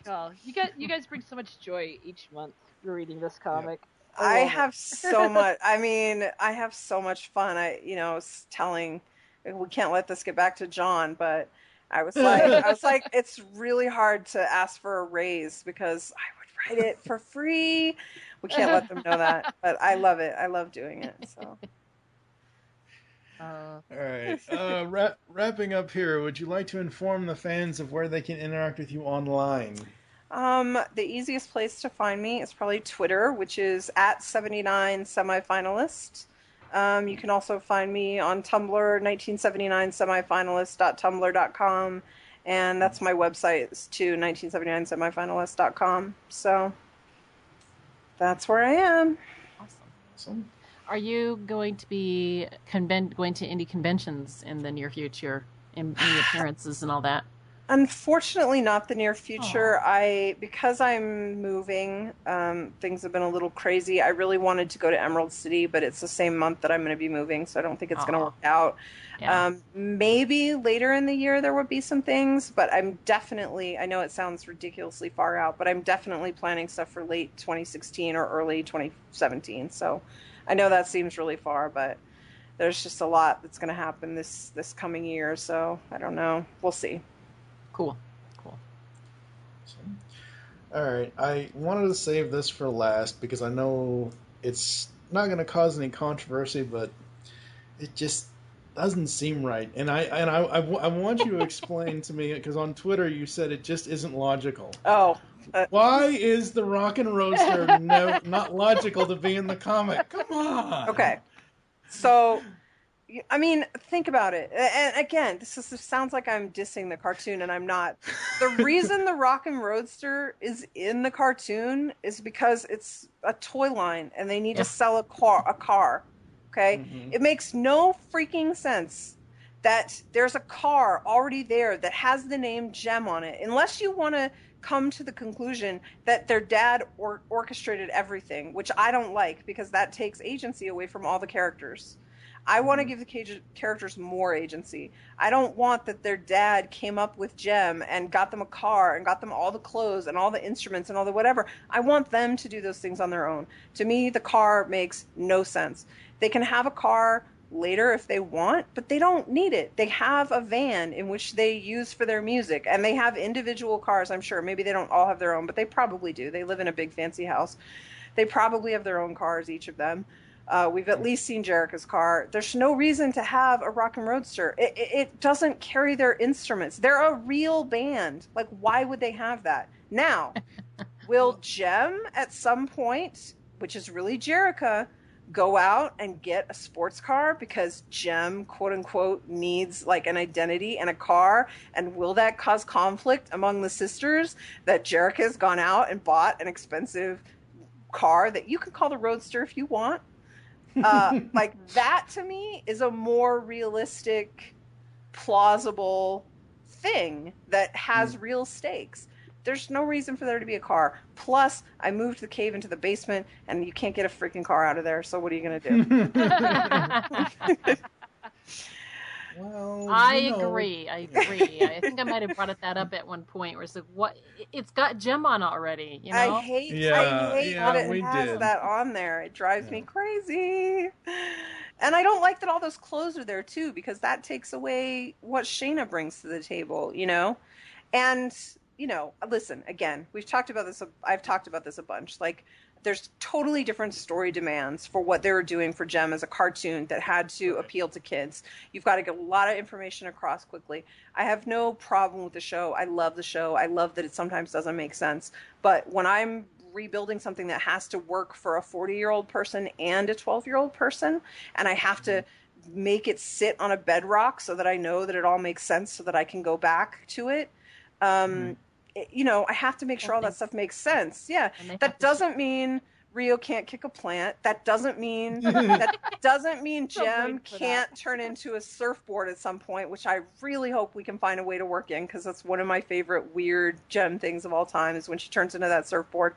Oh, you guys bring so much joy each month reading this comic. Yep. I have so much. I mean, I have so much fun. I was telling, we can't let this get back to John, but I was like, it's really hard to ask for a raise because I would write it for free. We can't let them know that, but I love it. I love doing it. So. All right. Wrapping up here, would you like to inform the fans of where they can interact with you online? The easiest place to find me is probably Twitter, which is @79semifinalist. You can also find me on Tumblr, 1979semifinalist.tumblr.com, and that's my website too, 1979semifinalist.com. So that's where I am. Awesome. Are you going to be going to indie conventions in the near future, in any appearances and all that? Unfortunately, not the near future. Because I'm moving, things have been a little crazy. I really wanted to go to Emerald City, but it's the same month that I'm going to be moving, so I don't think it's going to work out. Yeah. Maybe later in the year there would be some things, but I'm definitely, I know it sounds ridiculously far out, but I'm definitely planning stuff for late 2016 or early 2017. So I know that seems really far, but there's just a lot that's going to happen this coming year, so I don't know. We'll see. Cool. All right. I wanted to save this for last because I know it's not going to cause any controversy, but it just doesn't seem right. And I want you to explain to me, because on Twitter you said it just isn't logical. Oh. Why is the Rockin' Roadster not logical to be in the comic? Come on. Okay. So, I mean, think about it. And again, this sounds like I'm dissing the cartoon, and I'm not. The reason the Rockin' Roadster is in the cartoon is because it's a toy line, and they need to sell a car. Okay? Mm-hmm. It makes no freaking sense that there's a car already there that has the name Jem on it, unless you want to come to the conclusion that their dad orchestrated everything, which I don't like, because that takes agency away from all the characters. I want to give the characters more agency. I don't want that their dad came up with Jem and got them a car and got them all the clothes and all the instruments and all the whatever. I want them to do those things on their own. To me, the car makes no sense. They can have a car later if they want, but they don't need it. They have a van in which they use for their music, and they have individual cars, I'm sure. Maybe they don't all have their own, but they probably do. They live in a big fancy house. They probably have their own cars, each of them. We've at least seen Jerica's car. There's no reason to have a Rockin' Roadster. It doesn't carry their instruments. They're a real band. Like, why would they have that? Now, will Jem at some point, which is really Jerica, go out and get a sports car because Jem, quote unquote, needs like an identity and a car? And will that cause conflict among the sisters that Jerrica has gone out and bought an expensive car that you can call the Roadster if you want? Like that to me is a more realistic, plausible thing that has real stakes. There's no reason for there to be a car. Plus, I moved the cave into the basement, and you can't get a freaking car out of there, so what are you going to do? Well, I agree. I think I might have brought that up at one point where it's like, what? It's got Jem on already, you know? I hate that it has that on there. It drives me crazy. And I don't like that all those clothes are there, too, because that takes away what Shayna brings to the table, you know? And... you know, listen, again, I've talked about this a bunch. Like, there's totally different story demands for what they were doing for Jem as a cartoon that had to appeal to kids. You've got to get a lot of information across quickly. I have no problem with the show. I love the show. I love that it sometimes doesn't make sense. But when I'm rebuilding something that has to work for a 40-year-old person and a 12-year-old person, and I have to make it sit on a bedrock so that I know that it all makes sense so that I can go back to it, you know, I have to make sure all that stuff makes sense. Yeah, that doesn't mean Rio can't kick a plant. That doesn't mean Jem can't turn into a surfboard at some point, which I really hope we can find a way to work in, because that's one of my favorite weird Jem things of all time is when she turns into that surfboard.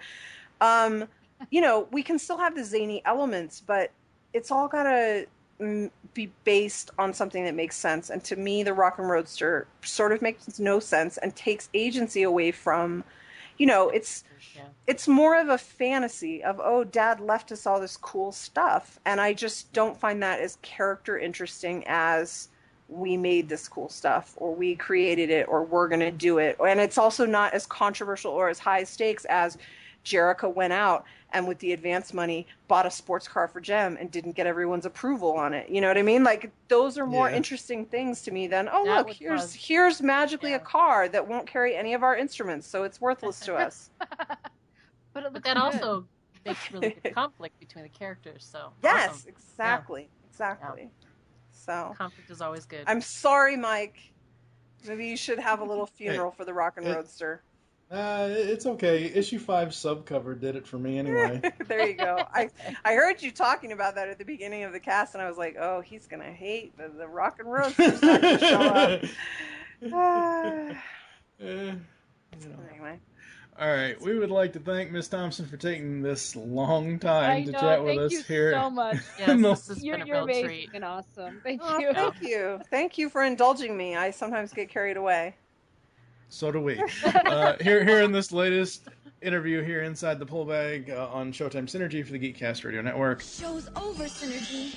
You know, we can still have the zany elements, but it's all gotta be based on something that makes sense. And to me, the Rockin' Roadster sort of makes no sense and takes agency away from, you know, it's more of a fantasy of, oh, Dad left us all this cool stuff. And I just don't find that as character interesting as we made this cool stuff, or we created it, or we're going to do it. And it's also not as controversial or as high stakes as Jerrica went out and with the advance money bought a sports car for Jem and didn't get everyone's approval on it. You know what I mean? Like, those are more interesting things to me than, oh, look, here's magically a car that won't carry any of our instruments, so it's worthless to us. But that also makes really good conflict between the characters. So yes, awesome. Exactly. Yeah. So conflict is always good. I'm sorry, Mike. Maybe you should have a little funeral for the Rockin' Roadster. It's okay. Issue 5 subcover did it for me anyway. There you go. I heard you talking about that at the beginning of the cast, and I was like, oh, he's going to hate the Rockin' Roadster's not going to show up. Anyway. All right. We would like to thank Miss Thompson for taking this long time to chat with us here. Thank you so much. Yes, this has been a You're real amazing treat. and awesome. Thank Oh, you. thank you. Thank you for indulging me. I sometimes get carried away. So do we. Here in this latest interview here inside the pull bag on ShowTime Synergy for the GeekCast Radio Network. Show's over, Synergy.